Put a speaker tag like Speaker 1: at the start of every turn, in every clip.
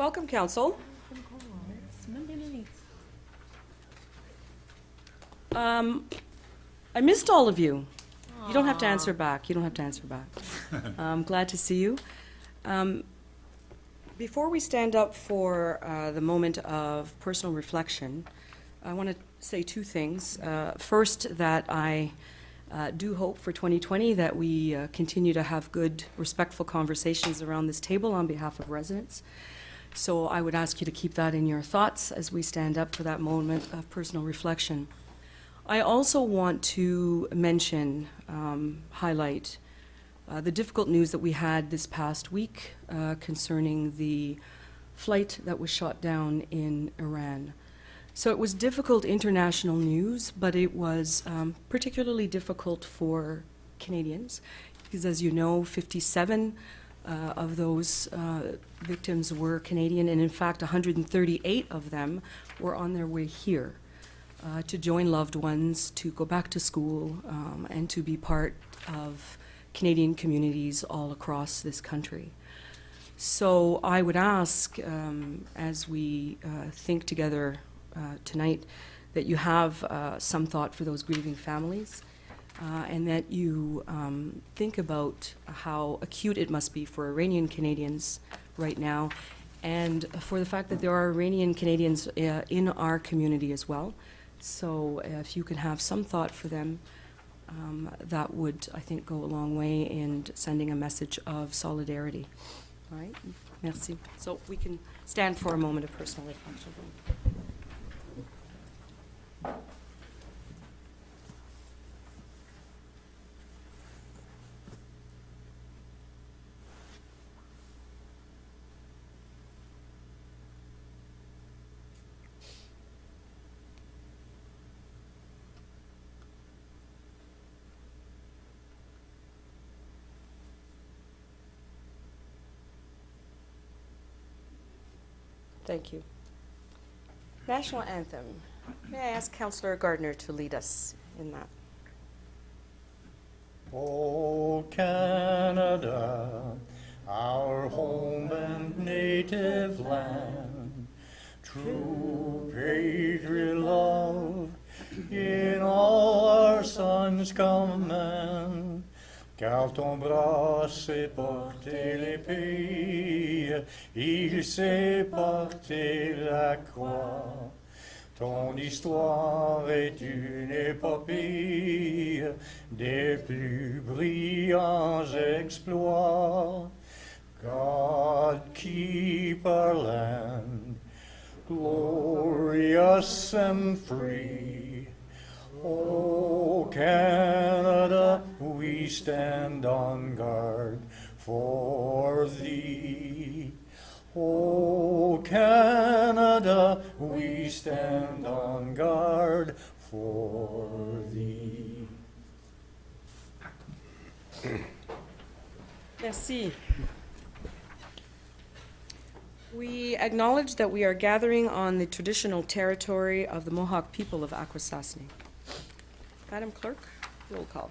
Speaker 1: Welcome, Council. I missed all of you. You don't have to answer back. You don't have to answer back. I'm glad to see you. Before we stand up for the moment of personal reflection, I want to say two things. First, that I do hope for 2020 that we continue to have good, respectful conversations around this table on behalf of residents. So I would ask you to keep that in your thoughts as we stand up for that moment of personal reflection. I also want to mention, highlight the difficult news that we had this past week concerning the flight that was shot down in Iran. So it was difficult international news, but it was particularly difficult for Canadians, because as you know, 57 of those victims were Canadian, and in fact 138 of them were on their way here to join loved ones, to go back to school, and to be part of Canadian communities all across this country. So I would ask, as we think together tonight, that you have some thought for those grieving families, and that you think about how acute it must be for Iranian Canadians right now, and for the fact that there are Iranian Canadians in our community as well. So if you can have some thought for them, that would, I think, go a long way in sending a message of solidarity. All right? Merci. So we can stand for a moment of personal reflection. Thank you. National Anthem. May I ask Councillor Gardner to lead us in that?
Speaker 2: O Canada, our home and native land, true patriot love, in all our sons command. Car ton bras sait porter l'épée, il sait porter la croix. Ton histoire est une épopée des plus brillants exploits. God keep our land glorious and free. O Canada, we stand on guard for thee. O Canada, we stand on guard for thee.
Speaker 1: Merci. We acknowledge that we are gathering on the traditional territory of the Mohawk people of Akwesasne. Madam Clerk, roll call.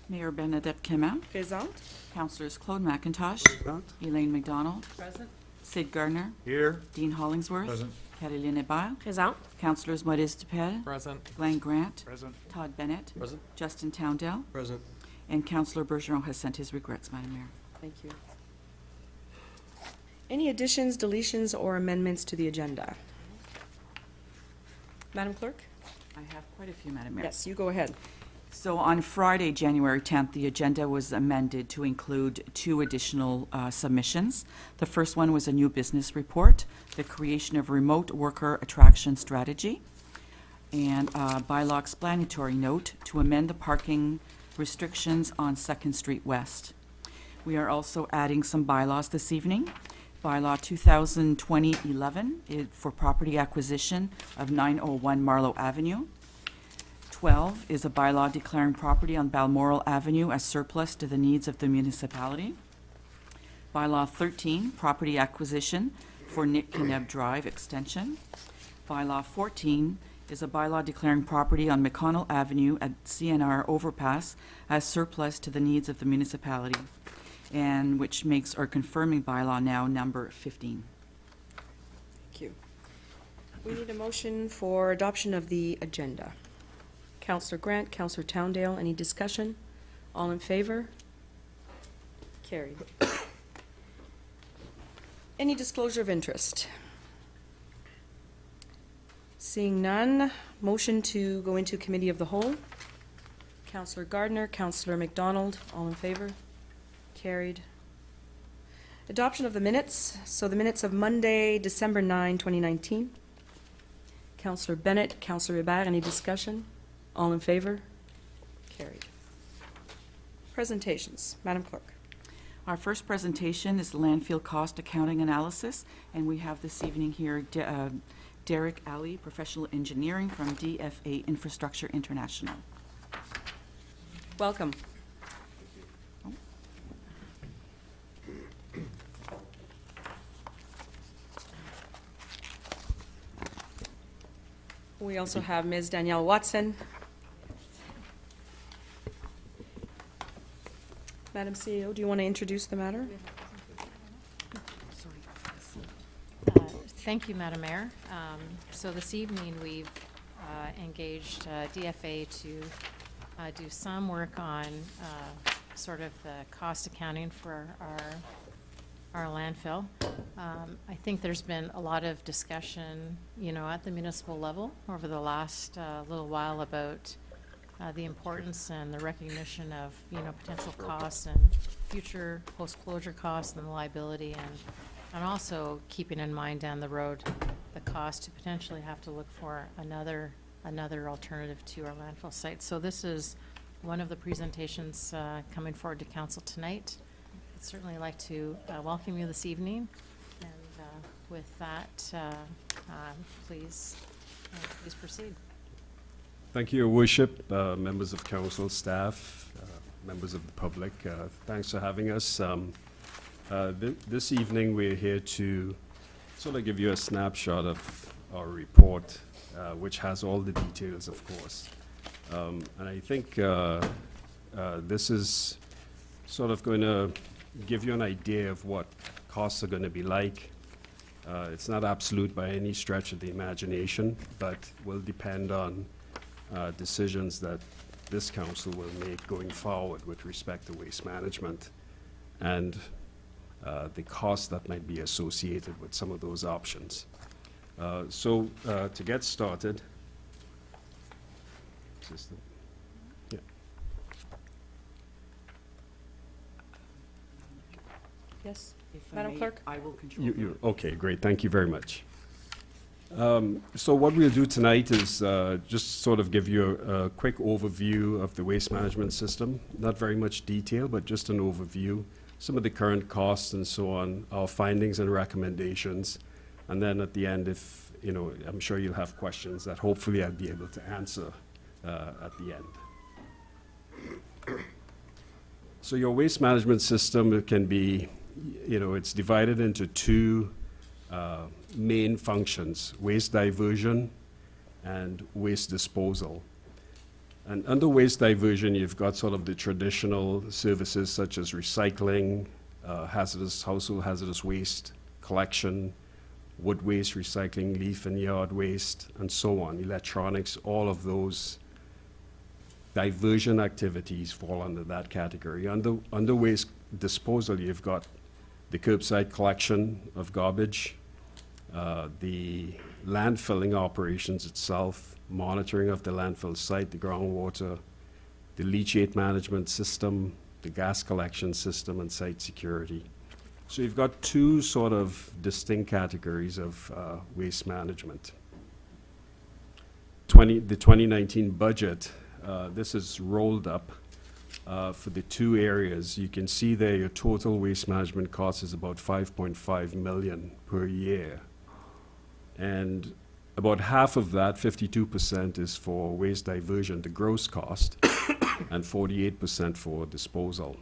Speaker 3: Mayor Bernadette Clement.
Speaker 1: Présente.
Speaker 3: Councillors Claude McIntosh.
Speaker 4: Present.
Speaker 3: Elaine McDonald.
Speaker 1: Present.
Speaker 3: Sid Gardner.
Speaker 4: Here.
Speaker 3: Dean Hollingsworth.
Speaker 4: Present.
Speaker 3: Caroline Hébert.
Speaker 1: Présent.
Speaker 3: Councillors Maurice Dupel.
Speaker 4: Present.
Speaker 3: Glenn Grant.
Speaker 4: Present.
Speaker 3: Todd Bennett.
Speaker 4: Present.
Speaker 3: Justin Towndell.
Speaker 4: Present.
Speaker 3: And Councillor Bergeron has sent his regrets, Madam Mayor.
Speaker 1: Thank you. Any additions, deletions, or amendments to the agenda? Madam Clerk?
Speaker 3: I have quite a few, Madam Mayor.
Speaker 1: Yes, you go ahead.
Speaker 3: So on Friday, January 10th, the agenda was amended to include two additional submissions. The first one was a new business report, the creation of remote worker attraction strategy, and a bylaw explanatory note to amend the parking restrictions on 2nd Street West. We are also adding some bylaws this evening. Bylaw 2020-11 for property acquisition of 901 Marlow Avenue. 12 is a bylaw declaring property on Balmoral Avenue as surplus to the needs of the municipality. Bylaw 13, property acquisition for Nick Kineb Drive extension. Bylaw 14 is a bylaw declaring property on McConnell Avenue at CNR Overpass as surplus to the needs of the municipality, and which makes our confirming bylaw now number 15.
Speaker 1: Thank you. We need a motion for adoption of the agenda. Councillor Grant, Councillor Towndale, any discussion? All in favor? Carried. Any disclosure of interest? Seeing none, motion to go into committee of the whole. Councillor Gardner, Councillor McDonald, all in favor? Carried. Adoption of the minutes. So the minutes of Monday, December 9, 2019. Councillor Bennett, Councillor Hébert, any discussion? All in favor? Carried. Presentations. Madam Clerk.
Speaker 3: Our first presentation is the landfill cost accounting analysis, and we have this evening here Derek Alley, Professional Engineering from DFA Infrastructure International.
Speaker 1: Welcome. We also have Ms. Danielle Watson. Madam CEO, do you want to introduce the matter?
Speaker 4: Thank you, Madam Mayor. So this evening, we've engaged DFA to do some work on sort of the cost accounting for our landfill. I think there's been a lot of discussion, at the municipal level over the last little while about the importance and the recognition of, potential costs and future post-closure costs and the liability, and also keeping in mind down the road the cost to potentially have to look for another alternative to our landfill site. So this is one of the presentations coming forward to council tonight. I'd certainly like to welcome you this evening, and with that, please proceed.
Speaker 5: Thank you, Your Worship, members of council, staff, members of the public. Thanks for having us. This evening, we're here to sort of give you a snapshot of our report, which has all the details, of course. And I think this is sort of going to give you an idea of what costs are going to be like. It's not absolute by any stretch of the imagination, but will depend on decisions that this council will make going forward with respect to waste management and the costs that might be associated with some of those options. So to get started, yeah.
Speaker 1: Yes.
Speaker 3: If I
Speaker 1: Madam
Speaker 3: may,
Speaker 1: Clerk?
Speaker 3: I will control.
Speaker 5: Okay, great. Thank you very much. So what we'll do tonight is just sort of give you a quick overview of the waste management system. Not very much detail, but just an overview, some of the current costs and so on, our findings and recommendations. And then at the end, if, I'm sure you'll have questions that hopefully I'll be able to answer at the end. So your waste management system, it can be, it's divided into two main functions: waste diversion and waste disposal. And under waste diversion, you've got sort of the traditional services such as recycling, household hazardous waste collection, wood waste recycling, leaf and yard waste, and so on, electronics. All of those diversion activities fall under that category. Under waste disposal, you've got the curbside collection of garbage, the landfilling operations itself, monitoring of the landfill site, the groundwater, the leachate management system, the gas collection system, and site security. So you've got two sort of distinct categories of waste management. The 2019 budget, this is rolled up for the two areas. You can see there your total waste management cost is about $5.5 million per year. And about half of that, 52%, is for waste diversion, the gross cost, and 48% for disposal.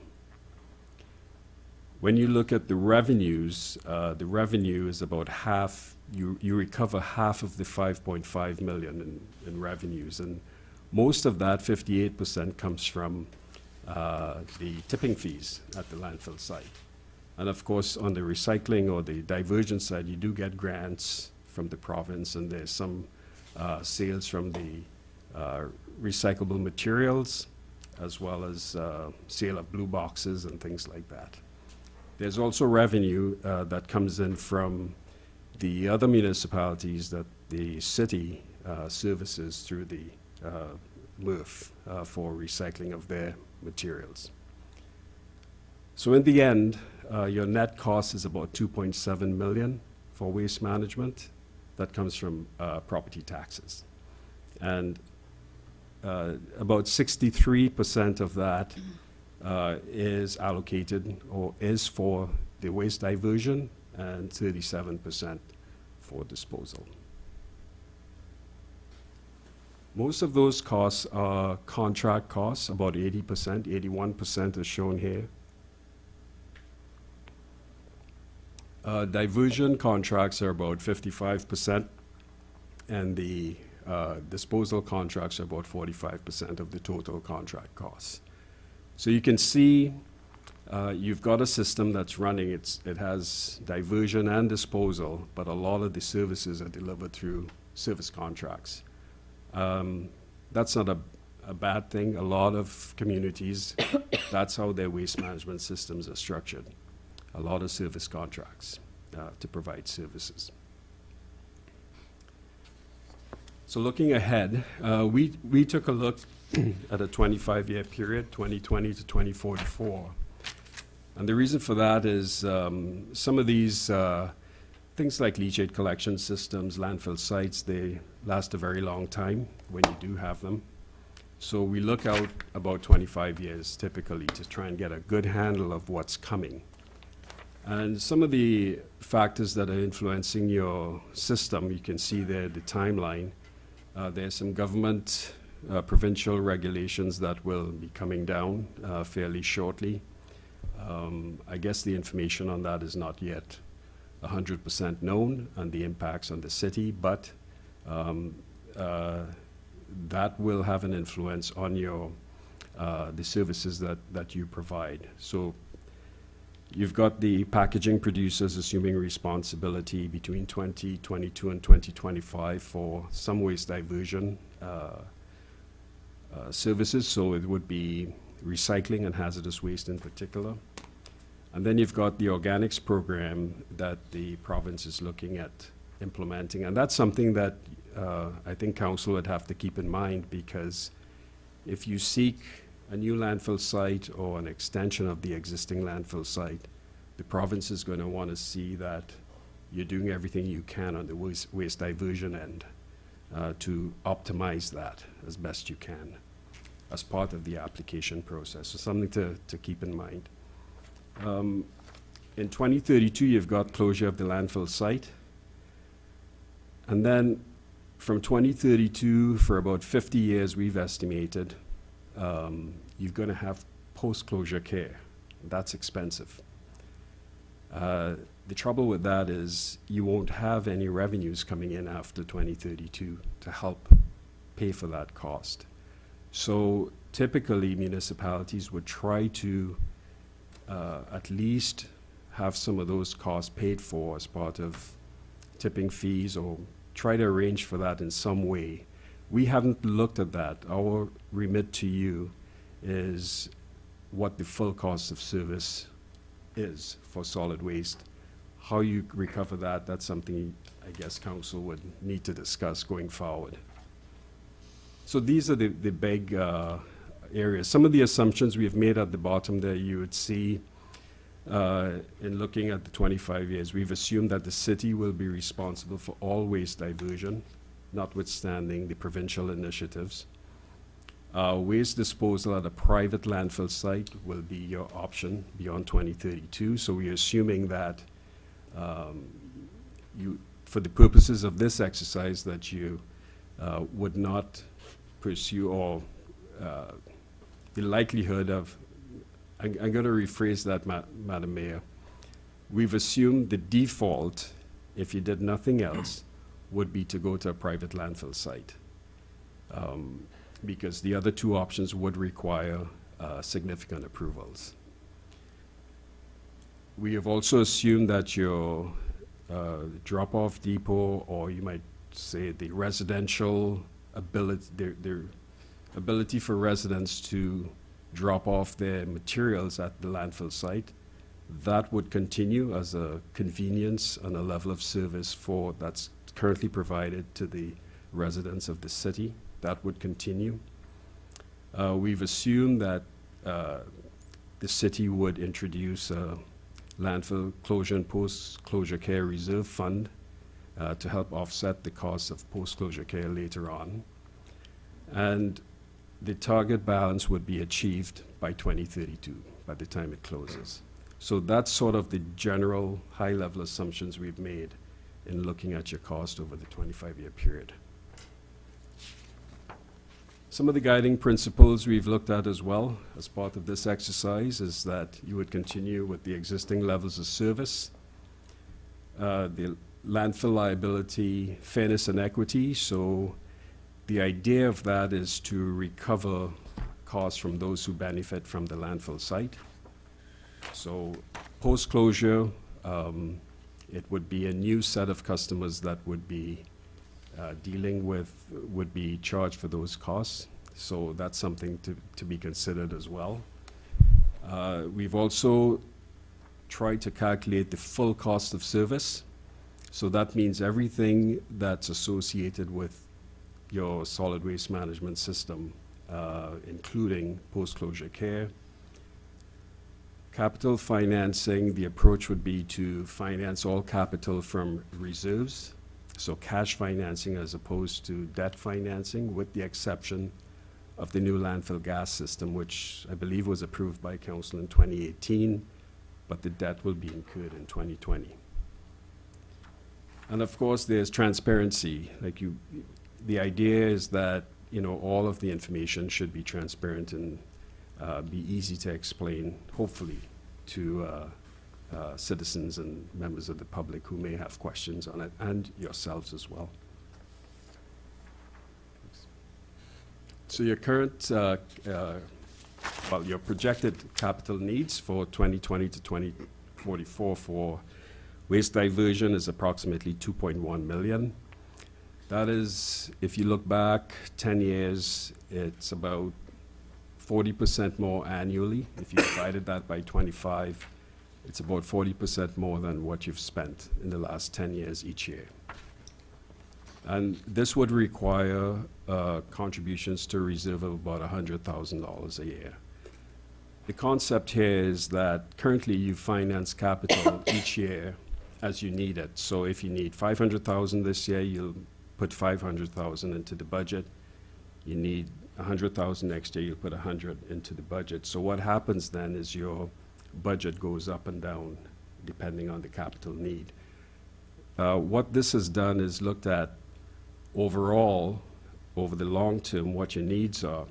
Speaker 5: When you look at the revenues, the revenue is about half, you recover half of the $5.5 million in revenues. And most of that, 58%, comes from the tipping fees at the landfill site. And of course, on the recycling or the diversion side, you do get grants from the province, and there's some sales from the recyclable materials, as well as sale of blue boxes and things like that. There's also revenue that comes in from the other municipalities that the city services through the MRF for recycling of their materials. So in the end, your net cost is about 2.7 million for waste management. That comes from property taxes. And about 63% of that is allocated or is for the waste diversion, and 37% for disposal. Most of those costs are contract costs, about 80%, 81% is shown here. Diversion contracts are about 55%, and the disposal contracts are about 45% of the total contract costs. So you can see you've got a system that's running. It has diversion and disposal, but a lot of the services are delivered through service contracts. That's not a bad thing. A lot of communities, that's how their waste management systems are structured. A lot of service contracts to provide services. So looking ahead, we took a look at a 25-year period, 2020 to 2044. And the reason for that is some of these things like leachate collection systems, landfill sites, they last a very long time when you do have them. So we look out about 25 years typically to try and get a good handle of what's coming. And some of the factors that are influencing your system, you can see there the timeline. There's some government, provincial regulations that will be coming down fairly shortly. I guess the information on that is not yet 100% known, and the impacts on the city, but that will have an influence on your the services that you provide. So you've got the packaging producers assuming responsibility between 2022 and 2025 for some waste diversion services, so it would be recycling and hazardous waste in particular. And then you've got the organics program that the province is looking at implementing, and that's something that I think council would have to keep in mind, because if you seek a new landfill site or an extension of the existing landfill site, the province is going to want to see that you're doing everything you can on the waste diversion end to optimize that as best you can as part of the application process. So something to keep in mind. In 2032, you've got closure of the landfill site. And then from 2032, for about 50 years, we've estimated, you're going to have post-closure care. That's expensive. The trouble with that is you won't have any revenues coming in after 2032 to help pay for that cost. So typically, municipalities would try to at least have some of those costs paid for as part of tipping fees, or try to arrange for that in some way. We haven't looked at that. Our remit to you is what the full cost of service is for solid waste. How you recover that, that's something I guess council would need to discuss going forward. So these are the big areas. Some of the assumptions we have made at the bottom there, you would see in looking at the 25 years, we've assumed that the city will be responsible for all waste diversion, notwithstanding the provincial initiatives. Waste disposal at a private landfill site will be your option beyond 2032. So we're assuming that for the purposes of this exercise, that you would not pursue, or the likelihood of, I'm going to rephrase that, Madam Mayor. We've assumed the default, if you did nothing else, would be to go to a private landfill site, because the other two options would require significant approvals. We have also assumed that your drop-off depot, or you might say the residential ability, their ability for residents to drop off their materials at the landfill site, that would continue as a convenience and a level of service that's currently provided to the residents of the city. That would continue. We've assumed that the city would introduce a landfill closure and post-closure care reserve fund to help offset the costs of post-closure care later on. And the target balance would be achieved by 2032, by the time it closes. So that's sort of the general high-level assumptions we've made in looking at your cost over the 25-year period. Some of the guiding principles we've looked at as well as part of this exercise is that you would continue with the existing levels of service, the landfill liability, fairness and equity. So the idea of that is to recover costs from those who benefit from the landfill site. So post-closure, it would be a new set of customers that would be would be charged for those costs. So that's something to be considered as well. We've also tried to calculate the full cost of service. So that means everything that's associated with your solid waste management system, including post-closure care. Capital financing, the approach would be to finance all capital from reserves, so cash financing as opposed to debt financing, with the exception of the new landfill gas system, which I believe was approved by council in 2018, but the debt will be incurred in 2020. And of course, there's transparency. The idea is that, all of the information should be transparent and be easy to explain, hopefully, to citizens and members of the public who may have questions on it, and yourselves as well. So your current, your projected capital needs for 2020 to 2044 for waste diversion is approximately $2.1 million. That is, if you look back 10 years, it's about 40% more annually. If you divided that by 25, it's about 40% more than what you've spent in the last 10 years each year. And this would require contributions to a reserve of about $100,000 a year. The concept here is that currently you finance capital each year as you need it. So if you need $500,000 this year, you'll put $500,000 into the budget. You need $100,000 next year, you'll put $100,000 into the budget. So what happens then is your budget goes up and down depending on the capital need. What this has done is looked at overall, over the long term, what your needs are.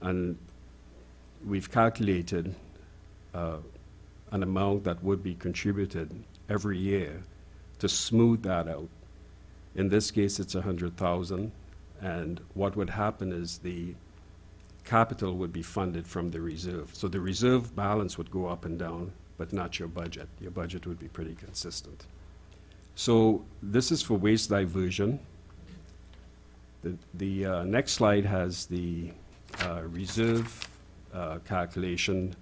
Speaker 5: And we've calculated an amount that would be contributed every year to smooth that out. In this case, it's $100,000. And what would happen is the capital would be funded from the reserve. So the reserve balance would go up and down, but not your budget. Your budget would be pretty consistent. So this is for waste diversion. The next slide has the reserve calculation.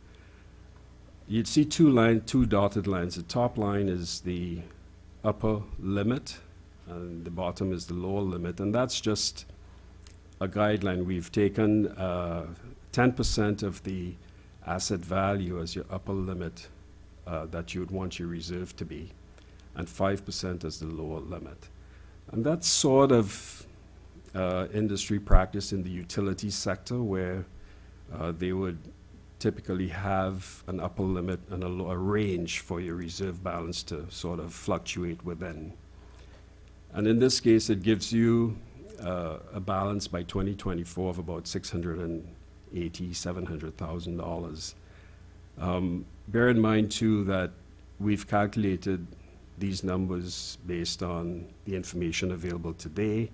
Speaker 5: You'd see two dotted lines. The top line is the upper limit, and the bottom is the lower limit, and that's just a guideline. We've taken 10% of the asset value as your upper limit that you would want your reserve to be, and 5% as the lower limit. And that's sort of industry practice in the utility sector, where they would typically have an upper limit and a range for your reserve balance to sort of fluctuate within. And in this case, it gives you a balance by 2024 of about $680,000, $700,000. Bear in mind, too, that we've calculated these numbers based on the information available today.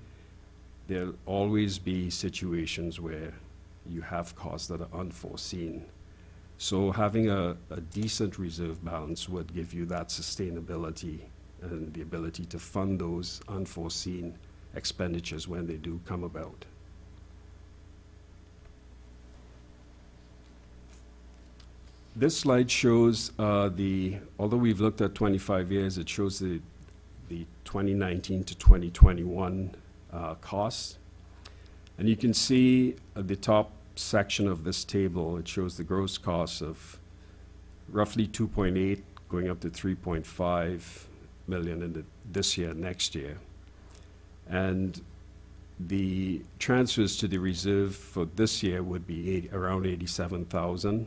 Speaker 5: There'll always be situations where you have costs that are unforeseen. So having a decent reserve balance would give you that sustainability and the ability to fund those unforeseen expenditures when they do come about. This slide shows although we've looked at 25 years, it shows the 2019 to 2021 costs. And you can see at the top section of this table, it shows the gross costs of roughly 2.8 going up to 3.5 million in this year, next year. And the transfers to the reserve for this year would be around 87,000,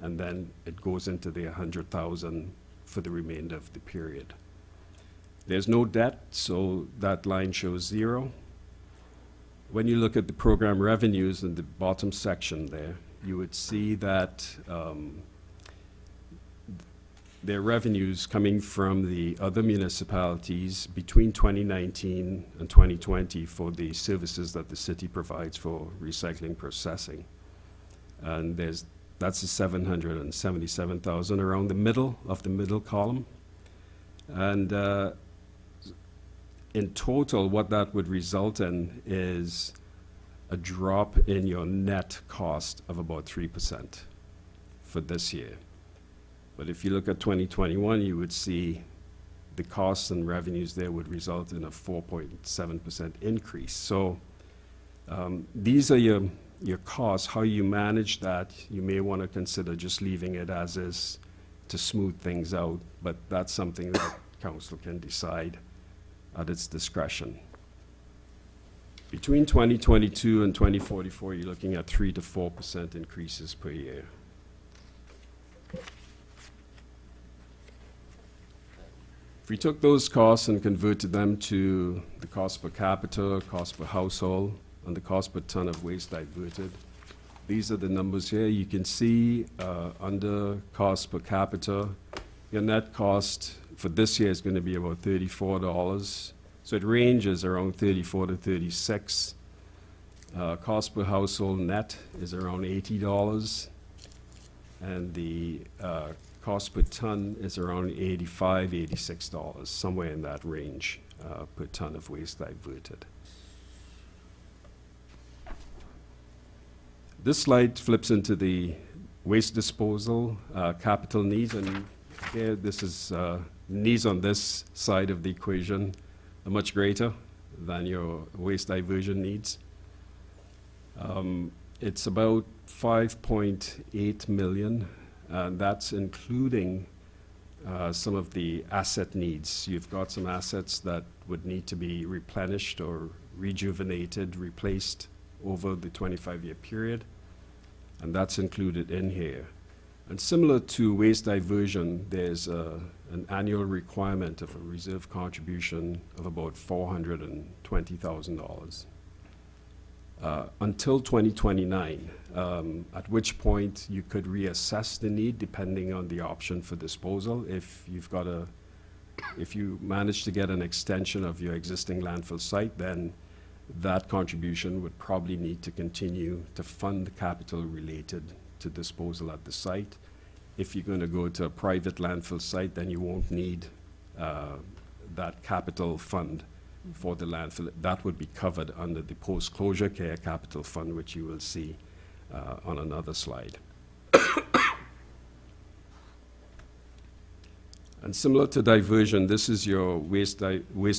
Speaker 5: and then it goes into the 100,000 for the remainder of the period. There's no debt, so that line shows 0. When you look at the program revenues in the bottom section there, you would see that their revenues coming from the other municipalities between 2019 and 2020 for the services that the city provides for recycling processing. And that's the 777,000 around the middle of the middle column. And in total, what that would result in is a drop in your net cost of about 3% for this year. But if you look at 2021, you would see the costs and revenues there would result in a 4.7% increase. So these are your costs. How you manage that, you may want to consider just leaving it as is to smooth things out, but that's something that council can decide at its discretion. Between 2022 and 2044, you're looking at 3 to 4% increases per year. If we took those costs and converted them to the cost per capita, cost per household, and the cost per ton of waste diverted, these are the numbers here. You can see under cost per capita, your net cost for this year is going to be about $34. So it ranges around 34 to 36. Cost per household net is around $80. And the cost per ton is around $85, $86, somewhere in that range per ton of waste diverted. This slide flips into the waste disposal capital needs, and here this is needs on this side of the equation are much greater than your waste diversion needs. It's about 5.8 million, and that's including some of the asset needs. You've got some assets that would need to be replenished or rejuvenated, replaced over the 25-year period, and that's included in here. And similar to waste diversion, there's an annual requirement of a reserve contribution of about $420,000 until 2029, at which point you could reassess the need depending on the option for disposal. If you manage to get an extension of your existing landfill site, then that contribution would probably need to continue to fund the capital related to disposal at the site. If you're going to go to a private landfill site, then you won't need that capital fund for the landfill. That would be covered under the post-closure care capital fund, which you will see on another slide. And similar to diversion, this is your waste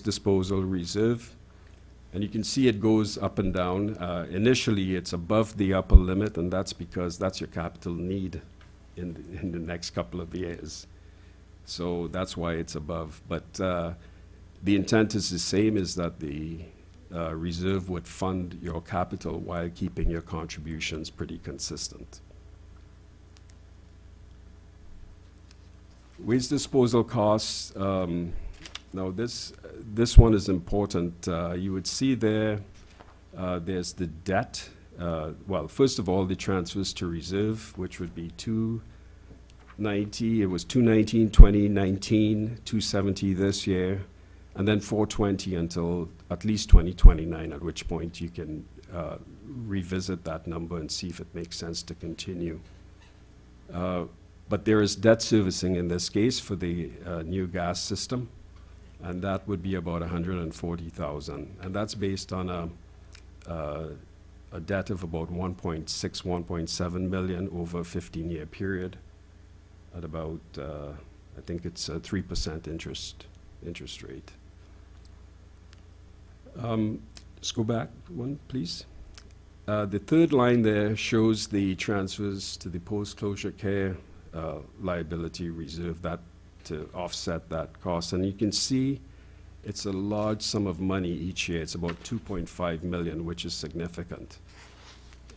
Speaker 5: disposal reserve. And you can see it goes up and down. Initially, it's above the upper limit, and that's because that's your capital need in the next couple of years. So that's why it's above. But the intent is the same, is that the reserve would fund your capital while keeping your contributions pretty consistent. Waste disposal costs. Now this one is important. You would see there, there's the debt. Well, first of all, the transfers to reserve, which would be 290. It was 219 2019, 270 this year, and then 420 until at least 2029, at which point you can revisit that number and see if it makes sense to continue. But there is debt servicing in this case for the new gas system. and that would be about 140,000. And that's based on a debt of about 1.6, 1.7 million over a 15-year period at about, I think it's a 3% interest rate. Let's go back one, please. The third line there shows the transfers to the post-closure care liability reserve that to offset that cost. And you can see it's a large sum of money each year. It's about 2.5 million, which is significant.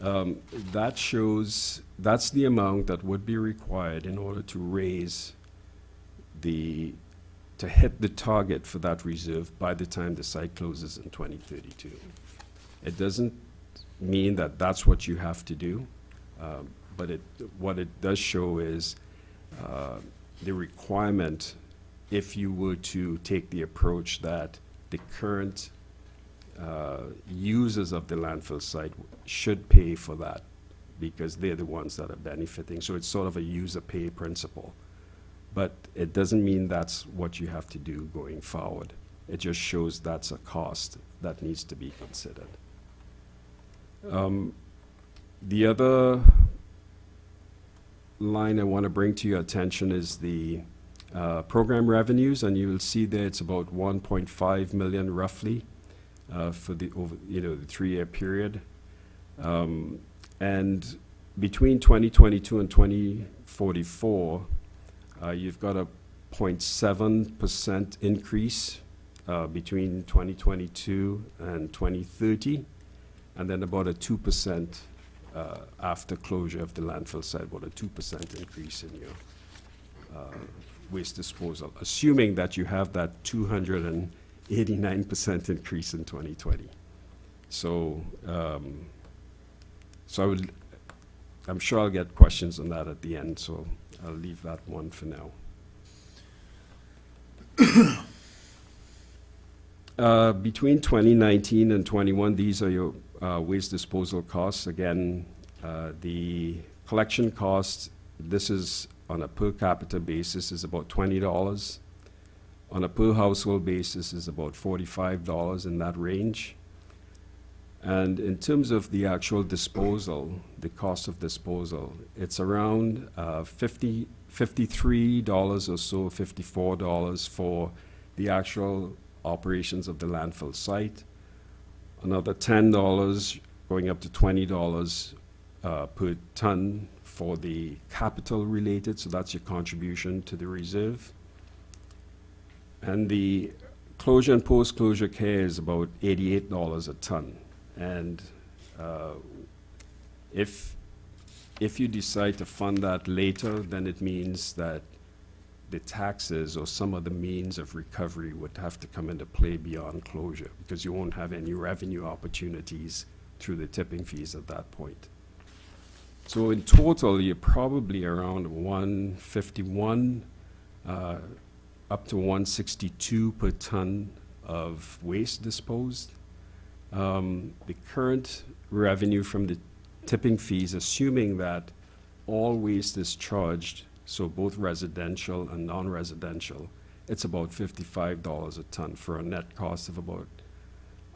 Speaker 5: That shows, that's the amount that would be required in order to raise to hit the target for that reserve by the time the site closes in 2032. It doesn't mean that that's what you have to do, but what it does show is the requirement if you were to take the approach that the current users of the landfill site should pay for that because they're the ones that are benefiting. So it's sort of a user pay principle. But it doesn't mean that's what you have to do going forward. It just shows that's a cost that needs to be considered. The other line I want to bring to your attention is the program revenues, and you will see there it's about 1.5 million roughly for the the 3-year period. And between 2022 and 2044, you've got a 0.7% increase between 2022 and 2030, and then about a 2% after closure of the landfill site, about a 2% increase in your waste disposal, assuming that you have that 289% increase in 2020. So, I'm sure I'll get questions on that at the end, so I'll leave that one for now. Between 2019 and 21, these are your waste disposal costs. Again, the collection cost, this is on a per capita basis, is about $20. On a per household basis is about $45, in that range. And in terms of the actual disposal, the cost of disposal, it's around $53 or so, $54 for the actual operations of the landfill site. Another $10 going up to $20 per ton for the capital related, so that's your contribution to the reserve. And the closure and post-closure care is about $88 a ton. And if you decide to fund that later, then it means that the taxes or some of the means of recovery would have to come into play beyond closure, because you won't have any revenue opportunities through the tipping fees at that point. So in total, you're probably around 151 up to 162 per ton of waste disposed. The current revenue from the tipping fees, assuming that all waste is charged, so both residential and non-residential, it's about $55 a ton for a net cost of about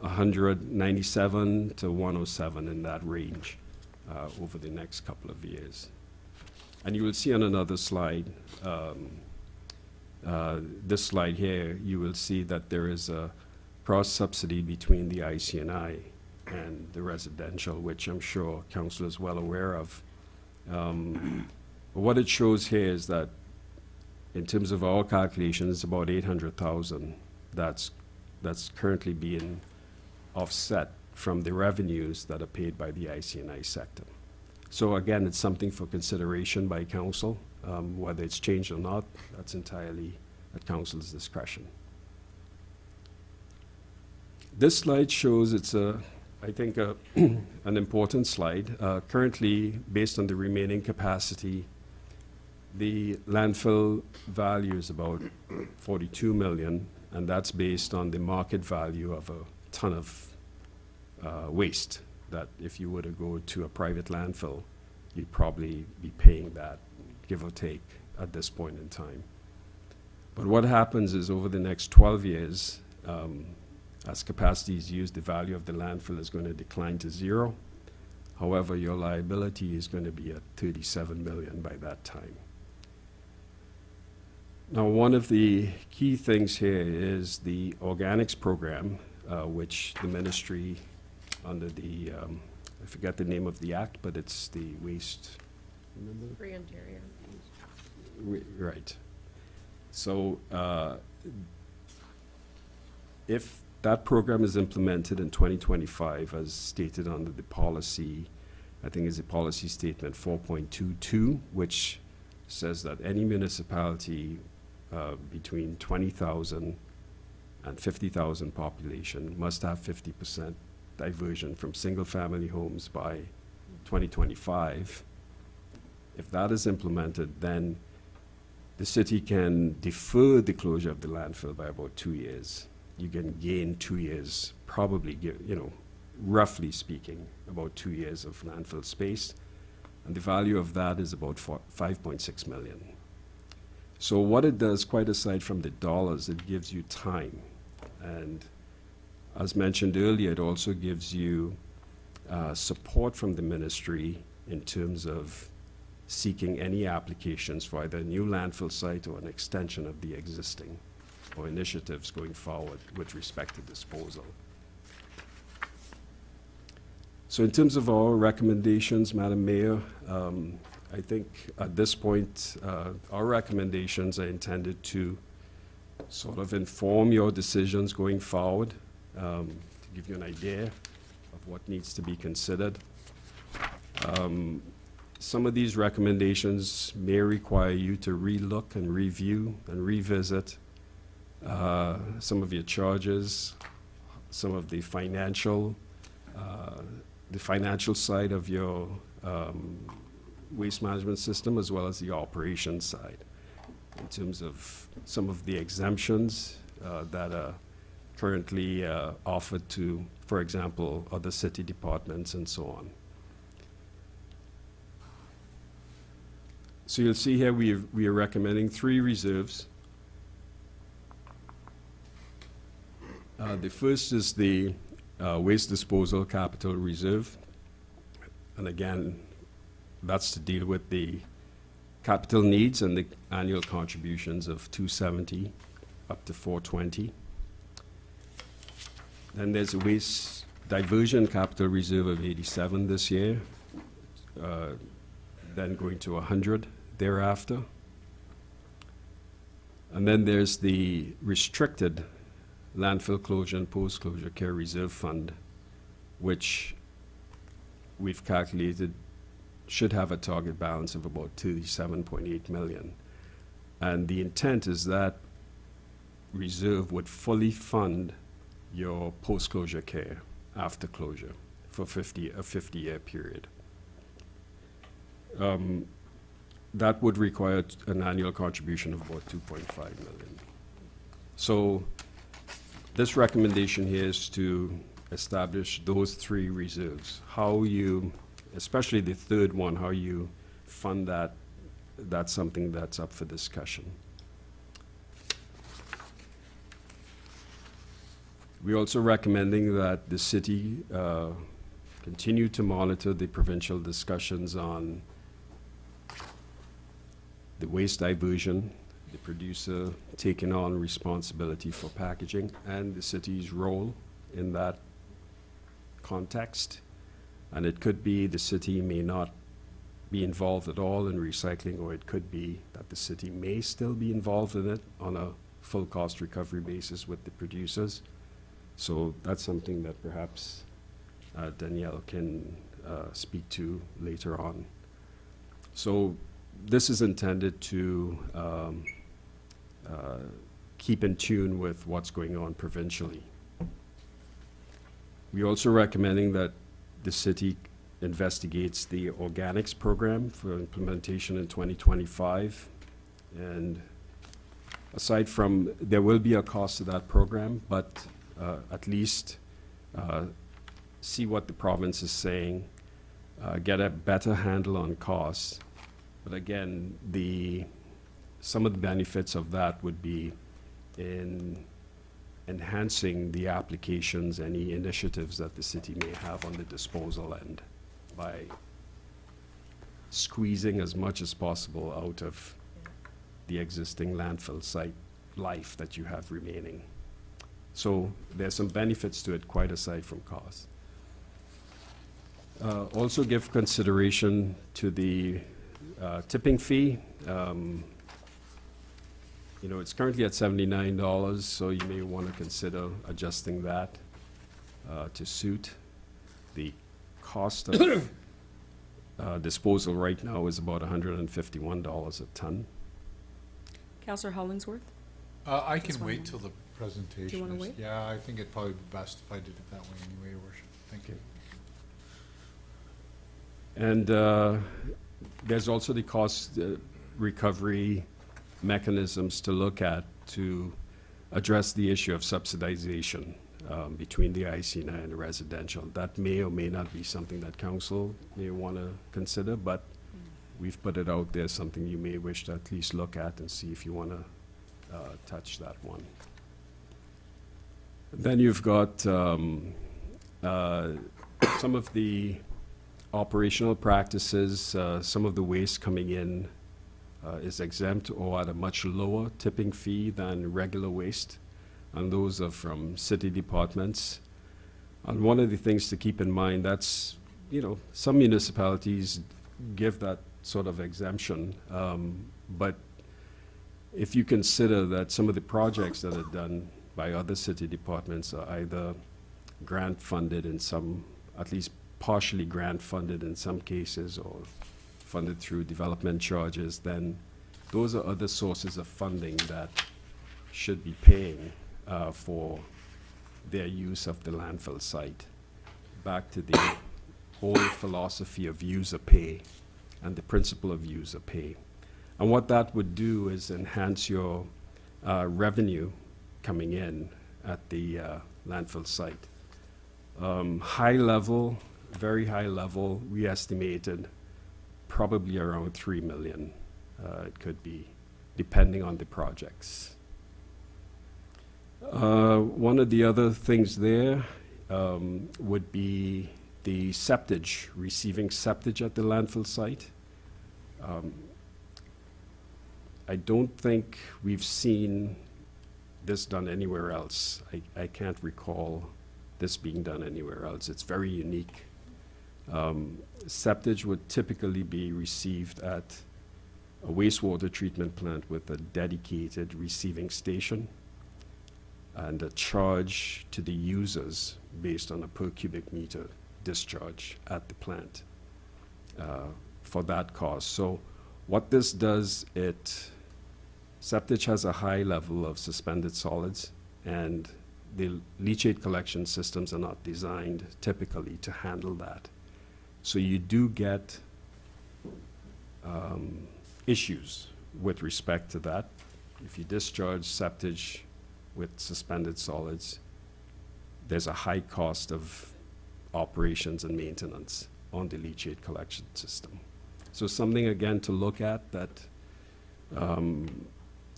Speaker 5: $197 to $107, in that range over the next couple of years. And you will see on another slide, this slide here, you will see that there is a cross-subsidy between the IC&I and the residential, which I'm sure Council is well aware of. What it shows here is that in terms of our calculations, about 800,000 that's currently being offset from the revenues that are paid by the IC&I sector. So again, it's something for consideration by Council. Whether it's changed or not, that's entirely at Council's discretion. This slide shows I think, an important slide. Currently, based on the remaining capacity, the landfill value is about 42 million, and that's based on the market value of a ton of waste, that if you were to go to a private landfill, you'd probably be paying that, give or take, at this point in time. But what happens is over the next 12 years, as capacity is used, the value of the landfill is going to decline to zero. However, your liability is going to be at $37 million by that time. Now, one of the key things here is the organics program, which the ministry, under the, I forget the name of the act, but it's the waste.
Speaker 6: Free Ontario.
Speaker 5: Right. So, if that program is implemented in 2025, as stated under the policy, I think is the policy statement 4.22, which says that any municipality between 20,000 and 50,000 population must have 50% diversion from single-family homes by 2025. If that is implemented, then the city can defer the closure of the landfill by about 2 years. You can gain 2 years, probably, roughly speaking, about 2 years of landfill space. And the value of that is about 5.6 million. So what it does, quite aside from the dollars, it gives you time. And as mentioned earlier, it also gives you support from the ministry in terms of seeking any applications for either a new landfill site or an extension of the existing, or initiatives going forward with respect to disposal. So in terms of our recommendations, Madam Mayor, I think at this point, our recommendations are intended to sort of inform your decisions going forward, to give you an idea of what needs to be considered. Some of these recommendations may require you to relook and review and revisit some of your charges, some of the financial side of your waste management system, as well as the operations side, in terms of some of the exemptions that are currently offered to, for example, other city departments and so on. So you'll see here we are recommending 3 reserves. The first is the Waste Disposal Capital Reserve. And again, that's to deal with the capital needs and the annual contributions of $270 up to $420. Then there's a Waste Diversion Capital Reserve of 87 this year, then going to 100 thereafter. And then there's the Restricted Landfill Closure and Post-Closure Care Reserve Fund, which we've calculated should have a target balance of about $37.8 million. And the intent is that reserve would fully fund your post-closure care after closure for a 50-year period. That would require an annual contribution of about $2.5 million. So this recommendation here is to establish those 3 reserves. How you, especially the third one, how you fund that, that's something that's up for discussion. We're also recommending that the city continue to monitor the provincial discussions on the waste diversion, the producer taking on responsibility for packaging, and the city's role in that context. And it could be the city may not be involved at all in recycling, or it could be that the city may still be involved in it on a full cost recovery basis with the producers. So that's something that perhaps Danielle can speak to later on. So this is intended to keep in tune with what's going on provincially. We're also recommending that the city investigates the organics program for implementation in 2025. And aside from, there will be a cost to that program, but at least see what the province is saying, get a better handle on costs. But again, the some of the benefits of that would be in enhancing the applications, any initiatives that the city may have on the disposal end by squeezing as much as possible out of the existing landfill site life that you have remaining. So there's some benefits to it, quite aside from cost. Also give consideration to the tipping fee. You know, it's currently at $79, so you may want to consider adjusting that to suit. The cost of disposal right now is about $151 a ton.
Speaker 1: Councillor Hollingsworth?
Speaker 7: I
Speaker 1: Just
Speaker 7: can
Speaker 1: one
Speaker 7: wait
Speaker 1: more.
Speaker 7: till the presentation.
Speaker 1: wanna
Speaker 7: is-
Speaker 1: wait?
Speaker 7: Yeah, I think it'd probably be best if I did it that way anyway, Your Worship. Thank you.
Speaker 5: And there's also the cost recovery mechanisms to look at to address the issue of subsidization between the IC&I and the residential. That may or may not be something that council may want to consider, but we've put it out there, something you may wish to at least look at and see if you want to touch that one. Then you've got some of the operational practices, some of the waste coming in is exempt or at a much lower tipping fee than regular waste, and those are from city departments. And one of the things to keep in mind, that's, you know, some municipalities give that sort of exemption, but if you consider that some of the projects that are done by other city departments are either grant funded in some, at least partially grant funded in some cases, or funded through development charges, then those are other sources of funding that should be paying for their use of the landfill site. Back to the whole philosophy of user pay and the principle of user pay. And what that would do is enhance your revenue coming in at the landfill site. High level, very high level, we estimated probably around 3 million. It could be, depending on the projects. One of the other things there would be the septage, receiving septage at the landfill site. I don't think we've seen this done anywhere else. I can't recall this being done anywhere else. It's very unique. Septage would typically be received at a wastewater treatment plant with a dedicated receiving station and a charge to the users based on a per cubic meter discharge at the plant for that cost. So what this does, septage has a high level of suspended solids, and the leachate collection systems are not designed typically to handle that. So you do get issues with respect to that. If you discharge septage with suspended solids, there's a high cost of operations and maintenance on the leachate collection system. So something, again, to look at, that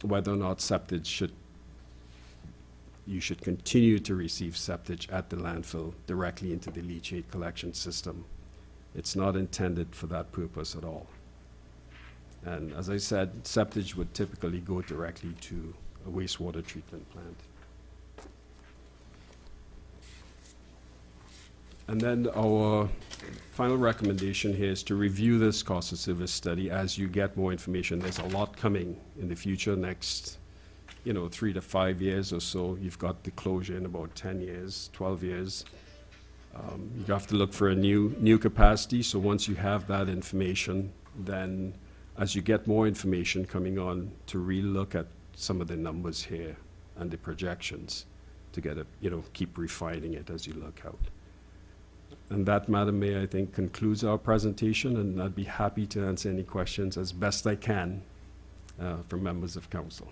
Speaker 5: whether or not septage you should continue to receive septage at the landfill directly into the leachate collection system. It's not intended for that purpose at all. And as I said, septage would typically go directly to a wastewater treatment plant. And then our final recommendation here is to review this cost of service study as you get more information. There's a lot coming in the future, next 3 to 5 years or so. You've got the closure in about 10 years, 12 years. You have to look for a new capacity. So once you have that information, then as you get more information coming on, to relook at some of the numbers here and the projections to get keep refining it as you look out. And that, Madam Mayor, I think concludes our presentation, and I'd be happy to answer any questions as best I can from members of council.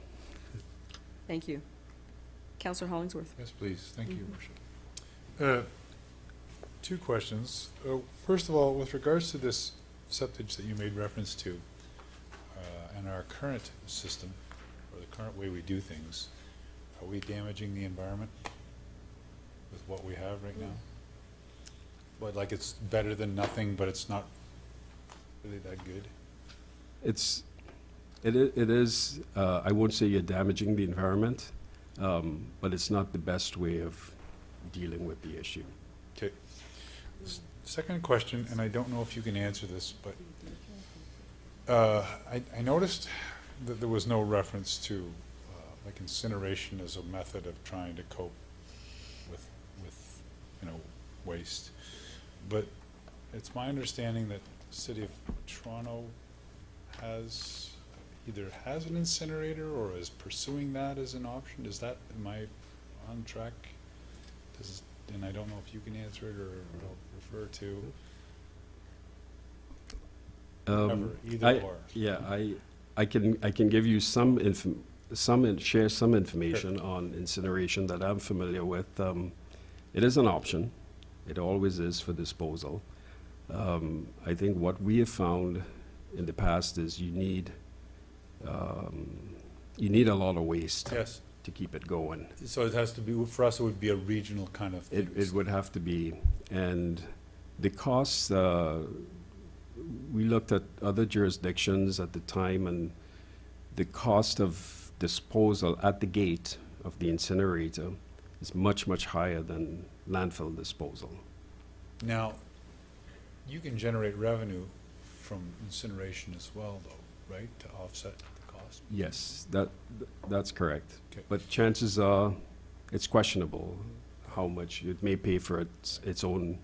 Speaker 1: Thank you. Councillor Hollingsworth?
Speaker 7: Yes, please. Thank you, Your Worship. 2 questions. First of all, with regards to this septage that you made reference to, and our current system, or the current way we do things, are we damaging the environment with what we have right now? But like it's better than nothing, but it's not really that good?
Speaker 5: It is, I won't say you're damaging the environment, but it's not the best way of dealing with the issue.
Speaker 7: Okay. Second question, and I don't know if you can answer this, but I noticed that there was no reference to like incineration as a method of trying to cope with waste. But it's my understanding that the City of Toronto either has an incinerator or is pursuing that as an option. Am I on track? And I don't know if you can answer it or refer to. Either or.
Speaker 5: Yeah, I can give you share some information on incineration that I'm familiar with. It is an option. It always is for disposal. I think what we have found in the past is you need a lot of waste
Speaker 7: Yes.
Speaker 5: to keep it going.
Speaker 7: So it has to be, for us, it would be a regional kind of thing.
Speaker 5: It would have to be, and the costs, we looked at other jurisdictions at the time, and the cost of disposal at the gate of the incinerator is much, much higher than landfill disposal.
Speaker 7: Now, you can generate revenue from incineration as well, though, right, to offset the cost?
Speaker 5: Yes, that's correct.
Speaker 7: Okay.
Speaker 5: But chances are, it's questionable how much it may pay for its own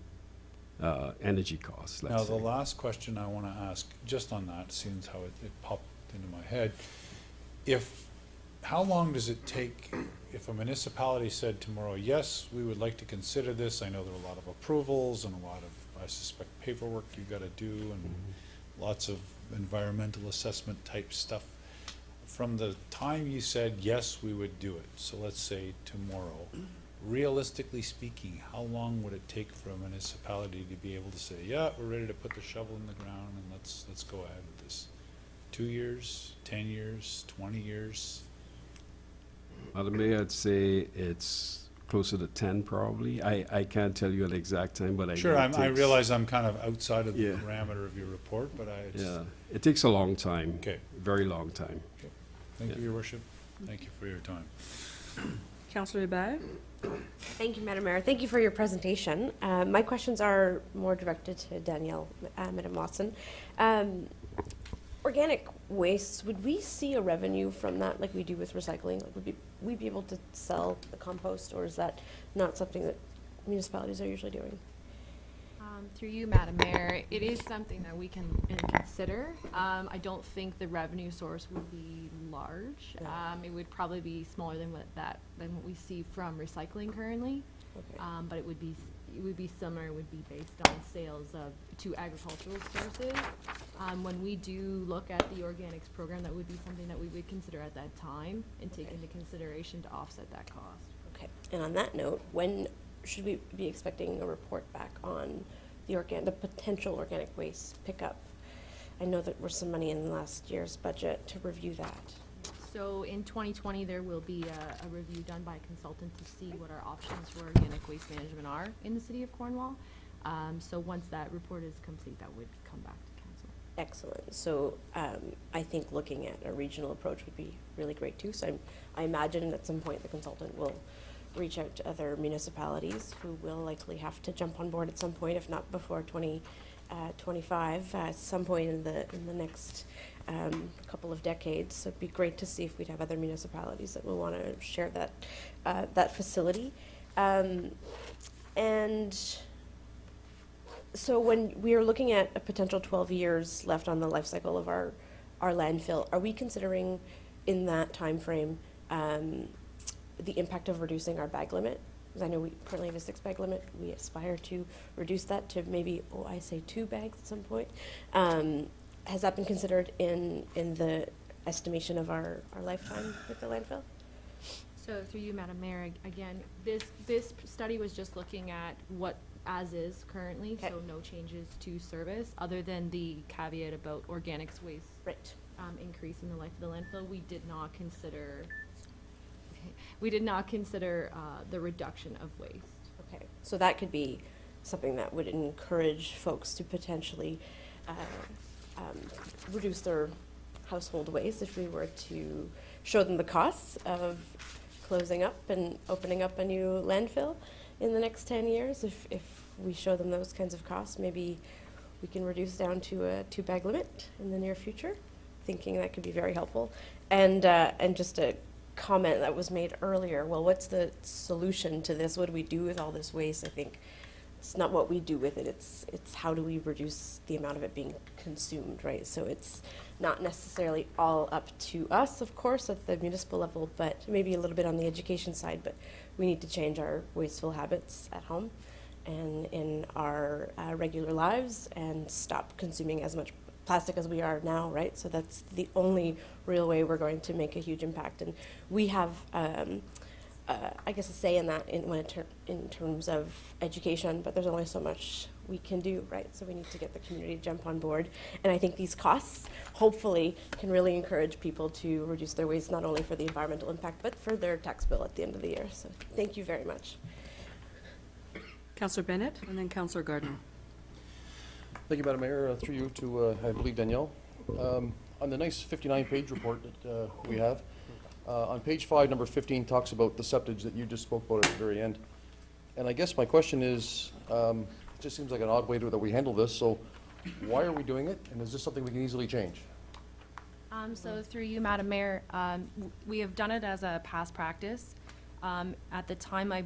Speaker 5: energy costs,
Speaker 7: Now,
Speaker 5: let's
Speaker 7: the
Speaker 5: say.
Speaker 7: last question I want to ask, just on that, seems how it popped into my head. How long does it take if a municipality said tomorrow, yes, we would like to consider this? I know there are a lot of approvals and a lot of, I suspect, paperwork you got to do and lots of environmental assessment type stuff. From the time you said, yes, we would do it, so let's say tomorrow, realistically speaking, how long would it take for a municipality to be able to say, yeah, we're ready to put the shovel in the ground and let's go ahead with this? 2 years, 10 years, 20 years?
Speaker 5: Madam Mayor, I'd say it's closer to 10 probably. I can't tell you an exact time, but
Speaker 7: Sure,
Speaker 5: know it
Speaker 7: I
Speaker 5: takes-
Speaker 7: realize I'm kind of outside of the
Speaker 5: Yeah.
Speaker 7: parameter of your report, but
Speaker 5: Yeah, it takes a long time.
Speaker 7: Okay.
Speaker 5: Very long time.
Speaker 7: Thank
Speaker 5: Yeah.
Speaker 7: you, Your Worship. Thank you for your time.
Speaker 1: Councillor Lebert?
Speaker 6: Thank you, Madam Mayor. Thank you for your presentation. My questions are more directed to Danielle, Madam Watson. Organic waste, would we see a revenue from that like we do with recycling? Like, would we be able to sell the compost, or is that not something that municipalities are usually doing?
Speaker 8: Through you, Madam Mayor, it is something that we can consider. I don't think the revenue source would be large.
Speaker 6: Yeah.
Speaker 8: It would probably be smaller than what we see from recycling currently.
Speaker 6: Okay.
Speaker 8: But it would be similar. It would be based on sales to agricultural sources. When we do look at the organics program, that would be something that we would consider at that time and take
Speaker 6: Okay.
Speaker 8: into consideration to offset that cost.
Speaker 6: Okay. And on that note, when should we be expecting a report back on the potential organic waste pickup? I know that there was some money in last year's budget to review that.
Speaker 8: So in 2020, there will be a review done by a consultant to see what our options for organic waste management are in the city of Cornwall. So once that report is complete, that would come back to council.
Speaker 6: Excellent. So I think looking at a regional approach would be really great too. So I imagine at some point the consultant will reach out to other municipalities who will likely have to jump on board at some point, if not before 2025, at some point in the next couple of decades. So it'd be great to see if we'd have other municipalities that will want to share that facility. And so when we are looking at a potential 12 years left on the life cycle of our landfill, are we considering in that time frame the impact of reducing our bag limit? Because I know we currently have a 6-bag limit. We aspire to reduce that to maybe, 2 bags at some point. Has that been considered in the estimation of our lifetime with the landfill?
Speaker 8: So through you, Madam Mayor, again, this study was just looking at what as is currently,
Speaker 6: Okay.
Speaker 8: so no changes to service, other than the caveat about organics waste
Speaker 6: Right.
Speaker 8: increase in the life of the landfill. We did not consider the reduction of waste.
Speaker 6: Okay, so that could be something that would encourage folks to potentially reduce their household waste if we were to show them the costs of closing up and opening up a new landfill in the next 10 years. If we show them those kinds of costs, maybe we can reduce down to a 2-bag limit in the near future, thinking that could be very helpful. And just a comment that was made earlier, well, what's the solution to this? What do we do with all this waste? I think it's not what we do with it, it's how do we reduce the amount of it being consumed, right? So it's not necessarily all up to us, of course, at the municipal level, but maybe a little bit on the education side, but we need to change our wasteful habits at home and in our regular lives and stop consuming as much plastic as we are now, right? So that's the only real way we're going to make a huge impact. And we have, I guess, a say in that in terms of education, but there's only so much we can do, right? So we need to get the community to jump on board. And I think these costs, hopefully, can really encourage people to reduce their waste, not only for the environmental impact, but for their tax bill at the end of the year. So thank you very much.
Speaker 1: Councillor Bennett, and then Councillor Gardner.
Speaker 9: Thank you, Madam Mayor. Through you to, I believe, Danielle. On the nice 59-page report that we have, on page 5, number 15 talks about the septage that you just spoke about at the very end. And I guess my question is, it just seems like an odd way that we handle this, so why are we doing it, and is this something we can easily change?
Speaker 8: So through you, Madam Mayor, we have done it as a past practice. At the time, I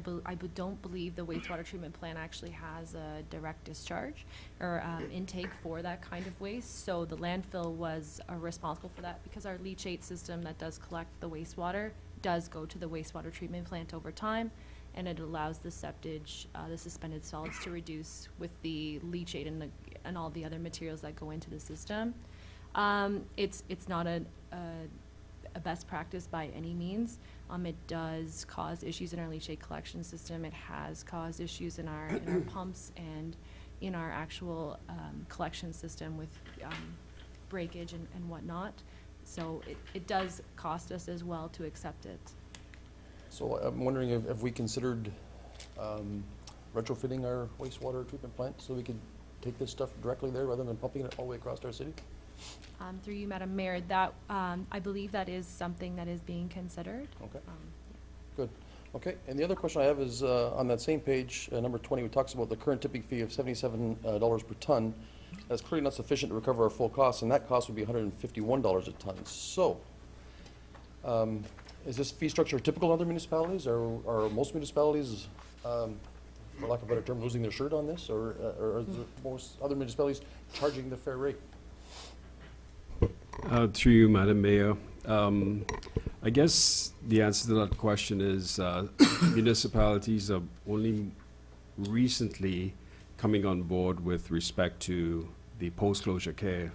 Speaker 8: don't believe the wastewater treatment plant actually has a direct discharge or intake for that kind of waste. So the landfill was responsible for that because our leachate system that does collect the wastewater does go to the wastewater treatment plant over time, and it allows the septage, the suspended solids, to reduce with the leachate and all the other materials that go into the system. It's not a best practice by any means. It does cause issues in our leachate collection system. It has caused issues in our pumps and in our actual collection system with breakage and whatnot. So it does cost us as well to accept it.
Speaker 9: So I'm wondering if have we considered retrofitting our wastewater treatment plant so we could take this stuff directly there rather than pumping it all the way across our city?
Speaker 8: Through you, Madam Mayor, that I believe that is something that is being considered.
Speaker 9: Okay. Good. Okay, and the other question I have is on that same page, number 20, it talks about the current tipping fee of $77 per ton. That's clearly not sufficient to recover our full costs, and that cost would be $151 a ton. So, is this fee structure typical in other municipalities, or are most municipalities, for lack of a better term, losing their shirt on this, or are most other municipalities charging the fair rate?
Speaker 5: Through you, Madam Mayor. I guess the answer to that question is municipalities are only recently coming on board with respect to the post-closure care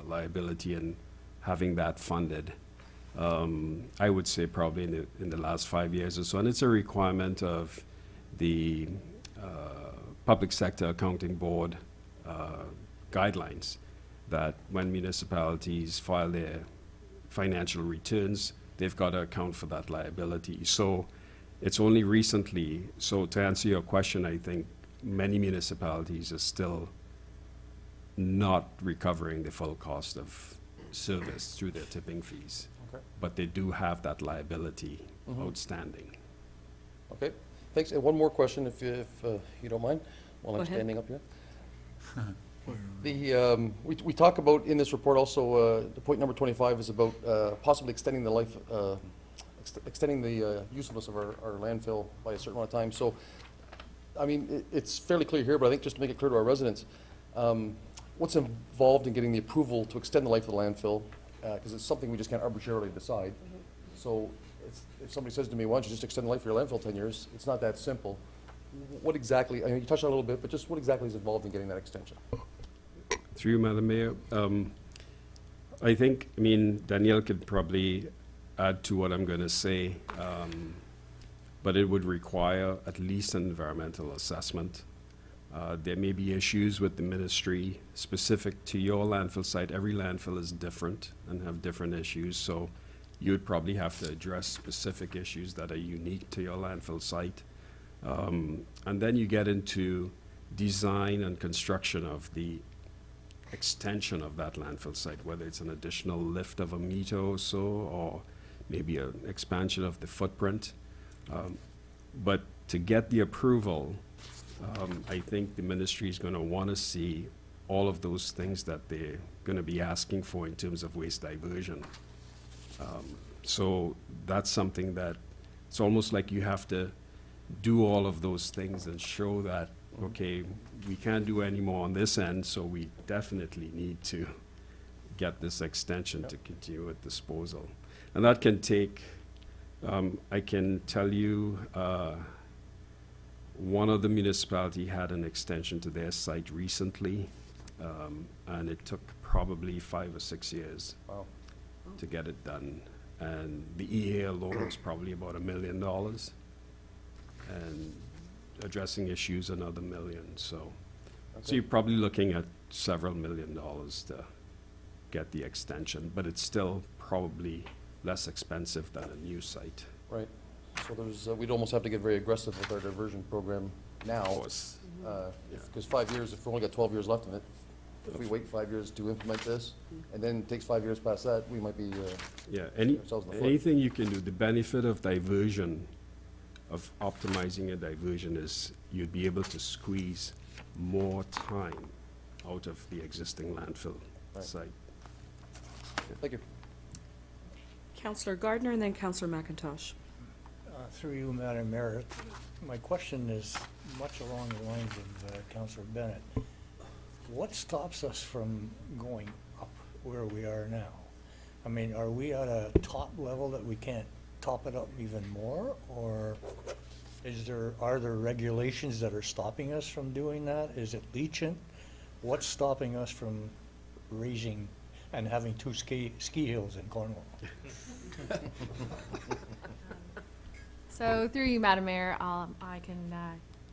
Speaker 5: liability and having that funded. I would say probably in the last 5 years or so, and it's a requirement of the Public Sector Accounting Board guidelines that when municipalities file their financial returns, they've got to account for that liability. So it's only recently, so to answer your question, I think many municipalities are still not recovering the full cost of service through their tipping fees.
Speaker 9: Okay.
Speaker 5: But they do have that liability outstanding.
Speaker 9: Okay, thanks. And one more question, if you don't mind, while
Speaker 1: Go
Speaker 9: I'm
Speaker 1: ahead.
Speaker 9: standing up here. We talk about in this report also, the point number 25 is about possibly extending the life, extending the usefulness of our landfill by a certain amount of time. So, I mean, it's fairly clear here, but I think just to make it clear to our residents, what's involved in getting the approval to extend the life of the landfill? Because it's something we just can't arbitrarily decide. So, if somebody says to me, why don't you just extend the life of your landfill 10 years, it's not that simple. What exactly, I mean, you touched on it a little bit, but just what exactly is involved in getting that extension?
Speaker 5: Through you, Madam Mayor, I think, I mean, Danielle could probably add to what I'm going to say, but it would require at least an environmental assessment There may be issues with the ministry specific to your landfill site. Every landfill is different and have different issues, so you'd probably have to address specific issues that are unique to your landfill site. And then you get into design and construction of the extension of that landfill site, whether it's an additional lift of a meter or so, or maybe an expansion of the footprint. But to get the approval, I think the ministry is going to want to see all of those things that they're going to be asking for in terms of waste diversion. So that's something that, it's almost like you have to do all of those things and show that, okay, we can't do any more on this end, so we definitely need to get this extension to continue with disposal. And that can take, I can tell you, one of the municipality had an extension to their site recently, and it took probably 5 or 6 years
Speaker 9: Wow.
Speaker 5: to get it done. And the EA alone was probably about $1 million, and addressing issues another $1 million. So
Speaker 9: Okay.
Speaker 5: you're probably looking at several $1 million to get the extension, but it's still probably less expensive than a new site.
Speaker 9: Right. So there's, we'd almost have to get very aggressive with our diversion program now.
Speaker 5: Of course.
Speaker 9: Because 5 years, if we've only got 12 years left in it, if we wait 5 years to implement this, and then it takes 5 years past that, we might be,
Speaker 5: Yeah,
Speaker 9: ourselves in the foot.
Speaker 5: anything you can do, the benefit of diversion, of optimizing a diversion, is you'd be able to squeeze more time out of the existing landfill
Speaker 9: Right.
Speaker 5: site.
Speaker 9: Thank you.
Speaker 1: Councillor Gardner and then Councillor McIntosh.
Speaker 2: Through you, Madam Mayor, my question is much along the lines of Councillor Bennett. What stops us from going up where we are now? I mean, are we at a top level that we can't top it up even more? Or are there regulations that are stopping us from doing that? Is it leachant? What's stopping us from raising and having 2 ski hills in Cornwall?
Speaker 8: So through you, Madam Mayor, I can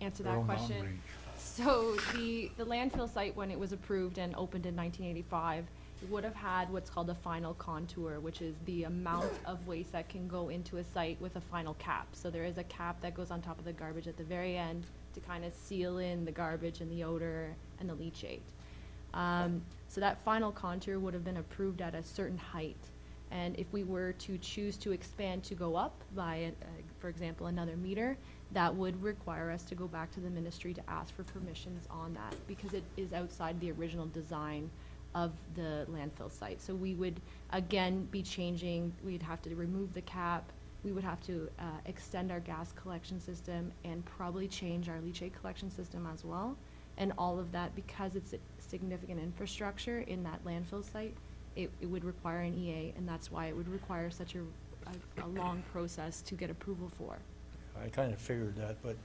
Speaker 8: answer that question. So the landfill site, when it was approved and opened in 1985, would have had what's called a final contour, which is the amount of waste that can go into a site with a final cap. So there is a cap that goes on top of the garbage at the very end to kind of seal in the garbage and the odor and the leachate. So that final contour would have been approved at a certain height. And if we were to choose to expand to go up by, for example, another meter, that would require us to go back to the ministry to ask for permissions on that, because it is outside the original design of the landfill site. So we would, again, be changing, we'd have to remove the cap, we would have to extend our gas collection system and probably change our leachate collection system as well. And all of that, because it's a significant infrastructure in that landfill site, it would require an EA, and that's why it would require such a long process to get approval for.
Speaker 2: I kind of figured that, but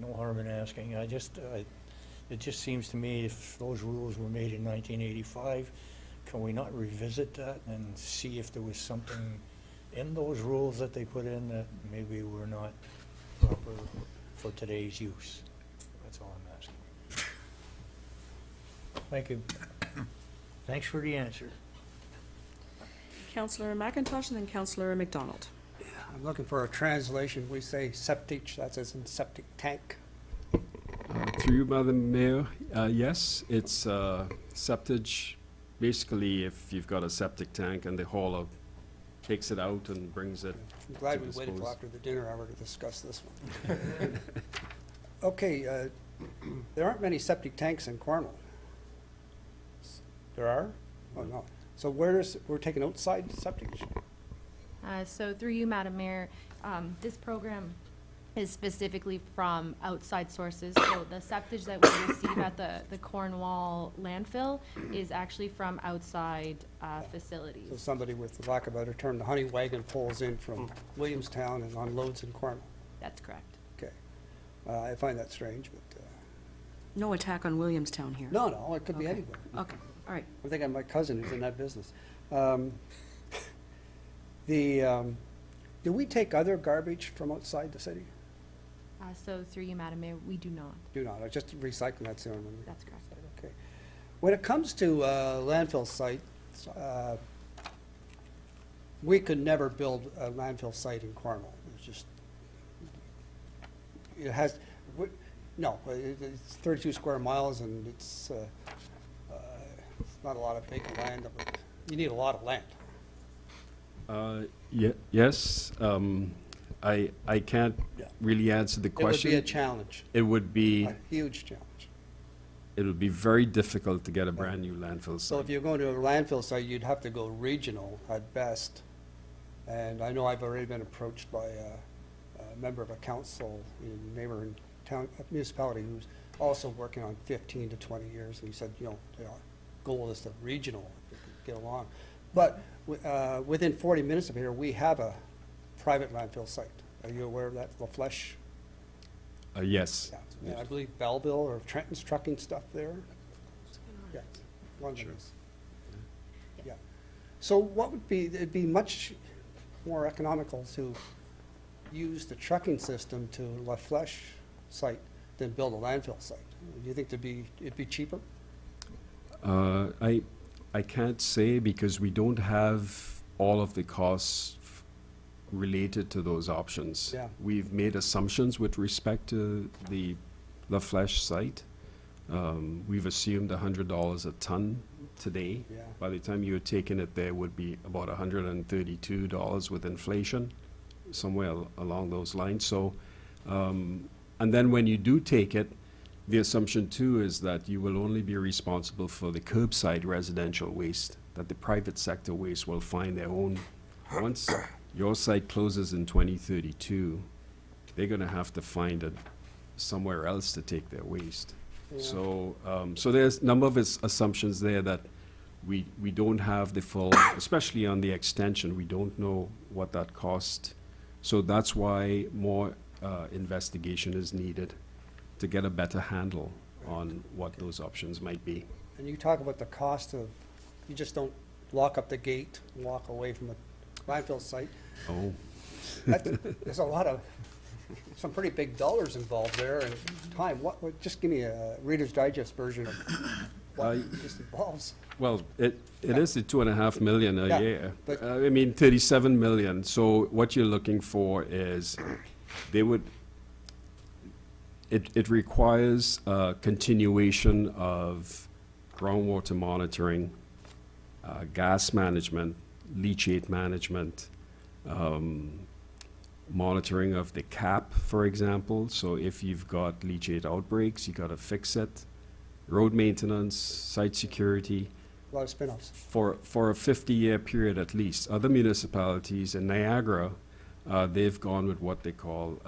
Speaker 2: no harm in asking. It just seems to me if those rules were made in 1985, can we not revisit that and see if there was something in those rules that they put in that maybe were not proper for today's use? That's all I'm asking. Thank you. Thanks for the answer.
Speaker 1: Councillor McIntosh and then Councillor McDonald.
Speaker 10: I'm looking for a translation. We say septic, that's as in septic tank.
Speaker 5: Through you, Madam Mayor, yes, it's septage. Basically, if you've got a septic tank and the hauler takes it out and brings it
Speaker 10: I'm glad
Speaker 5: to
Speaker 10: we waited till
Speaker 5: dispose.
Speaker 10: after the dinner hour to discuss this one. Okay, there aren't many septic tanks in Cornwall. There are? Oh, no. So we're taking outside septic?
Speaker 8: So through you, Madam Mayor, this program is specifically from outside sources. So the septage that we receive at the Cornwall landfill is actually from outside
Speaker 10: So
Speaker 8: facilities.
Speaker 10: somebody, with the lack of a better term, the honey wagon pulls in from Williamstown and unloads in Cornwall.
Speaker 8: That's correct.
Speaker 10: Okay. I find that strange, but,
Speaker 1: No attack on Williamstown here.
Speaker 10: no, it could be
Speaker 1: Okay.
Speaker 10: anywhere.
Speaker 1: Okay, all right.
Speaker 10: I'm thinking of my cousin who's in that business. Do we take other garbage from outside the city?
Speaker 8: So through you, Madam Mayor, we do not.
Speaker 10: Do not, just recycling, that's the only one.
Speaker 8: That's correct.
Speaker 10: Okay. When it comes to landfill sites, we could never build a landfill site in Cornwall. It's just, it has, no, it's 32 square miles and it's not a lot of big land. You need a lot of land.
Speaker 5: Yes, I can't
Speaker 10: Yeah.
Speaker 5: really answer the
Speaker 10: It would
Speaker 5: question.
Speaker 10: be a challenge,
Speaker 5: It would be,
Speaker 10: a huge challenge.
Speaker 5: it would be very difficult to get a brand-new landfill
Speaker 10: So if
Speaker 5: site.
Speaker 10: you're going to a landfill site, you'd have to go regional at best. And I know I've already been approached by a member of a council in a neighboring town, municipality who's also working on 15 to 20 years. And he said, you know, their goal is to regional, if we could get along. But within 40 minutes of here, we have a private landfill site. Are you aware of that, La Flèche?
Speaker 5: Yes.
Speaker 10: Yeah. And I believe Belleville or Trenton's trucking stuff there. Yeah, one of them is. Yeah. So what would be, it'd be much more economical to use the trucking system to La Flèche site than build a landfill site. Do you think it'd be cheaper?
Speaker 5: I can't say because we don't have all of the costs related to those options.
Speaker 10: Yeah.
Speaker 5: We've made assumptions with respect to the La Flèche site. We've assumed $100 a ton today.
Speaker 10: Yeah.
Speaker 5: By the time you're taking it there would be about $132 with inflation, somewhere along those lines. So, and then when you do take it, the assumption too is that you will only be responsible for the curbside residential waste, that the private sector waste will find their own. Once your site closes in 2032, they're gonna have to find it somewhere else to take their waste.
Speaker 10: Yeah.
Speaker 5: So, so there's a number of assumptions there that we don't have the full, especially on the extension, we don't know what that cost. So that's why more investigation is needed to get a better handle on what those options might be.
Speaker 10: And you talk about the cost of, you just don't lock up the gate and walk away from the landfill site.
Speaker 5: Oh,
Speaker 10: There's a lot of, some pretty big dollars involved there and time. Just give me a Reader's Digest version of what this involves.
Speaker 5: well, it is the 2.5 million a
Speaker 10: Yeah,
Speaker 5: year.
Speaker 10: but-
Speaker 5: I mean, 37 million. So what you're looking for is, it requires a continuation of groundwater monitoring, gas management, leachate management, monitoring of the cap, for example. So if you've got leachate outbreaks, you gotta fix it. Road maintenance, site security,
Speaker 10: A lot of spin-offs.
Speaker 5: for a 50-year period at least. Other municipalities in Niagara, they've gone with what they call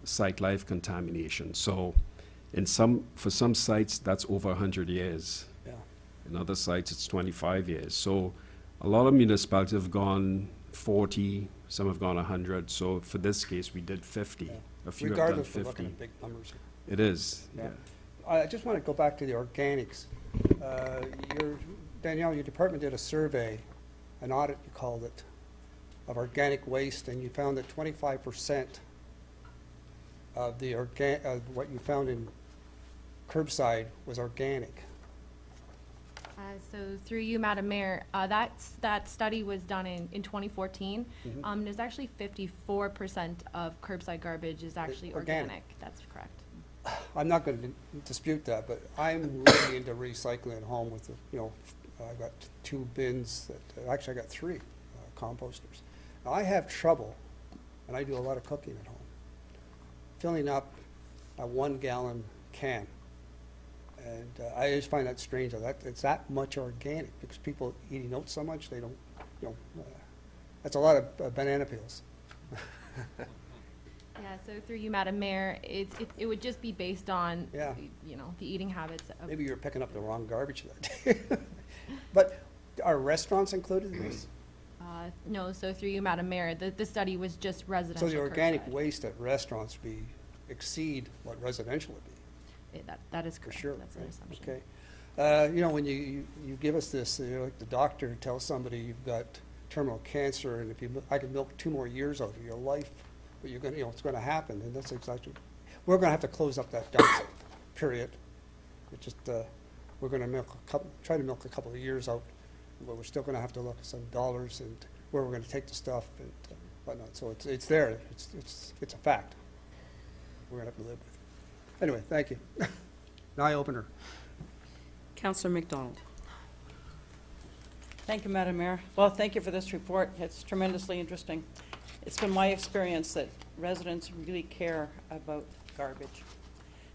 Speaker 5: site life contamination. So for some sites, that's over 100 years.
Speaker 10: Yeah.
Speaker 5: In other sites, it's 25 years. So a lot of municipalities have gone 40, some have gone 100. So for this case, we did 50.
Speaker 10: Yeah.
Speaker 5: A few have done
Speaker 10: Regardless, we're looking
Speaker 5: 50.
Speaker 10: at big numbers.
Speaker 5: It is,
Speaker 10: Yeah.
Speaker 5: yeah.
Speaker 10: I just want to go back to the organics. Danielle, your department did a survey, an audit, you called it, of organic waste, and you found that 25% of the what you found in curbside was organic.
Speaker 8: So through you, Madam Mayor, that study was done in 2014.
Speaker 10: Mhm.
Speaker 8: There's actually 54% of curbside garbage is actually
Speaker 10: organic.
Speaker 8: organic. That's correct.
Speaker 10: I'm not going to dispute that, but I'm really into recycling at home with, I got 2 bins, actually I got 3 composters. Now, I have trouble, and I do a lot of cooking at home, filling up a 1-gallon can. And I just find that strange, that it's that much organic, because people eating oats so much, they don't, that's a lot of banana peels.
Speaker 8: Yeah, so through you, Madam Mayor, it would just be based on,
Speaker 10: Yeah.
Speaker 8: the eating habits of.
Speaker 10: Maybe you're picking up the wrong garbage that day. But are restaurants included in this?
Speaker 8: No, so through you, Madam Mayor, the study was just residential
Speaker 10: So the organic
Speaker 8: curbside.
Speaker 10: waste at restaurants exceed what residential would be,
Speaker 8: That is
Speaker 10: for
Speaker 8: correct.
Speaker 10: sure.
Speaker 8: That's an
Speaker 10: right?
Speaker 8: assumption.
Speaker 10: Okay. When you give us this, like the doctor tells somebody you've got terminal cancer, and I can milk 2 more years out of your life, but you're gonna, it's gonna happen, and that's exactly we're gonna have to close up that dump site, period. It just, we're gonna try to milk a couple of years out, but we're still gonna have to look at some dollars and where we're gonna take the stuff and whatnot. So it's there, it's a fact. We're gonna have to live with it. Anyway, thank you. An eye-opener.
Speaker 1: Councillor McDonald.
Speaker 11: Thank you, Madam Mayor. Well, thank you for this report. It's tremendously interesting. It's been my experience that residents really care about garbage.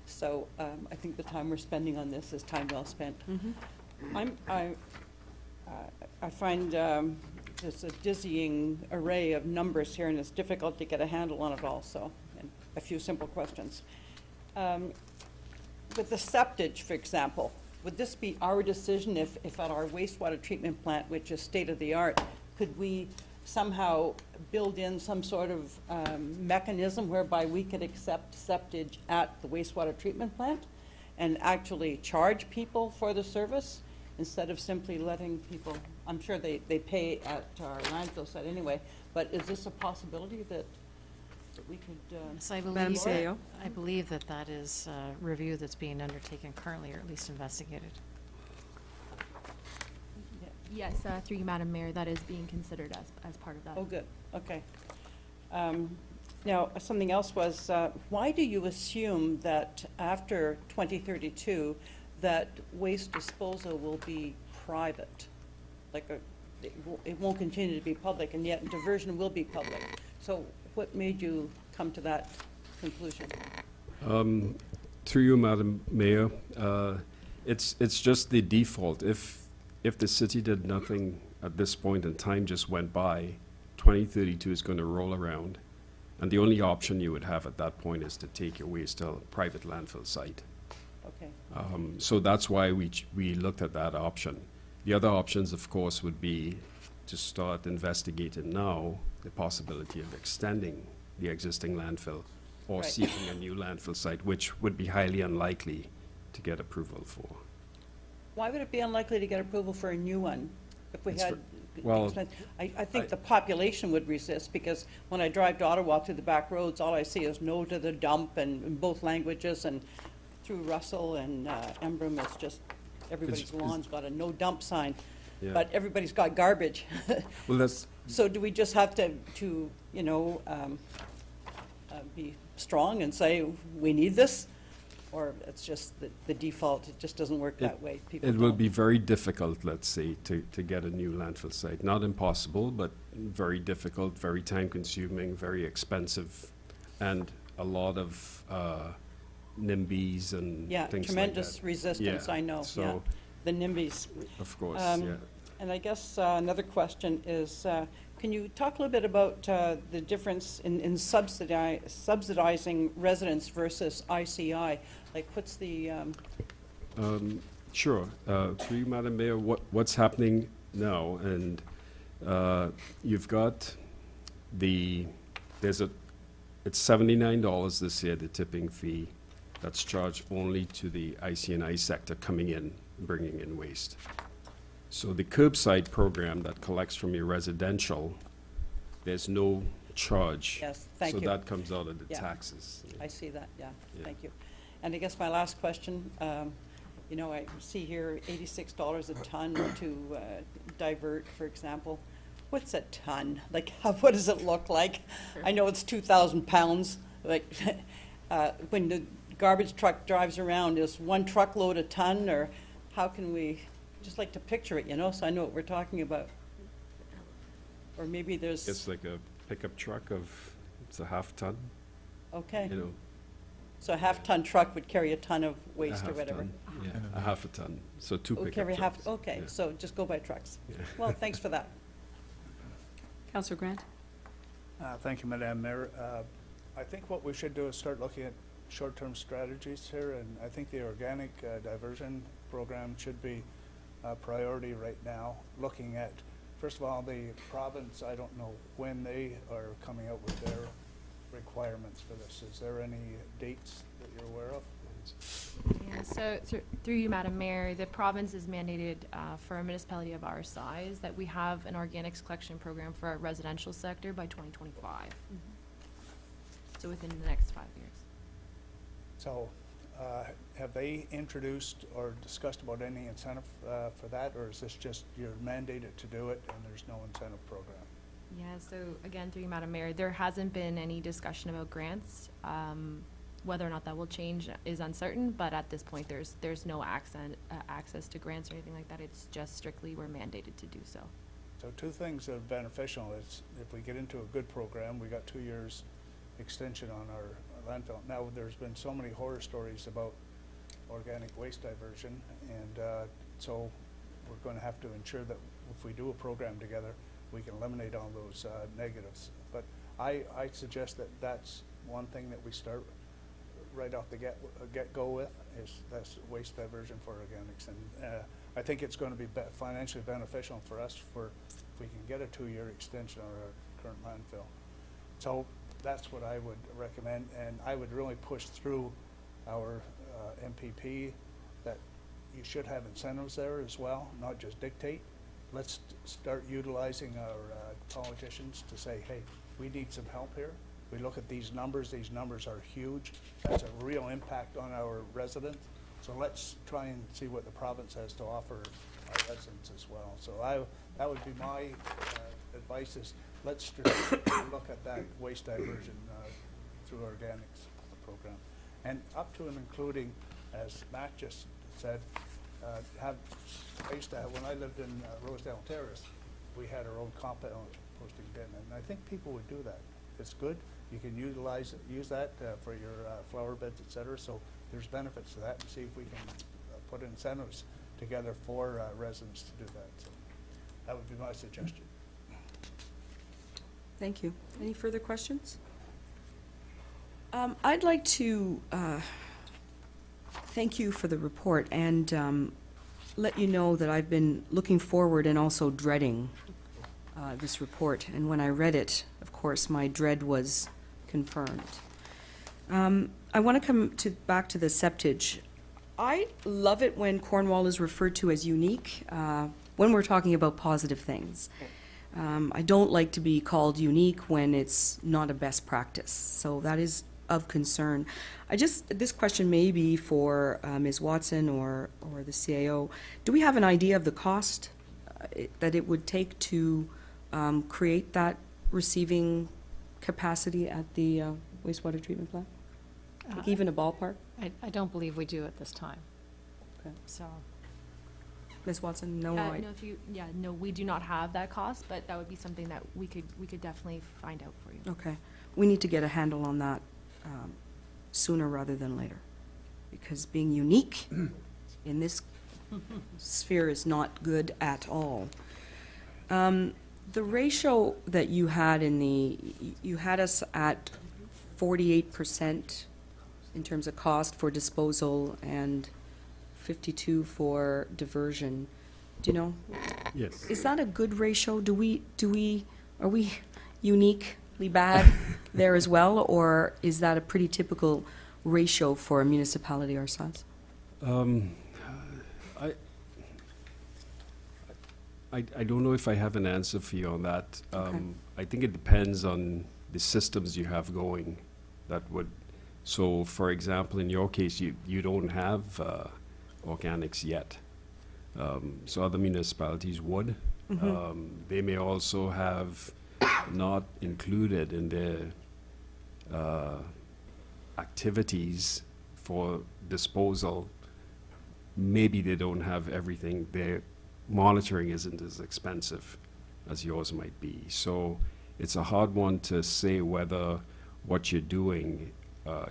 Speaker 11: So I think the time we're spending on this is time well spent. I find there's a dizzying array of numbers here, and it's difficult to get a handle on it all, so, and a few simple questions. With the septage, for example, would this be our decision if at our wastewater treatment plant, which is state-of-the-art, could we somehow build in some sort of mechanism whereby we could accept septage at the wastewater treatment plant and actually charge people for the service instead of simply letting people, I'm sure they pay at our landfill site anyway, but is this a possibility that we could?
Speaker 4: So I
Speaker 1: Madam
Speaker 4: believe,
Speaker 1: CEO?
Speaker 4: I believe that that is a review that's being undertaken currently, or at least investigated.
Speaker 8: Yes, through you, Madam Mayor, that is being considered as part of that.
Speaker 11: Oh, good, okay. Now, something else was, why do you assume that after 2032, that waste disposal will be private? Like, it won't continue to be public, and yet diversion will be public. So what made you come to that conclusion?
Speaker 5: Through you, Madam Mayor, it's just the default. If the city did nothing at this point and time just went by, 2032 is going to roll around, and the only option you would have at that point is to take your waste to a private landfill site.
Speaker 11: Okay.
Speaker 5: So that's why we looked at that option. The other options, of course, would be to start investigating now the possibility of extending the existing landfill or
Speaker 11: Right.
Speaker 5: seeking a new landfill site, which would be highly unlikely to get approval for.
Speaker 11: Why would it be unlikely to get approval for a new one if we
Speaker 5: It's
Speaker 11: had?
Speaker 5: well,
Speaker 11: I think the population would resist, because when I drive to Ottawa through the back roads, all I see is no to the dump, and in both languages, and through Russell and Embrun, it's just, everybody's lawn's got a no dump sign,
Speaker 5: Yeah.
Speaker 11: but everybody's got garbage.
Speaker 5: Well, that's,
Speaker 11: So do we just have to you know, be strong and say, we need this? Or it's just the default, it just doesn't work that way? People
Speaker 5: it will
Speaker 11: don't.
Speaker 5: be very difficult, let's say, to get a new landfill site. Not impossible, but very difficult, very time-consuming, very expensive, and a lot of NIMBYs and
Speaker 11: Yeah,
Speaker 5: things like
Speaker 11: tremendous
Speaker 5: that.
Speaker 11: resistance,
Speaker 5: Yeah,
Speaker 11: I know, yeah.
Speaker 5: so-
Speaker 11: The NIMBYs.
Speaker 5: Of course,
Speaker 11: Um,
Speaker 5: yeah.
Speaker 11: And I guess another question is, can you talk a little bit about the difference in subsidizing residents versus ICI? Like, what's the,
Speaker 5: Sure. Through you, Madam Mayor, what's happening now, and you've got it's $79 this year, the tipping fee, that's charged only to the IC&I sector coming in, bringing in waste. So the curbside program that collects from your residential, there's no charge.
Speaker 11: Yes, thank you.
Speaker 5: So that comes out of the
Speaker 11: Yeah.
Speaker 5: taxes.
Speaker 11: I see that, yeah,
Speaker 5: Yeah.
Speaker 11: thank you. And I guess my last question, you know, I see here $86 a ton to divert, for example. What's a ton? Like, what does it look like? I know it's 2,000 pounds, like, when the garbage truck drives around, is one truckload a ton, or how can we, just like to picture it, you know, so I know what we're talking about. Or maybe there's,
Speaker 5: It's like a pickup truck it's a half ton,
Speaker 11: okay.
Speaker 5: you know.
Speaker 11: So a half-ton truck would carry a ton of
Speaker 5: A
Speaker 11: waste or
Speaker 5: half
Speaker 11: whatever.
Speaker 5: ton, yeah, a half a ton, so two
Speaker 11: Oh,
Speaker 5: pickup
Speaker 11: carry
Speaker 5: trucks.
Speaker 11: half, okay,
Speaker 5: yeah.
Speaker 11: so just go by trucks.
Speaker 5: Yeah.
Speaker 11: Well, thanks for that.
Speaker 1: Councillor Grant?
Speaker 2: Thank you, Madam Mayor. I think what we should do is start looking at short-term strategies here, and I think the organic diversion program should be a priority right now, looking at, first of all, the province. I don't know when they are coming out with their requirements for this. Is there any dates that you're aware of?
Speaker 8: Yeah, so through you, Madam Mayor, the province is mandated for a municipality of our size that we have an organics collection program for our residential sector by 2025. So within the next 5 years.
Speaker 2: So, have they introduced or discussed about any incentive for that, or is this just you're mandated to do it and there's no incentive program?
Speaker 8: Yeah, so again, through you, Madam Mayor, there hasn't been any discussion about grants. Whether or not that will change is uncertain, but at this point, there's no access to grants or anything like that. It's just strictly we're mandated to do so.
Speaker 2: So two things that are beneficial is if we get into a good program, we got 2 years extension on our landfill. Now, there's been so many horror stories about organic waste diversion, and so we're going to have to ensure that if we do a program together, we can eliminate all those negatives. But I suggest that that's one thing that we start right off the get-go with, is that's waste diversion for organics. And I think it's going to be financially beneficial for us if we can get a 2-year extension on our current landfill. So that's what I would recommend, and I would really push through our MPP that you should have incentives there as well, not just dictate. Let's start utilizing our politicians to say, hey, we need some help here. We look at these numbers are huge. That's a real impact on our residents. So let's try and see what the province has to offer our residents as well. So that would be my advice, is let's strategically look at that waste diversion through organics program. And up to and including, as Matt just said, when I lived in Rosedale Terrace, we had our own compost posting bin, and I think people would do that. It's good. You can use that for your flower beds, et cetera. So there's benefits to that, and see if we can put incentives together for residents to do that. So that would be my suggestion.
Speaker 1: Thank you. Any further questions? I'd like to thank you for the report and let you know that I've been looking forward and also dreading this report. And when I read it, of course, my dread was confirmed. I want to come back to the septage. I love it when Cornwall is referred to as unique when we're talking about positive things. I don't like to be called unique when it's not a best practice. So that is of concern. This question may be for Ms. Watson or the CAO. Do we have an idea of the cost that it would take to create that receiving capacity at the wastewater treatment plant? Like even a ballpark?
Speaker 4: I don't believe we do at this time.
Speaker 1: Okay.
Speaker 4: So,
Speaker 1: Ms. Watson, no.
Speaker 8: No, we do not have that cost, but that would be something that we could definitely find out for you.
Speaker 1: Okay. We need to get a handle on that sooner rather than later, because being unique in this sphere is not good at all. The ratio that you had you had us at 48% in terms of cost for disposal and 52 for diversion. Do you know?
Speaker 5: Yes.
Speaker 1: Is that a good ratio? Are we uniquely bad there as well, or is that a pretty typical ratio for a municipality our size?
Speaker 5: I don't know if I have an answer for you on that.
Speaker 1: Okay.
Speaker 5: I think it depends on the systems you have going that would, so for example, in your case, you don't have organics yet. So other municipalities would. They may also have not included in their activities for disposal. Maybe they don't have everything. Their monitoring isn't as expensive as yours might be. So it's a hard one to say whether what you're doing,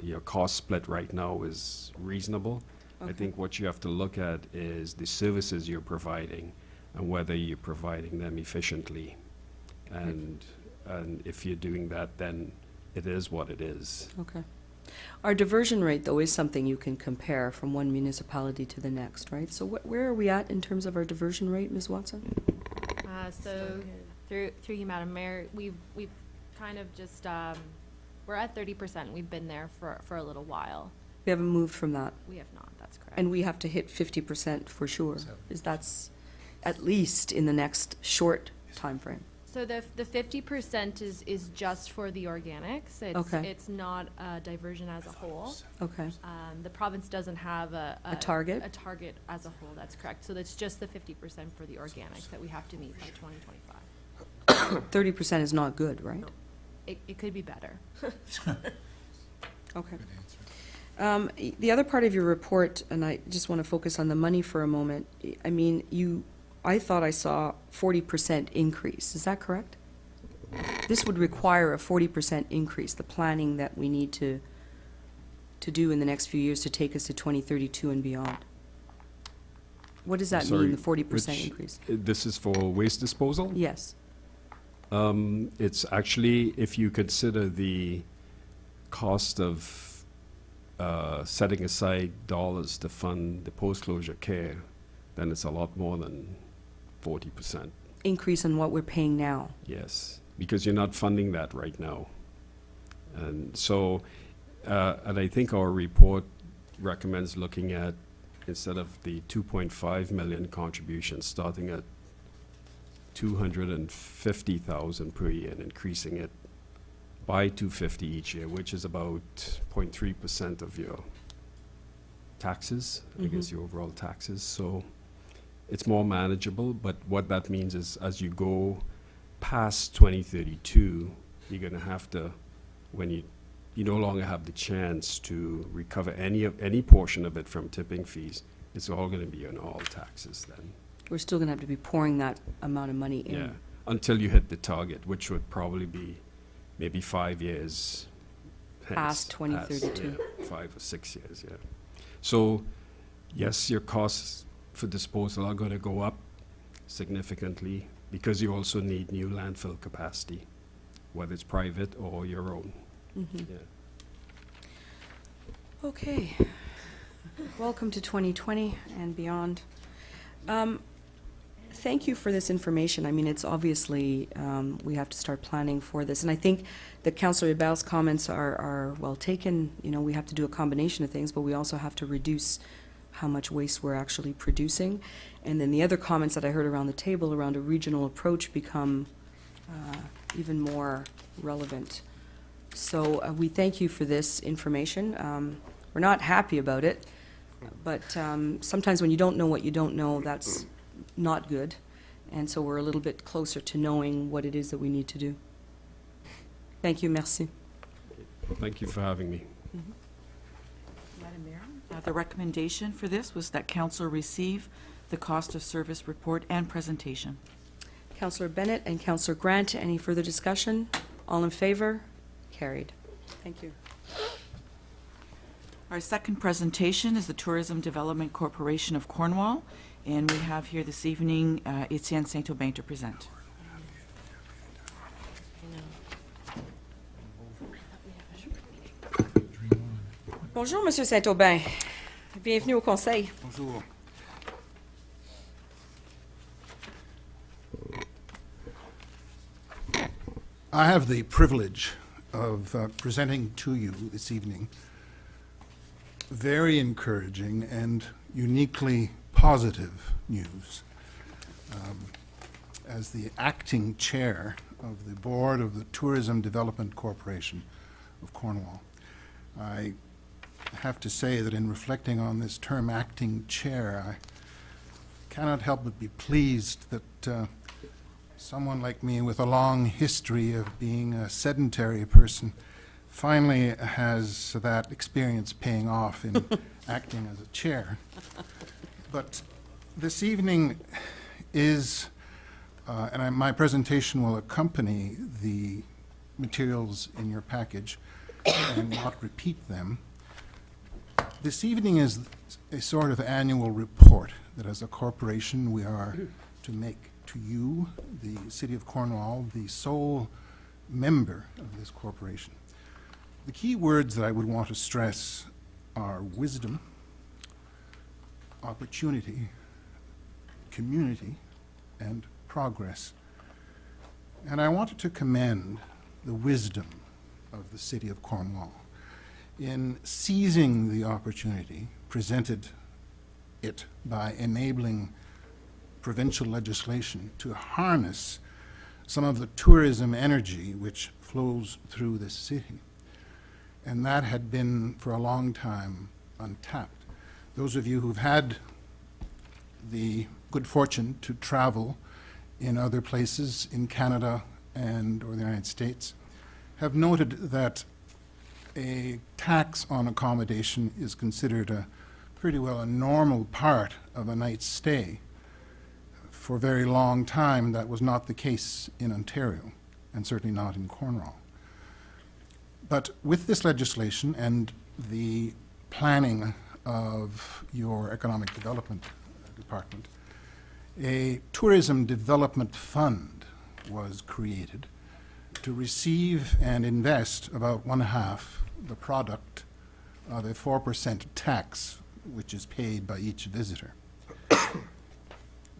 Speaker 5: your cost split right now is reasonable. I think what you have to look at is the services you're providing and whether you're providing them efficiently. And if you're doing that, then it is what it is.
Speaker 1: Okay. Our diversion rate, though, is something you can compare from one municipality to the next, right? So where are we at in terms of our diversion rate, Ms. Watson?
Speaker 8: So through you, Madam Mayor, we've kind of just, we're at 30%. We've been there for a little while.
Speaker 1: We haven't moved from that.
Speaker 8: We have not, that's correct.
Speaker 1: And we have to hit 50% for sure. That's at least in the next short time frame.
Speaker 8: So the 50% is just for the organics.
Speaker 1: Okay.
Speaker 8: It's not a diversion as a whole.
Speaker 1: Okay.
Speaker 8: The province doesn't have
Speaker 1: A target?
Speaker 8: A target as a whole, that's correct. So that's just the 50% for the organics that we have to meet by 2025.
Speaker 1: 30% is not good, right?
Speaker 8: It could be better.
Speaker 1: Okay. The other part of your report, and I just want to focus on the money for a moment. I mean, I thought I saw 40% increase. Is that correct? This would require a 40% increase, the planning that we need to do in the next few years to take us to 2032 and beyond. What does that mean, the 40%
Speaker 5: which-
Speaker 1: increase?
Speaker 5: This is for waste disposal?
Speaker 1: Yes.
Speaker 5: It's actually, if you consider the cost of setting aside dollars to fund the post-closure care, then it's a lot more than 40%.
Speaker 1: Increase in what we're paying now.
Speaker 5: Yes, because you're not funding that right now. And so, and I think our report recommends looking at, instead of the 2.5 million contribution, starting at 250,000 per year and increasing it by 250 each year, which is about 0.3% of your taxes, I guess your overall taxes. So it's more manageable, but what that means is as you go past 2032, you're going to have to, when you no longer have the chance to recover any portion of it from tipping fees, it's all going to be on all taxes then.
Speaker 1: We're still going to have to be pouring that amount of money in.
Speaker 5: Yeah, until you hit the target, which would probably be maybe 5 years.
Speaker 1: Past 2032.
Speaker 5: 5 or 6 years, yeah. So, yes, your costs for disposal are going to go up significantly because you also need new landfill capacity, whether it's private or your own. Yeah.
Speaker 1: Okay. Welcome to 2020 and beyond. Thank you for this information. I mean, it's obviously, we have to start planning for this. And I think that Councillor Hébert's comments are well taken. You know, we have to do a combination of things, but we also have to reduce how much waste we're actually producing. And then the other comments that I heard around the table around a regional approach become even more relevant. So we thank you for this information. We're not happy about it, but sometimes when you don't know what you don't know, that's not good. And so we're a little bit closer to knowing what it is that we need to do. Thank you, merci.
Speaker 5: Thank you for having me.
Speaker 3: Madam Mayor, the recommendation for this was that council receive the cost of service report and presentation.
Speaker 1: Councillor Bennett and Councillor Grant, any further discussion? All in favor? Carried. Thank you.
Speaker 3: Our second presentation is the Tourism Development Corporation of Cornwall, and we have here this evening Etienne Saint-Aubin to present.
Speaker 1: Bonjour, Monsieur Saint-Aubin. Bienvenue au Conseil.
Speaker 12: Bonjour. I have the privilege of presenting to you this evening very encouraging and uniquely positive news. As the acting chair of the board of the Tourism Development Corporation of Cornwall, I have to say that in reflecting on this term acting chair, I cannot help but be pleased that someone like me with a long history of being a sedentary person finally has that experience paying off in acting as a chair. But this evening is, my presentation will accompany the materials in your package and not repeat them. This evening is a sort of annual report that as a corporation we are to make to you, the City of Cornwall, the sole member of this corporation. The key words that I would want to stress are wisdom, opportunity, community, and progress. And I wanted to commend the wisdom of the City of Cornwall in seizing the opportunity presented it by enabling provincial legislation to harness some of the tourism energy which flows through this city. And that had been for a long time untapped. Those of you who've had the good fortune to travel in other places in Canada or the United States have noted that a tax on accommodation is considered a pretty well a normal part of a night's stay. For a very long time, that was not the case in Ontario, and certainly not in Cornwall. But with this legislation and the planning of your Economic Development Department, a tourism development fund was created to receive and invest about one-half the product of a 4% tax which is paid by each visitor.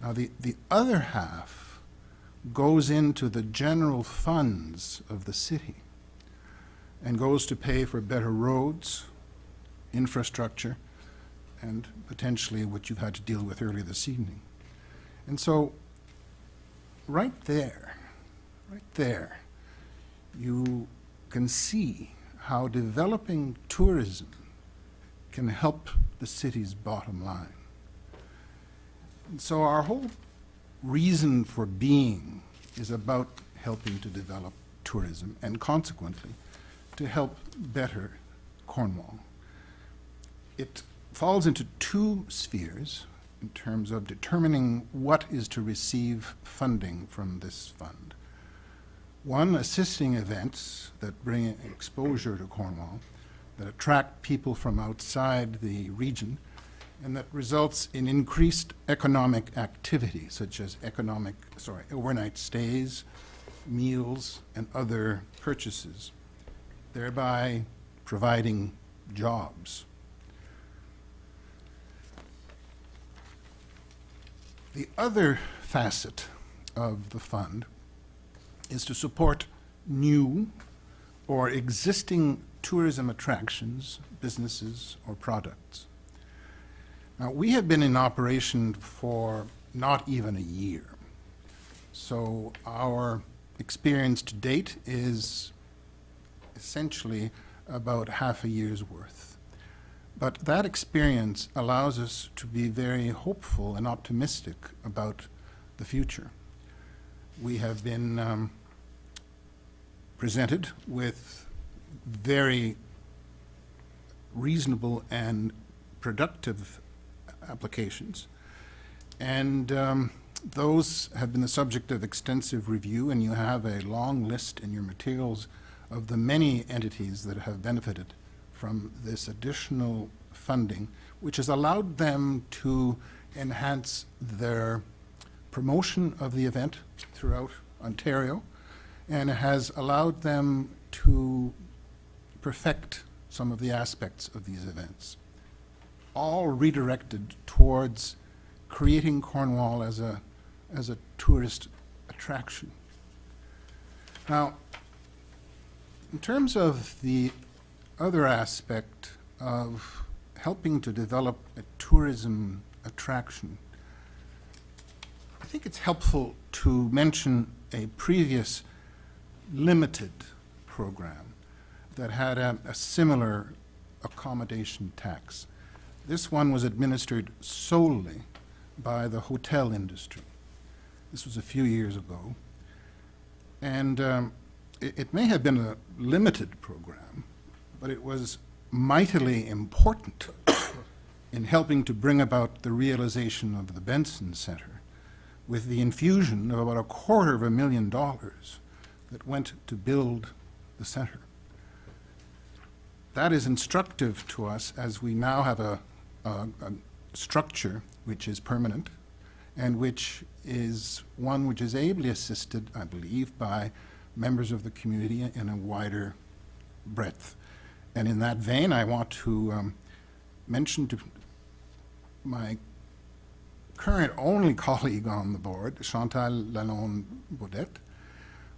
Speaker 12: Now, the other half goes into the general funds of the city and goes to pay for better roads, infrastructure, and potentially what you've had to deal with earlier this evening. And so, right there, you can see how developing tourism can help the city's bottom line. And so our whole reason for being is about helping to develop tourism and consequently to help better Cornwall. It falls into two spheres in terms of determining what is to receive funding from this fund. One, assisting events that bring exposure to Cornwall, that attract people from outside the region, and that results in increased economic activity, such as overnight stays, meals, and other purchases, thereby providing jobs. The other facet of the fund is to support new or existing tourism attractions, businesses, or products. Now, we have been in operation for not even a year, so our experience to date is essentially about half a year's worth. But that experience allows us to be very hopeful and optimistic about the future. We have been presented with very reasonable and productive applications, and those have been the subject of extensive review, and you have a long list in your materials of the many entities that have benefited from this additional funding, which has allowed them to enhance their promotion of the event throughout Ontario, and has allowed them to perfect some of the aspects of these events, all redirected towards creating Cornwall as a tourist attraction. Now, in terms of the other aspect of helping to develop a tourism attraction, I think it's helpful to mention a previous limited program that had a similar accommodation tax. This one was administered solely by the hotel industry. This was a few years ago. And it may have been a limited program, but it was mightily important in helping to bring about the realization of the Benson Center, with the infusion of about $250,000 that went to build the center. That is instructive to us as we now have a structure which is permanent and which is one which is ably assisted, I believe, by members of the community in a wider breadth. And in that vein, I want to mention to my current only colleague on the board, Chantal Lalonde-Baudet,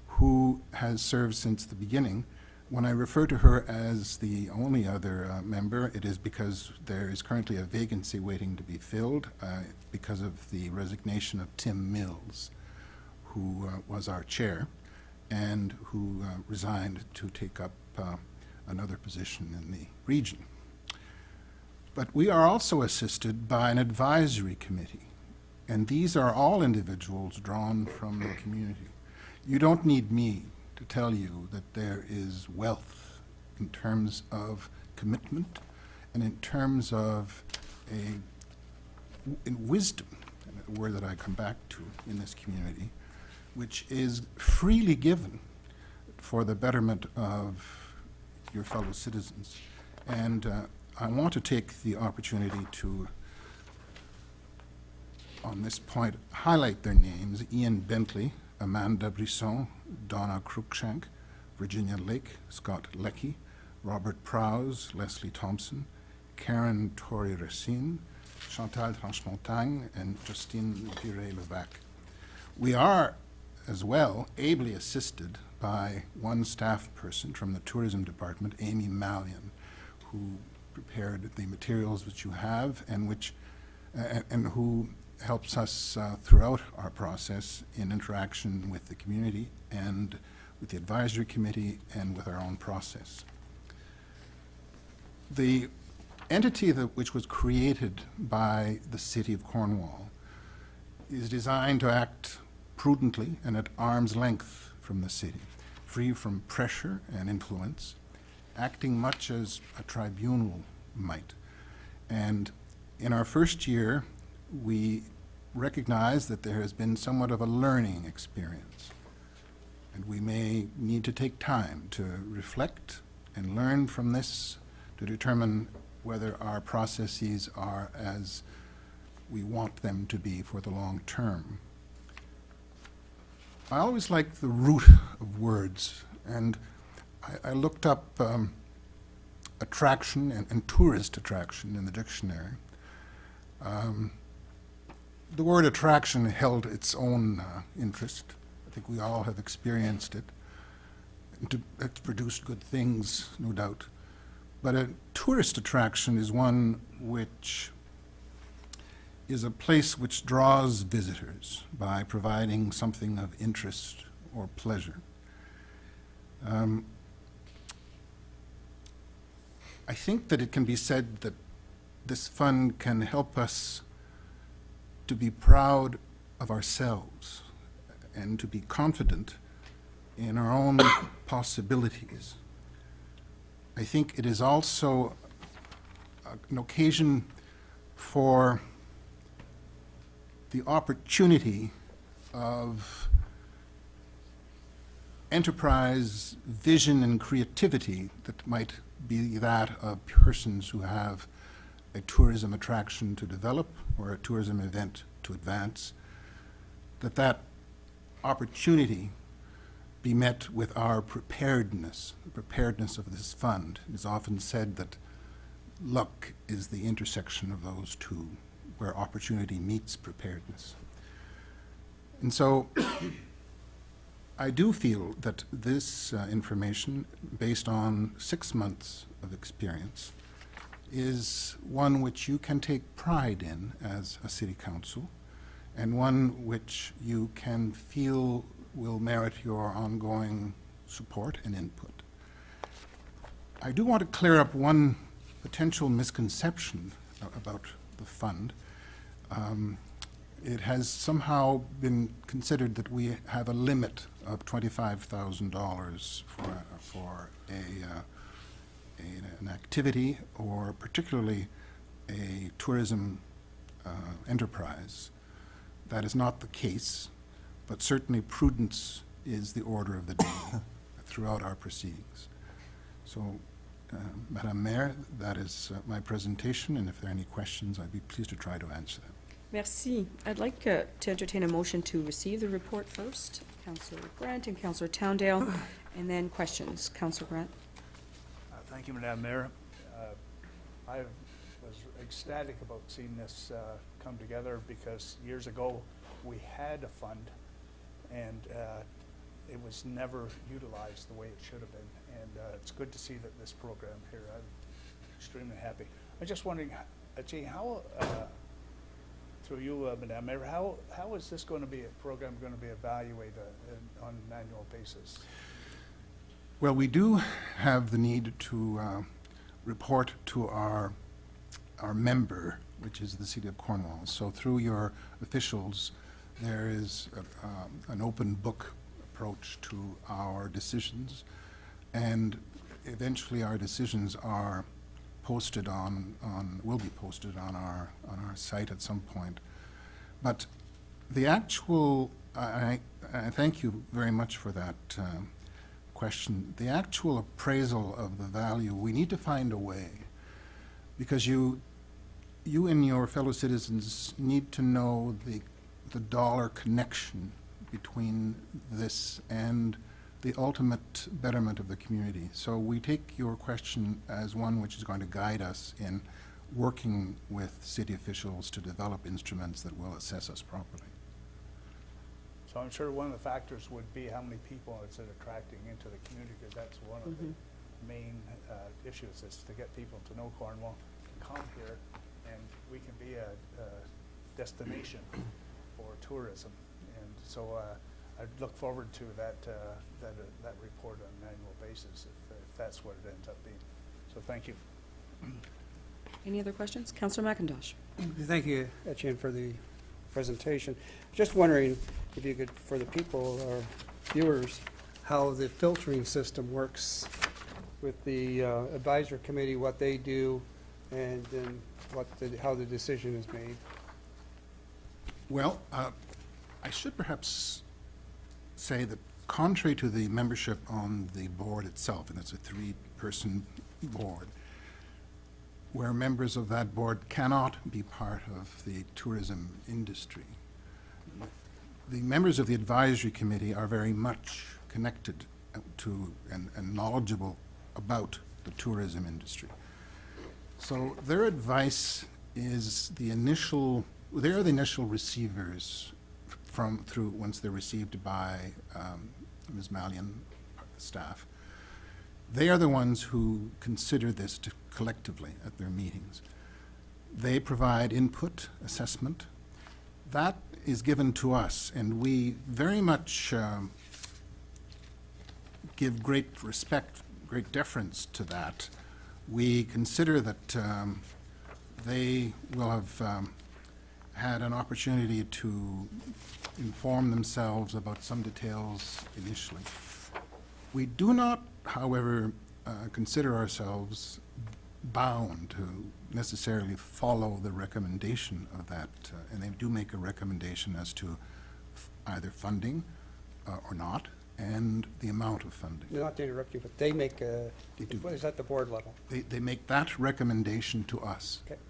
Speaker 12: who has served since the beginning. When I refer to her as the only other member, it is because there is currently a vacancy waiting to be filled because of the resignation of Tim Mills, who was our chair and who resigned to take up another position in the region. But we are also assisted by an advisory committee, and these are all individuals drawn from the community. You don't need me to tell you that there is wealth in terms of commitment and in terms of in wisdom, a word that I come back to in this community, which is freely given for the betterment of your fellow citizens. And I want to take the opportunity to, on this point, highlight their names: Ian Bentley, Amanda Brisson, Donna Cruikshank, Virginia Lake, Scott Leckie, Robert Prowse, Leslie Thompson, Karen Torrey-Racine, Chantal Tranche-Montagne, and Justine Virey-Levac. We are, as well, ably assisted by one staff person from the tourism department, Amy Mallion, who prepared the materials which you have and which and who helps us throughout our process in interaction with the community and with the advisory committee and with our own process. The entity which was created by the City of Cornwall is designed to act prudently and at arm's length from the city, free from pressure and influence, acting much as a tribunal might. And in our first year, we recognize that there has been somewhat of a learning experience, and we may need to take time to reflect and learn from this to determine whether our processes are as we want them to be for the long term. I always like the root of words, and I looked up attraction and tourist attraction in the dictionary. The word attraction held its own interest. I think we all have experienced it. It's produced good things, no doubt. But a tourist attraction is one which is a place which draws visitors by providing something of interest or pleasure. I think that it can be said that this fund can help us to be proud of ourselves and to be confident in our own possibilities. I think it is also an occasion for the opportunity of enterprise, vision, and creativity that might be that of persons who have a tourism attraction to develop or a tourism event to advance, that opportunity be met with our preparedness, the preparedness of this fund. It is often said that luck is the intersection of those two, where opportunity meets preparedness. And so I do feel that this information, based on 6 months of experience, is one which you can take pride in as a city council, and one which you can feel will merit your ongoing support and input. I do want to clear up one potential misconception about the fund. It has somehow been considered that we have a limit of $25,000 for an activity, or particularly a tourism enterprise. That is not the case, but certainly prudence is the order of the day throughout our proceedings. So, Madame Mayor, that is my presentation, and if there are any questions, I'd be pleased to try to answer them.
Speaker 1: Merci. I'd like to entertain a motion to receive the report first. Councillor Grant and Councillor Towndale, and then questions. Councillor Grant.
Speaker 2: Thank you, Madam Mayor. I was ecstatic about seeing this come together, because years ago we had a fund and it was never utilized the way it should have been. And it's good to see that this program here. I'm extremely happy. I'm just wondering, Jay, how
Speaker 10: through you, Madam Mayor, how is this going to be, a program going to be evaluated on an annual basis?
Speaker 12: Well, we do have the need to report to our member, which is the City of Cornwall. So through your officials, there is an open book approach to our decisions, and eventually our decisions are posted will be posted on our site at some point. But the actual, I thank you very much for that question. The actual appraisal of the value, we need to find a way, because you and your fellow citizens need to know the dollar connection between this and the ultimate betterment of the community. So we take your question as one which is going to guide us in working with city officials to develop instruments that will assess us properly.
Speaker 10: So I'm sure one of the factors would be how many people is it attracting into the community, because that's one of the main issues, is to get people to know Cornwall, to come here, and we can be a destination for tourism. And so I look forward to that report on an annual basis, if that's what it ends up being. So thank you.
Speaker 1: Any other questions? Councillor McIntosh.
Speaker 10: Thank you, Etienne, for the presentation. Just wondering if you could, for the people, our viewers, how the filtering system works with the advisory committee, what they do, and then how the decision is made.
Speaker 12: Well, I should perhaps say that contrary to the membership on the board itself, and it's a 3-person board, where members of that board cannot be part of the tourism industry, the members of the advisory committee are very much connected to and knowledgeable about the tourism industry. So their advice is they are the initial receivers once they're received by Ms. Mallion staff. They are the ones who consider this collectively at their meetings. They provide input, assessment. That is given to us, and we very much give great respect, great deference to that. We consider that they will have had an opportunity to inform themselves about some details initially. We do not, however, consider ourselves bound to necessarily follow the recommendation of that, and they do make a recommendation as to either funding or not, and the amount of funding.
Speaker 10: Not to interrupt you, but they make what is at the board level?
Speaker 12: They make that recommendation to us.
Speaker 10: Okay.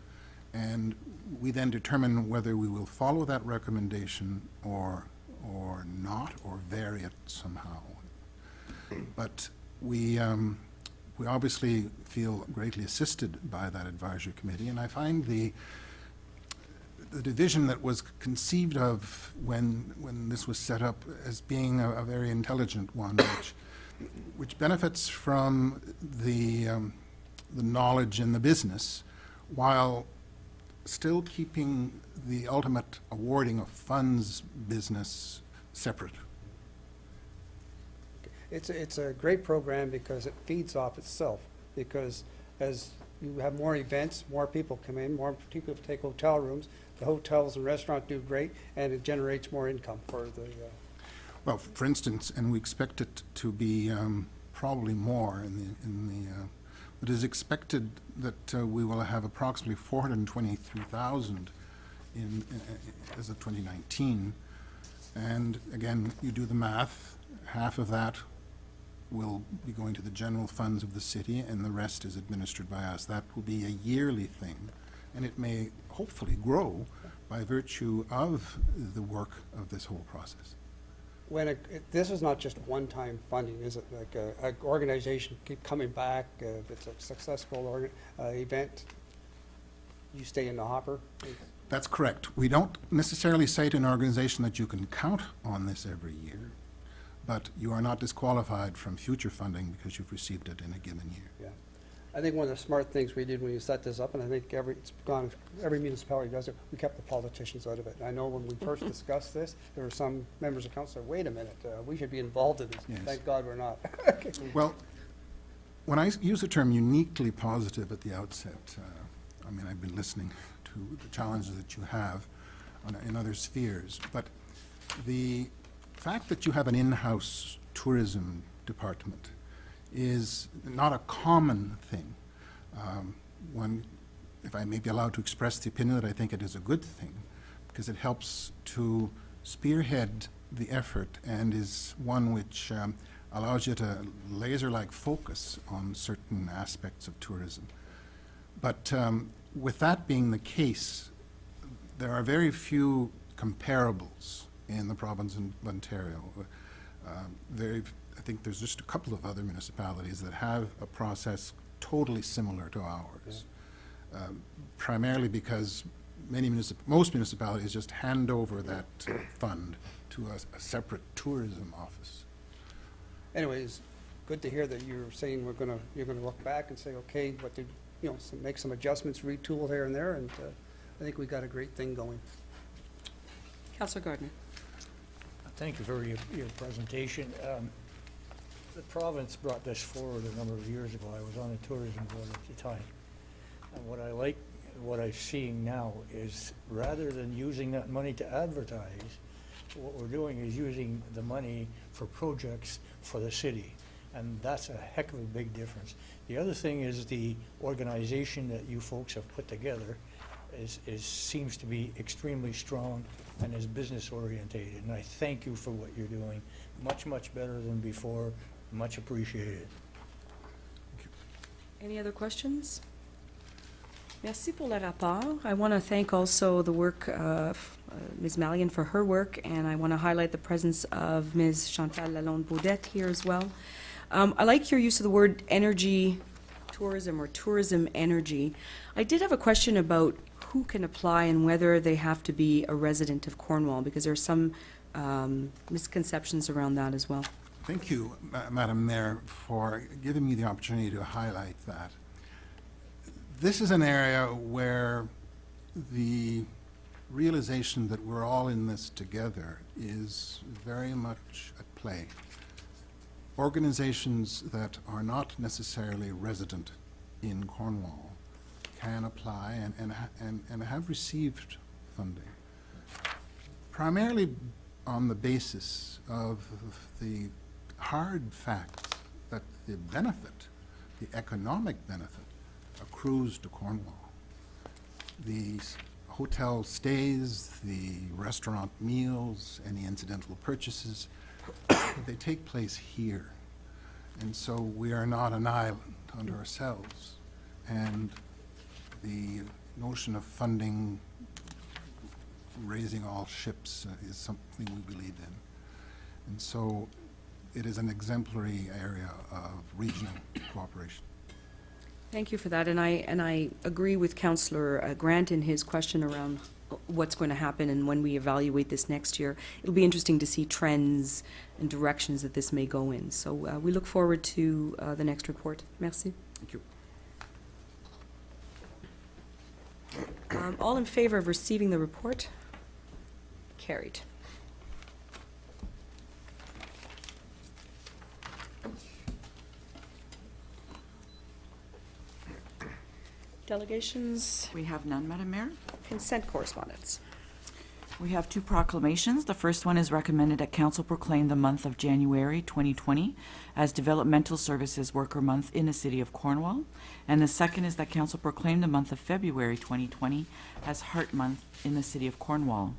Speaker 12: And we then determine whether we will follow that recommendation or not, or vary it somehow. But we obviously feel greatly assisted by that advisory committee, and I find the division that was conceived of when this was set up as being a very intelligent one, which benefits from the knowledge in the business, while still keeping the ultimate awarding of funds business separate.
Speaker 10: It's a great program because it feeds off itself, because as you have more events, more people come in, more people take hotel rooms, the hotels and restaurants do great, and it generates more income for the...
Speaker 12: Well, for instance, and we expect it to be probably more it is expected that we will have approximately 423,000 as of 2019. And again, you do the math, half of that will be going to the general funds of the city, and the rest is administered by us. That will be a yearly thing, and it may hopefully grow by virtue of the work of this whole process.
Speaker 10: When this is not just one-time funding, is it like an organization keep coming back? If it's a successful event, you stay in the hopper?
Speaker 12: That's correct. We don't necessarily cite an organization that you can count on this every year, but you are not disqualified from future funding because you've received it in a given year.
Speaker 10: I think one of the smart things we did when we set this up, and I think every municipality does it, we kept the politicians out of it. I know when we first discussed this, there were some members of council said, wait a minute, we should be involved in this.
Speaker 12: Yes.
Speaker 10: Thank God we're not.
Speaker 12: Well, when I use the term uniquely positive at the outset, I mean, I've been listening to the challenges that you have in other spheres, but the fact that you have an in-house tourism department is not a common thing. If I may be allowed to express the opinion that I think it is a good thing, because it helps to spearhead the effort and is one which allows you to laser-like focus on certain aspects of tourism. But with that being the case, there are very few comparables in the province of Ontario. I think there's just a couple of other municipalities that have a process totally similar to ours, primarily because most municipalities just hand over that fund to a separate tourism office.
Speaker 10: Anyways, good to hear that you're saying you're gonna look back and say, okay, what did, make some adjustments, retool here and there, and I think we got a great thing going.
Speaker 1: Councillor Gardner.
Speaker 2: Thank you for your presentation. The province brought this forward a number of years ago. I was on the tourism board at the time. And what I'm seeing now is rather than using that money to advertise, what we're doing is using the money for projects for the city. And that's a heck of a big difference. The other thing is the organization that you folks have put together seems to be extremely strong and is business orientated. And I thank you for what you're doing. Much, much better than before. Much appreciated.
Speaker 1: Any other questions? Merci pour le rapport. I want to thank also the work of Ms. Malian for her work, and I want to highlight the presence of Ms. Chantal Lalonde-Baudette here as well. I like your use of the word energy tourism or tourism energy. I did have a question about who can apply and whether they have to be a resident of Cornwall, because there are some misconceptions around that as well.
Speaker 12: Thank you, Madam Mayor, for giving me the opportunity to highlight that. This is an area where the realization that we're all in this together is very much at play. Organizations that are not necessarily resident in Cornwall can apply and have received funding, primarily on the basis of the hard facts that the benefit, the economic benefit, accrues to Cornwall. The hotel stays, the restaurant meals, any incidental purchases, they take place here. And so we are not an island unto ourselves. And the notion of funding, raising all ships is something we believe in. And so it is an exemplary area of regional cooperation.
Speaker 1: Thank you for that, and I agree with Councillor Grant in his question around what's going to happen and when we evaluate this next year. It'll be interesting to see trends and directions that this may go in. So we look forward to the next report. Merci.
Speaker 12: Thank you.
Speaker 1: All in favor of receiving the report? Carried. Delegations,
Speaker 3: We have none, Madam Mayor.
Speaker 1: consent correspondence.
Speaker 3: We have two proclamations. The first one is recommended that Council proclaim the month of January 2020 as Developmental Services Worker Month in the City of Cornwall. And the second is that Council proclaim the month of February 2020 as Heart Month in the City of Cornwall.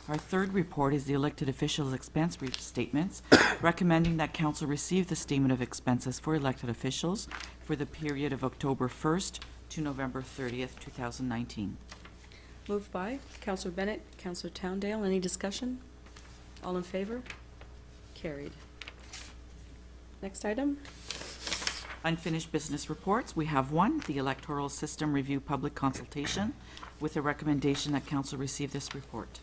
Speaker 3: Our third report is the elected officials' expense statements, recommending that Council receive the statement of expenses for elected officials for the period of October 1st to November 30th, 2019.
Speaker 1: Moved by Councillor Bennett, Councillor Towndale. Any discussion? All in favor? Carried. Next item.
Speaker 3: Unfinished business reports. We have one, the Electoral System Review Public Consultation, with a recommendation that Council receive this report.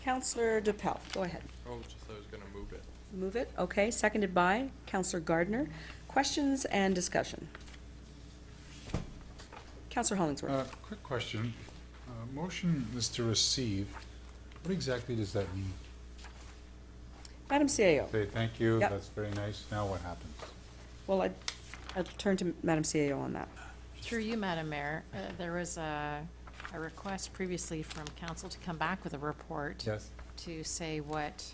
Speaker 1: Councillor DePel, go ahead.
Speaker 13: Oh, just I was gonna move it.
Speaker 1: Move it. Okay. Seconded by Councillor Gardner. questions and discussion? Councillor Hollingsworth.
Speaker 7: Quick question. Motion is to receive. What exactly does that mean?
Speaker 1: Madam CAO.
Speaker 7: Say thank you,
Speaker 1: Yep.
Speaker 7: that's very nice. Now what happens?
Speaker 1: Well, I'll turn to Madam CAO on that.
Speaker 4: Through you, Madam Mayor, there was a request previously from council to come back with a report
Speaker 7: Yes.
Speaker 4: to say what,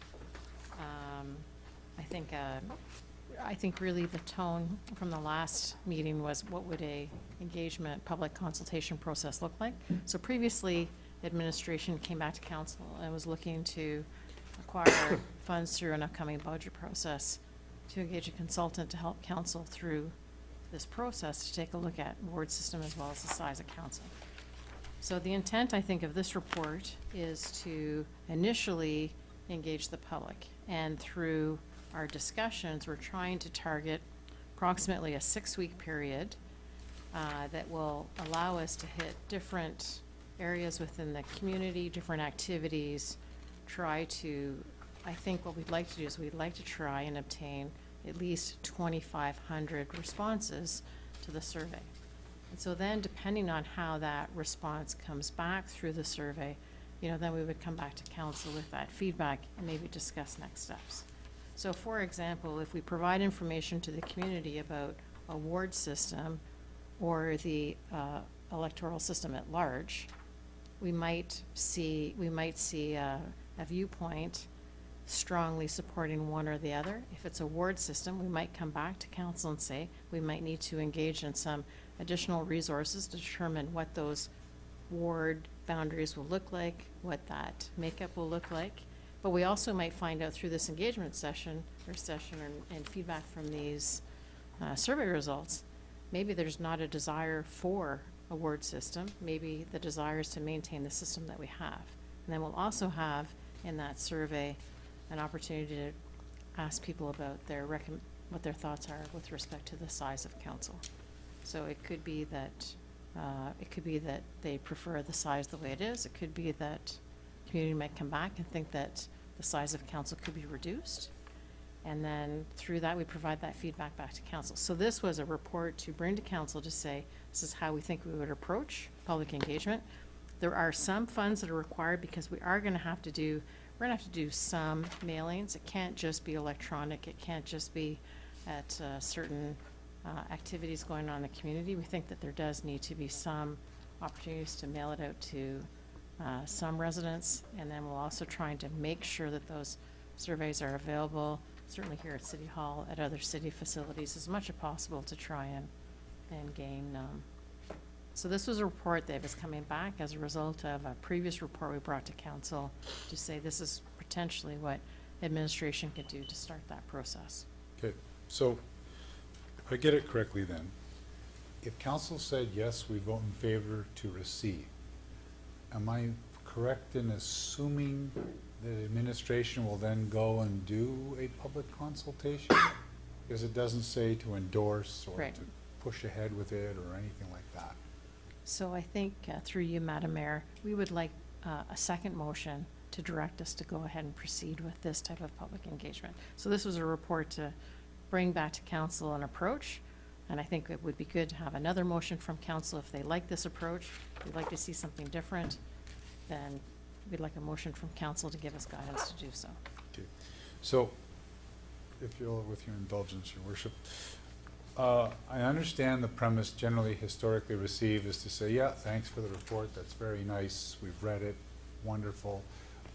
Speaker 4: I think really the tone from the last meeting was what would a engagement, public consultation process look like? So previously, administration came back to council and was looking to acquire funds through an upcoming budget process to engage a consultant to help council through this process to take a look at ward system as well as the size of council. So the intent, I think, of this report is to initially engage the public. And through our discussions, we're trying to target approximately a 6-week period that will allow us to hit different areas within the community, different activities, try to, I think what we'd like to do is we'd like to try and obtain at least 2,500 responses to the survey. And so then, depending on how that response comes back through the survey, then we would come back to council with that feedback and maybe discuss next steps. So for example, if we provide information to the community about a ward system or the electoral system at large, we might see a viewpoint strongly supporting one or the other. If it's a ward system, we might come back to council and say we might need to engage in some additional resources to determine what those ward boundaries will look like, what that makeup will look like. But we also might find out through this engagement session and feedback from these survey results, maybe there's not a desire for a ward system. Maybe the desire is to maintain the system that we have. And then we'll also have in that survey an opportunity to ask people about what their thoughts are with respect to the size of council. So it could be that they prefer the size the way it is. It could be that community might come back and think that the size of council could be reduced. And then through that, we provide that feedback back to council. So this was a report to bring to council to say, this is how we think we would approach public engagement. There are some funds that are required because we're going to have to do some mailings. It can't just be electronic. It can't just be at certain activities going on in the community. We think that there does need to be some opportunities to mail it out to some residents, and then we'll also try to make sure that those surveys are available, certainly here at City Hall, at other city facilities, as much as possible to try and gain. So this was a report that was coming back as a result of a previous report we brought to council to say this is potentially what administration could do to start that process.
Speaker 7: Okay, so if I get it correctly then, if council said yes, we vote in favor to receive, am I correct in assuming that administration will then go and do a public consultation? Because it doesn't say to endorse or
Speaker 4: Right.
Speaker 7: to push ahead with it or anything like that.
Speaker 4: So I think through you, Madam Mayor, we would like a second motion to direct us to go ahead and proceed with this type of public engagement. So this was a report to bring back to council an approach, and I think it would be good to have another motion from council if they like this approach, if they'd like to see something different, then we'd like a motion from council to give us guidance to do so.
Speaker 7: Okay, so if you'll, with your indulgence, your worship, I understand the premise generally historically received is to say, yeah, thanks for the report, that's very nice, we've read it, wonderful.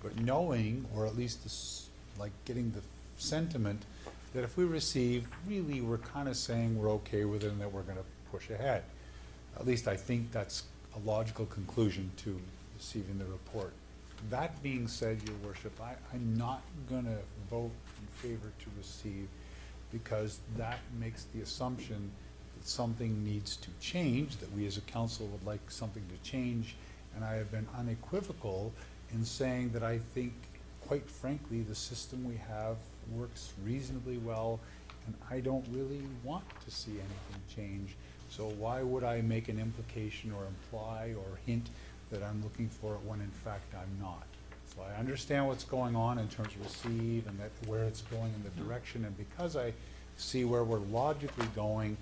Speaker 7: But knowing, or at least this, like getting the sentiment that if we receive, really we're kind of saying we're okay with it and that we're going to push ahead. At least I think that's a logical conclusion to receiving the report. That being said, your worship, I'm not going to vote in favor to receive because that makes the assumption that something needs to change, that we as a council would like something to change, and I have been unequivocal in saying that I think, quite frankly, the system we have works reasonably well, and I don't really want to see anything change. So why would I make an implication or imply or hint that I'm looking for it when in fact I'm not? So I understand what's going on in terms of receive and that where it's going in the direction, and because I see where we're logically going.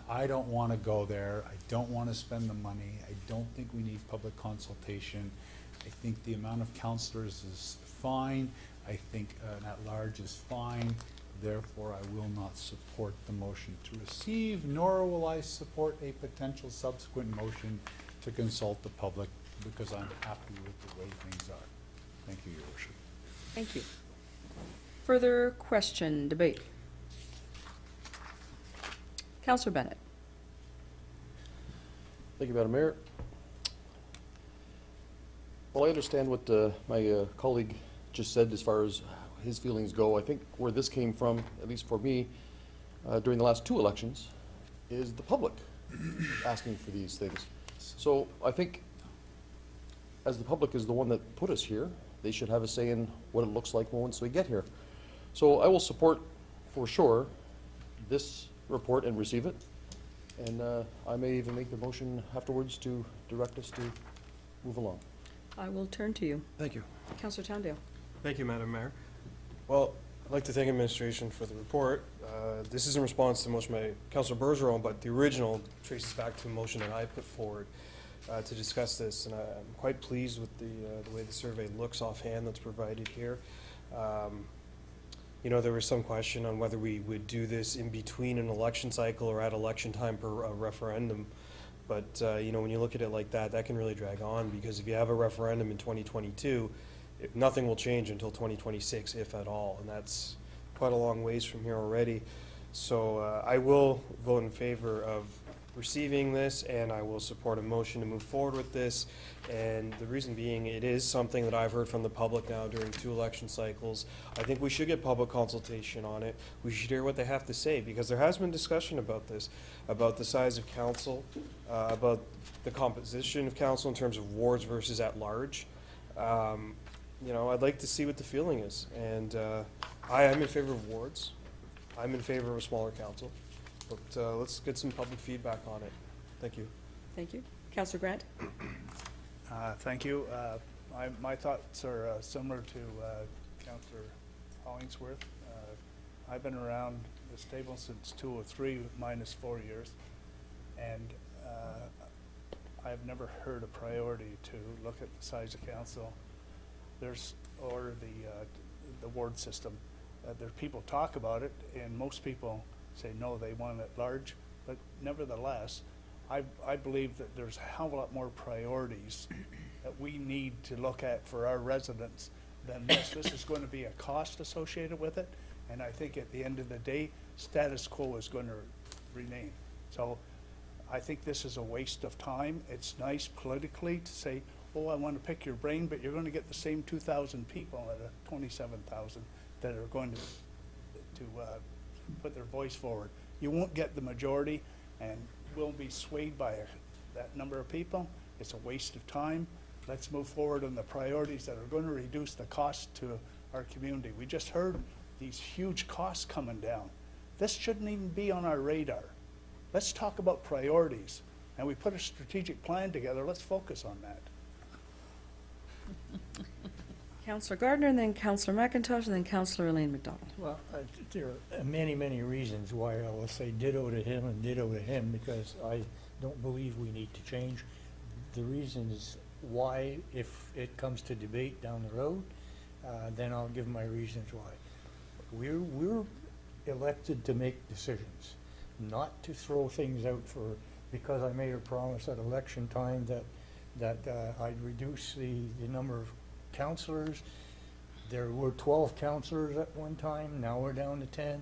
Speaker 7: I don't want to go there. I don't want to spend the money. I don't think we need public consultation. I think the amount of counselors is fine. I think an at-large is fine. Therefore, I will not support the motion to receive, nor will I support a potential subsequent motion to consult the public, because I'm happy with the way things are. Thank you, Your Worship.
Speaker 1: Thank you. Further question, debate? Councillor Bennett.
Speaker 9: Thank you, Madam Mayor. Well, I understand what my colleague just said as far as his feelings go. I think where this came from, at least for me, during the last 2 elections, is the public asking for these things. So I think, as the public is the one that put us here, they should have a say in what it looks like once we get here. So I will support, for sure, this report and receive it. And I may even make the motion afterwards to direct us to move along.
Speaker 1: I will turn to you.
Speaker 13: Thank you.
Speaker 1: Councillor Towndale.
Speaker 13: Thank you, Madam Mayor. Well, I'd like to thank administration for the report. This is in response to a motion by Councillor Bergeron, but the original traces back to a motion that I put forward to discuss this, and I'm quite pleased with the way the survey looks offhand that's provided here. You know, there was some question on whether we would do this in between an election cycle or at election time per referendum. But, you know, when you look at it like that, that can really drag on, because if you have a referendum in 2022, nothing will change until 2026, if at all, and that's quite a long ways from here already. So I will vote in favor of receiving this, and I will support a motion to move forward with this. And the reason being, it is something that I've heard from the public now during 2 election cycles. I think we should get public consultation on it. We should hear what they have to say, because there has been discussion about this, about the size of council, about the composition of council in terms of wards versus at large. You know, I'd like to see what the feeling is, and I am in favor of wards. I'm in favor of a smaller council, but let's get some public feedback on it. Thank you.
Speaker 1: Thank you. Councillor Grant.
Speaker 2: Thank you. My thoughts are similar to Councillor Hollingsworth. I've been around this table since 2003, minus 4 years, and I've never heard a priority to look at the size of council. Or the ward system. There people talk about it, and most people say no, they want it large. But nevertheless, I believe that there's a hell of a lot more priorities that we need to look at for our residents than this. This is going to be a cost associated with it, and I think at the end of the day, status quo is going to remain. So I think this is a waste of time. It's nice politically to say, oh, I want to pick your brain, but you're going to get the same 2,000 people at a 27,000 that are going to put their voice forward. You won't get the majority, and we'll be swayed by that number of people. It's a waste of time. Let's move forward on the priorities that are going to reduce the cost to our community. We just heard these huge costs coming down. This shouldn't even be on our radar. Let's talk about priorities, and we put a strategic plan together. Let's focus on that.
Speaker 1: Councillor Gardner, and then Councillor McIntosh, and then Councillor Elaine McDonald.
Speaker 2: Well, there are many, many reasons why I will say ditto to him and ditto to him, because I don't believe we need to change. The reasons why, if it comes to debate down the road, then I'll give my reasons why. We're elected to make decisions, not to throw things out because I made a promise at election time that I'd reduce the number of councillors. There were 12 councillors at one time, now we're down to 10.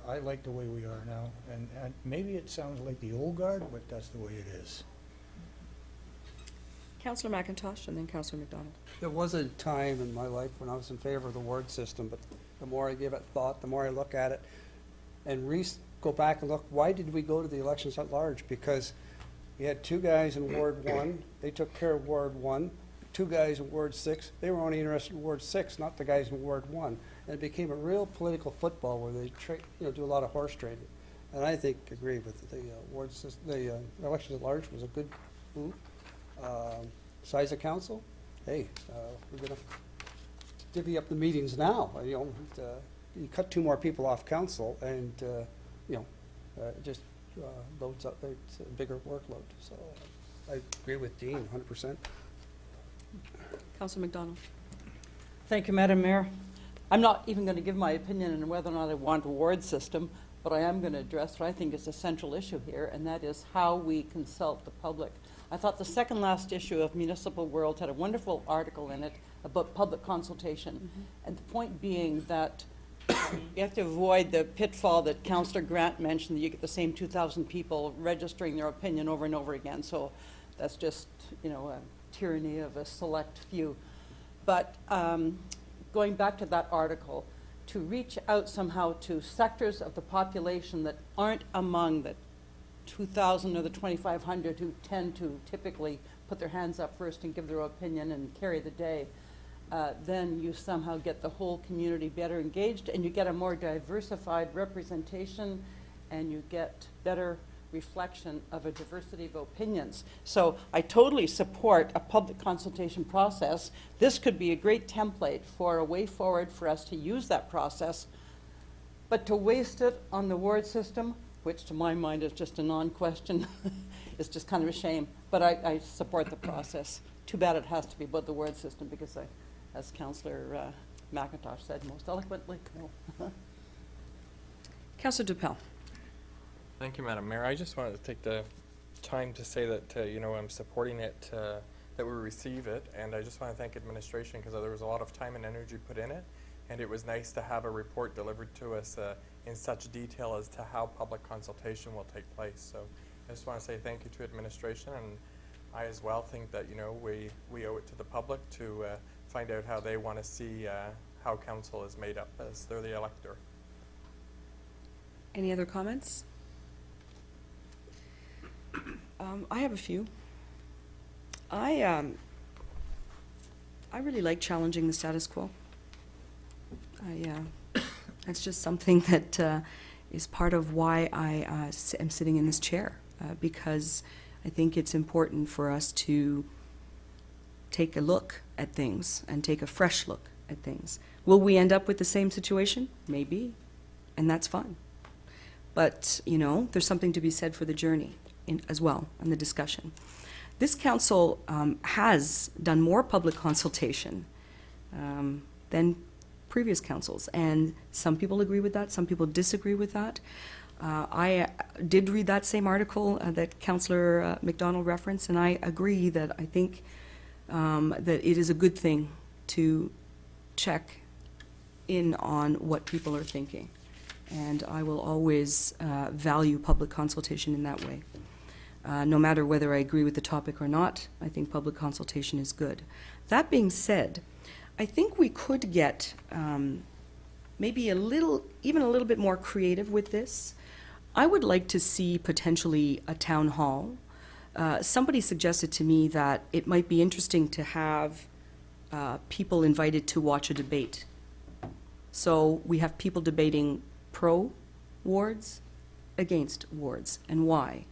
Speaker 2: I like the way we are now, and maybe it sounds like the old guard, but that's the way it is.
Speaker 1: Councillor McIntosh, and then Councillor McDonald.
Speaker 10: There was a time in my life when I was in favor of the ward system, but the more I give it thought, the more I look at it, and go back and look, why did we go to the elections at large? Because we had 2 guys in Ward 1, they took care of Ward 1. 2 guys in Ward 6, they were only interested in Ward 6, not the guys in Ward 1. And it became a real political football where they do a lot of horse trading. And I think, agree with the ward system, the elections at large was a good move. Size of council, hey, we're gonna divvy up the meetings now. you cut two more people off council and, it just loads up, it's a bigger workload. So I agree with Dean 100%.
Speaker 1: Councillor McDonald.
Speaker 11: Thank you, Madam Mayor. I'm not even going to give my opinion on whether or not I want a ward system, but I am going to address what I think is a central issue here, and that is how we consult the public. I thought the second last issue of Municipal World had a wonderful article in it about public consultation. And the point being that you have to avoid the pitfall that Councillor Grant mentioned, that you get the same 2,000 people registering their opinion over and over again. So that's just, a tyranny of a select few. But going back to that article, to reach out somehow to sectors of the population that aren't among the 2,000 or the 2,500 who tend to typically put their hands up first and give their opinion and carry the day, then you somehow get the whole community better engaged, and you get a more diversified representation, and you get better reflection of a diversity of opinions. So I totally support a public consultation process. This could be a great template for a way forward for us to use that process, but to waste it on the ward system, which to my mind is just a non-question, is just kind of a shame. But I support the process. Too bad it has to be about the ward system, because as Councillor McIntosh said most eloquently, no.
Speaker 1: Councillor Duppel.
Speaker 14: Thank you, Madam Mayor. I just wanted to take the time to say that, I'm supporting it, that we receive it, and I just want to thank administration, because there was a lot of time and energy put in it, and it was nice to have a report delivered to us in such detail as to how public consultation will take place. So I just want to say thank you to administration, and I as well think that, we owe it to the public to find out how they want to see how council is made up, as they're the elector.
Speaker 1: Any other comments? I have a few. I really like challenging the status quo. That's just something that is part of why I am sitting in this chair, because I think it's important for us to take a look at things and take a fresh look at things. Will we end up with the same situation? Maybe, and that's fine. But, there's something to be said for the journey as well, and the discussion. This council has done more public consultation than previous councils, and some people agree with that, some people disagree with that. I did read that same article that Councillor McDonald referenced, and I agree that I think that it is a good thing to check in on what people are thinking. And I will always value public consultation in that way. No matter whether I agree with the topic or not, I think public consultation is good. That being said, I think we could get maybe even a little bit more creative with this. I would like to see potentially a town hall. Somebody suggested to me that it might be interesting to have people invited to watch a debate. So we have people debating pro wards, against wards, and why,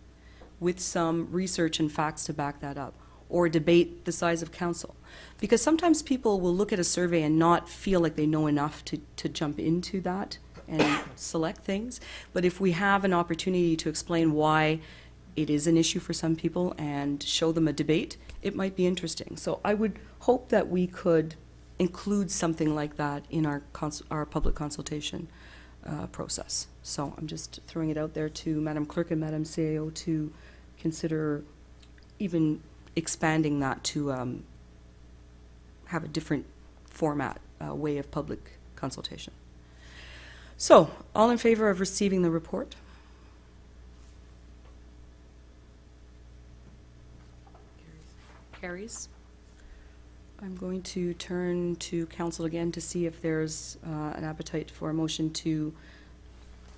Speaker 1: with some research and facts to back that up, or debate the size of council. Because sometimes people will look at a survey and not feel like they know enough to jump into that and select things. But if we have an opportunity to explain why it is an issue for some people and show them a debate, it might be interesting. So I would hope that we could include something like that in our public consultation process. So I'm just throwing it out there to Madam Clerk and Madam CAO to consider even expanding that to have a different format, way of public consultation. So, all in favor of receiving the report? Carries. I'm going to turn to council again to see if there's an appetite for a motion to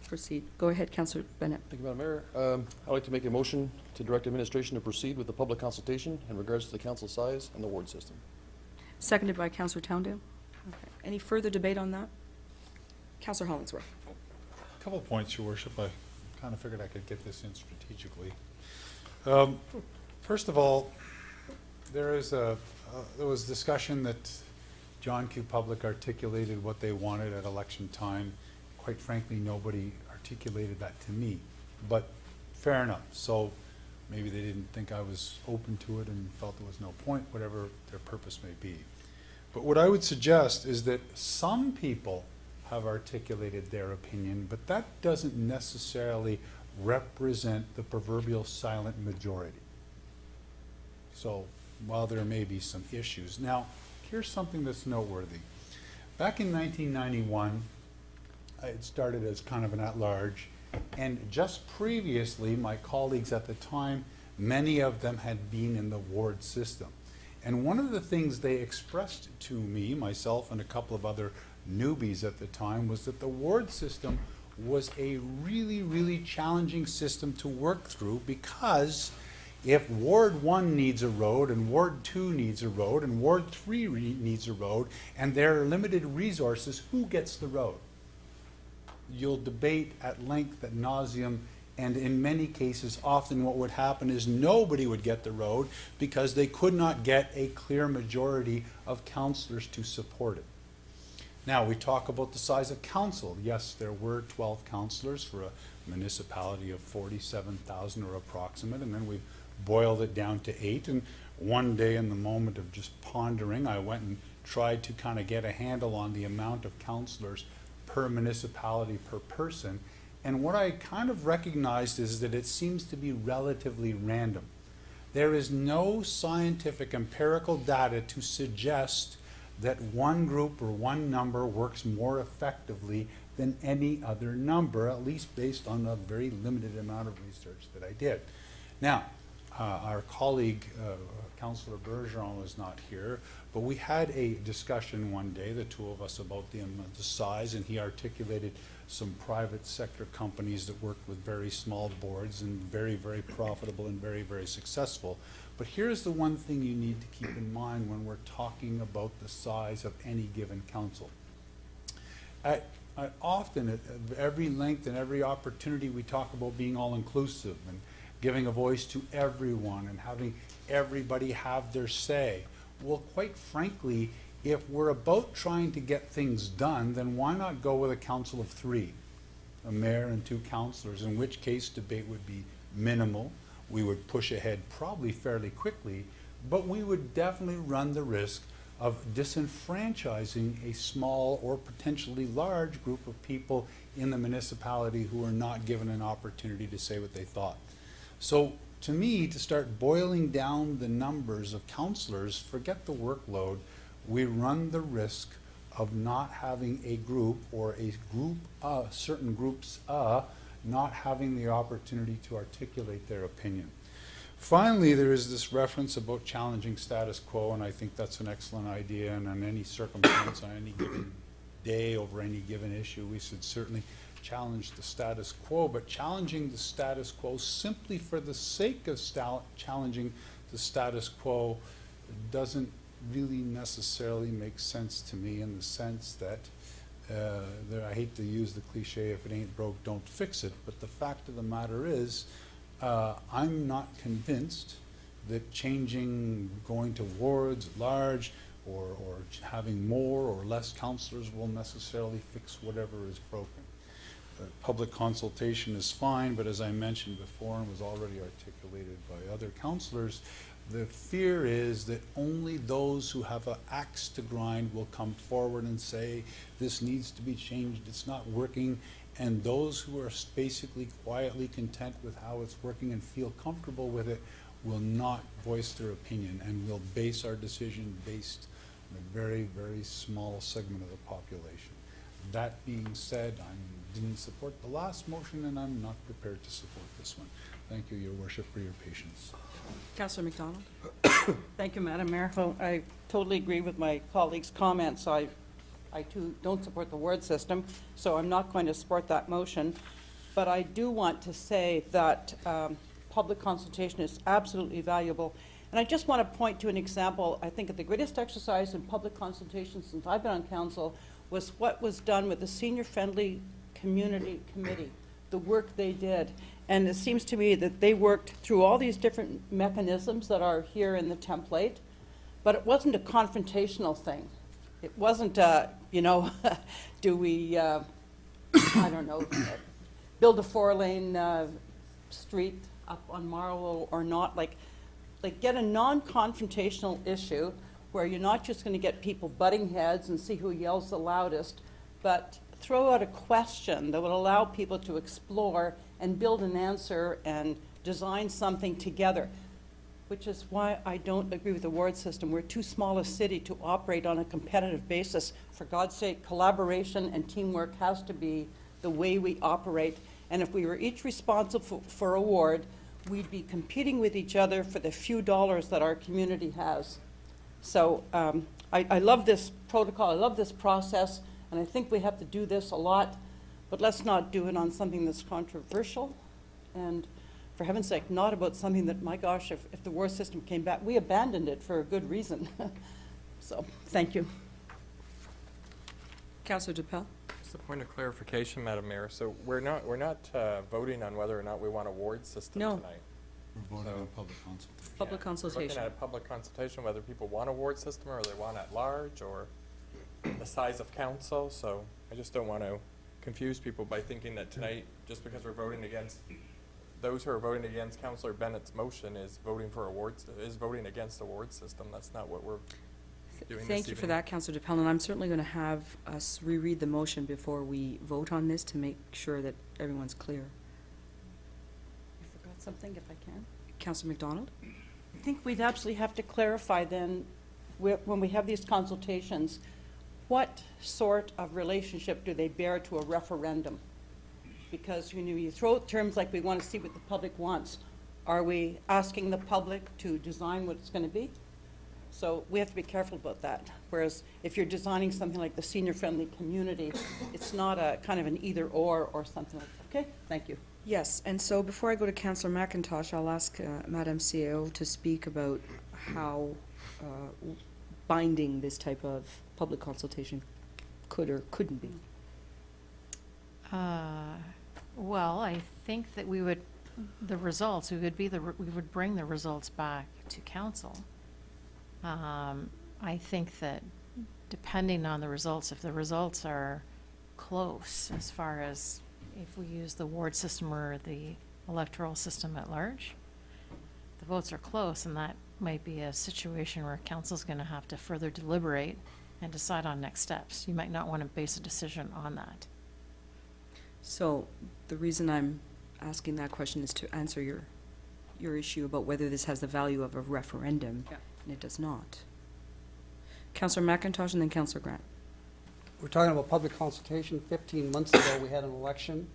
Speaker 1: proceed. Go ahead, Councillor Bennett.
Speaker 9: Thank you, Madam Mayor. I'd like to make a motion to direct administration to proceed with the public consultation in regards to the council size and the ward system.
Speaker 1: Seconded by Councillor Towndale. Okay. Any further debate on that? Councillor Hollingsworth.
Speaker 7: A couple of points, Your Worship. I kind of figured I could get this in strategically. First of all, there was discussion that John Q. Public articulated what they wanted at election time. Quite frankly, nobody articulated that to me, but fair enough. So maybe they didn't think I was open to it and felt there was no point, whatever their purpose may be. But what I would suggest is that some people have articulated their opinion, but that doesn't necessarily represent the proverbial silent majority. So while there may be some issues. Now, here's something that's noteworthy. Back in 1991, I had started as kind of an at-large, and just previously, my colleagues at the time, many of them had been in the ward system. And one of the things they expressed to me, myself and a couple of other newbies at the time, was that the ward system was a really, really challenging system to work through, because if Ward 1 needs a road, and Ward 2 needs a road, and Ward 3 needs a road, and there are limited resources, who gets the road? You'll debate at length, ad nauseum, and in many cases, often what would happen is nobody would get the road because they could not get a clear majority of councillors to support it. Now, we talk about the size of council. Yes, there were 12 councillors for a municipality of 47,000 or approximate, and then we've boiled it down to 8. And one day, in the moment of just pondering, I went and tried to kind of get a handle on the amount of councillors per municipality per person. And what I kind of recognized is that it seems to be relatively random. There is no scientific empirical data to suggest that one group or one number works more effectively than any other number, at least based on a very limited amount of research that I did. Now, our colleague, Councillor Bergeron, was not here, but we had a discussion one day, the two of us, about the size, and he articulated some private sector companies that work with very small boards and very, very profitable and very, very successful. But here's the one thing you need to keep in mind when we're talking about the size of any given council. Often, at every length and every opportunity, we talk about being all-inclusive and giving a voice to everyone and having everybody have their say. Well, quite frankly, if we're about trying to get things done, then why not go with a council of 3, a mayor and 2 councillors, in which case debate would be minimal. We would push ahead probably fairly quickly, but we would definitely run the risk of disenfranchising a small or potentially large group of people in the municipality who are not given an opportunity to say what they thought. So to me, to start boiling down the numbers of councillors, forget the workload, we run the risk of not having a group or a group, certain groups, not having the opportunity to articulate their opinion. Finally, there is this reference about challenging status quo, and I think that's an excellent idea, and on any circumstance, on any given day, over any given issue, we should certainly challenge the status quo. But challenging the status quo simply for the sake of challenging the status quo doesn't really necessarily make sense to me, in the sense that I hate to use the cliche, if it ain't broke, don't fix it, but the fact of the matter is, I'm not convinced that changing, going to wards large, or having more or less councillors will necessarily fix whatever is broken. Public consultation is fine, but as I mentioned before and was already articulated by other councillors, the fear is that only those who have an axe to grind will come forward and say, this needs to be changed, it's not working, and those who are basically quietly content with how it's working and feel comfortable with it will not voice their opinion, and will base our decision based on a very, very small segment of the population. That being said, I didn't support the last motion, and I'm not prepared to support this one. Thank you, Your Worship, for your patience.
Speaker 1: Councillor McDonald?
Speaker 11: Thank you, Madam Mayor. Well, I totally agree with my colleagues' comments. I too don't support the ward system, so I'm not going to support that motion. But I do want to say that public consultation is absolutely valuable. And I just want to point to an example. I think the greatest exercise in public consultation since I've been on council was what was done with the Senior Friendly Community Committee, the work they did. And it seems to me that they worked through all these different mechanisms that are here in the template, but it wasn't a confrontational thing. It wasn't, do we, I don't know, build a 4-lane street up on Marlow or not? Like get a non-confrontational issue where you're not just going to get people butting heads and see who yells the loudest, but throw out a question that would allow people to explore and build an answer and design something together, which is why I don't agree with the award system. We're too small a city to operate on a competitive basis. For God's sake, collaboration and teamwork has to be the way we operate. And if we were each responsible for award, we'd be competing with each other for the few dollars that our community has. So I love this protocol, I love this process, and I think we have to do this a lot, but let's not do it on something that's controversial. And for heaven's sake, not about something that, my gosh, if the war system came back, we abandoned it for a good reason. So, thank you.
Speaker 1: Councillor DePel?
Speaker 14: Just a point of clarification, Madam Mayor. So we're not voting on whether or not we want a ward system
Speaker 1: No.
Speaker 14: tonight.
Speaker 7: We're voting on public consultation.
Speaker 1: Public
Speaker 14: Looking
Speaker 1: consultation.
Speaker 14: at a public consultation, whether people want a ward system or they want at large or the size of council. So I just don't want to confuse people by thinking that tonight, just because we're voting against, those who are voting against Councillor Bennett's motion is voting against the ward system. That's not what we're doing this
Speaker 1: Thank you for
Speaker 14: evening.
Speaker 1: that, Councillor DePel, and I'm certainly going to have us reread the motion before we vote on this to make sure that everyone's clear.
Speaker 11: I forgot something, if I can.
Speaker 1: Councillor McDonald?
Speaker 11: I think we'd absolutely have to clarify then, when we have these consultations, what sort of relationship do they bear to a referendum? Because you throw out terms like we want to see what the public wants. Are we asking the public to design what it's going to be? So we have to be careful about that. Whereas if you're designing something like the senior-friendly community, it's not a kind of an either-or or something like that. Okay, thank you.
Speaker 1: Yes, and so before I go to Councillor McIntosh, I'll ask Madam CAO to speak about how binding this type of public consultation could or couldn't be.
Speaker 4: Well, I think that we would bring the results back to council. I think that depending on the results, if the results are close as far as if we use the ward system or the electoral system at large, the votes are close, and that might be a situation where council's going to have to further deliberate and decide on next steps. You might not want to base a decision on that.
Speaker 1: So the reason I'm asking that question is to answer your issue about whether this has the value of a referendum, and it does not. Councillor McIntosh and then Councillor Grant.
Speaker 10: We're talking about public consultation. 15 months ago, we had an election.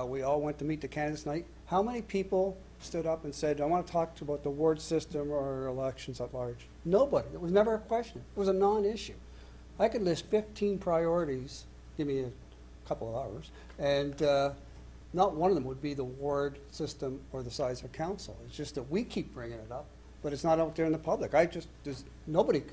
Speaker 10: We all went to meet the candidates night. How many people stood up and said, I want to talk about the ward system or elections at large? Nobody. It was never a question. It was a non-issue. I could list 15 priorities, give me a couple of hours, and not one of them would be the ward system or the size of council. It's just that we keep bringing it up, but it's not out there in the public. There's nobody.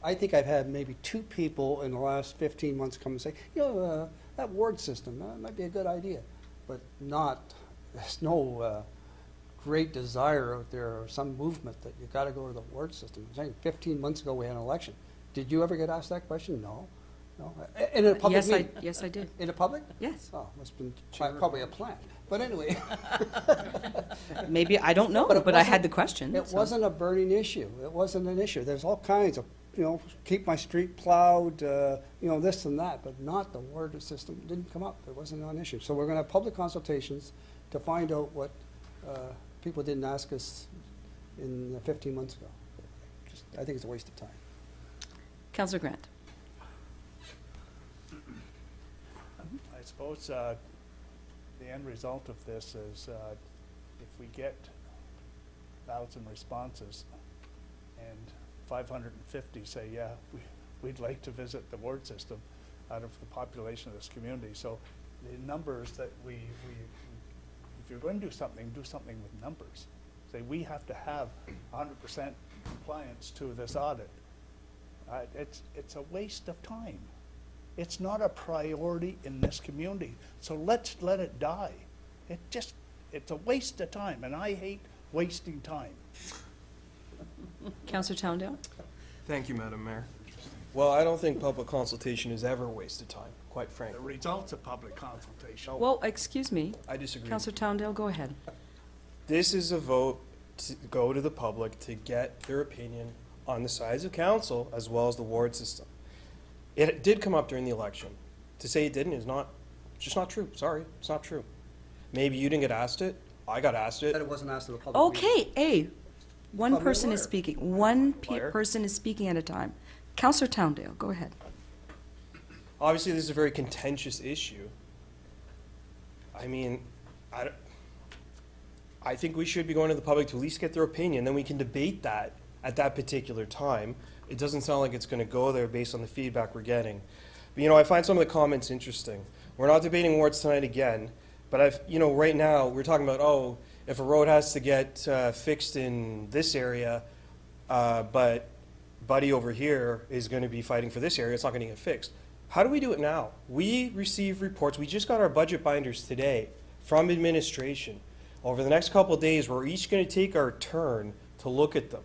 Speaker 10: I think I've had maybe 2 people in the last 15 months come and say, that ward system, that might be a good idea. But there's no great desire out there or some movement that you got to go to the ward system. I'm saying 15 months ago we had an election. Did you ever get asked that question? No. No. In a public meeting?
Speaker 1: Yes, I did.
Speaker 10: In a public?
Speaker 1: Yes.
Speaker 10: Oh, must have been probably a plant. But anyway.
Speaker 1: Maybe, I don't know, but I had the question.
Speaker 10: It
Speaker 1: so.
Speaker 10: wasn't a burning issue. It wasn't an issue. There's all kinds of, keep my street plowed, this and that, but not the ward system. It didn't come up. It wasn't an issue. So we're going to have public consultations to find out what people didn't ask us in 15 months ago. I think it's a waste of time.
Speaker 1: Councillor Grant.
Speaker 2: I suppose the end result of this is if we get 1,000 responses and 550 say, yeah, we'd like to visit the ward system out of the population of this community. So the numbers that if you're going to do something with numbers. Say we have to have 100% compliance to this audit. It's a waste of time. It's not a priority in this community. So let's let it die. It's a waste of time, and I hate wasting time.
Speaker 1: Councillor Towndale.
Speaker 13: Thank you, Madam Mayor. Well, I don't think public consultation is ever a waste of time, quite
Speaker 2: The
Speaker 13: frankly.
Speaker 2: results of public consultation.
Speaker 1: Well, excuse me,
Speaker 13: I disagree.
Speaker 1: Councillor Towndale, go ahead.
Speaker 13: This is a vote to go to the public to get their opinion on the size of council as well as the ward system. It did come up during the election. To say it didn't is not, just not true. Sorry, it's not true. Maybe you didn't get asked it. I got asked
Speaker 10: That
Speaker 13: it.
Speaker 10: it wasn't asked at a public meeting.
Speaker 1: Okay, hey, one
Speaker 10: Call me a
Speaker 1: person is
Speaker 10: liar.
Speaker 1: speaking, one
Speaker 13: Liar.
Speaker 1: person is speaking at a time. Councillor Towndale, go ahead.
Speaker 13: Obviously, this is a very contentious issue. I mean, I think we should be going to the public to at least get their opinion, then we can debate that at that particular time. It doesn't sound like it's gonna go there based on the feedback we're getting. But, I find some of the comments interesting. We're not debating wards tonight again, but right now, we're talking about, oh, if a road has to get fixed in this area, but Buddy over here is gonna be fighting for this area, it's not gonna get fixed. How do we do it now? We receive reports, we just got our budget binders today from administration. Over the next couple of days, we're each gonna take our turn to look at them.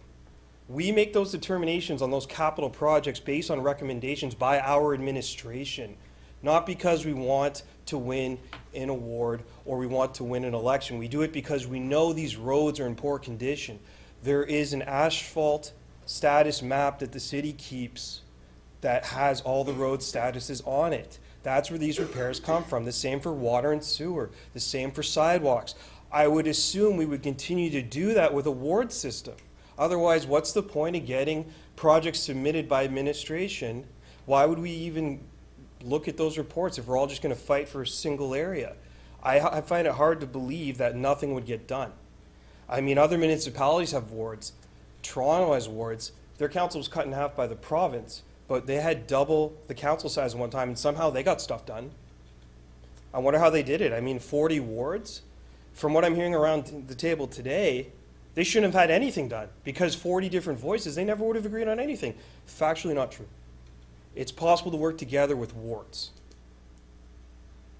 Speaker 13: We make those determinations on those capital projects based on recommendations by our administration, not because we want to win an award or we want to win an election. We do it because we know these roads are in poor condition. There is an asphalt status map that the city keeps that has all the road statuses on it. That's where these repairs come from. The same for water and sewer, the same for sidewalks. I would assume we would continue to do that with a ward system. Otherwise, what's the point of getting projects submitted by administration? Why would we even look at those reports if we're all just gonna fight for a single area? I find it hard to believe that nothing would get done. I mean, other municipalities have wards. Toronto has wards. Their council was cut in half by the province, but they had double the council size at one time, and somehow they got stuff done. I wonder how they did it. I mean, 40 wards? From what I'm hearing around the table today, they shouldn't have had anything done, because 40 different voices, they never would have agreed on anything. Factually not true. It's possible to work together with wards.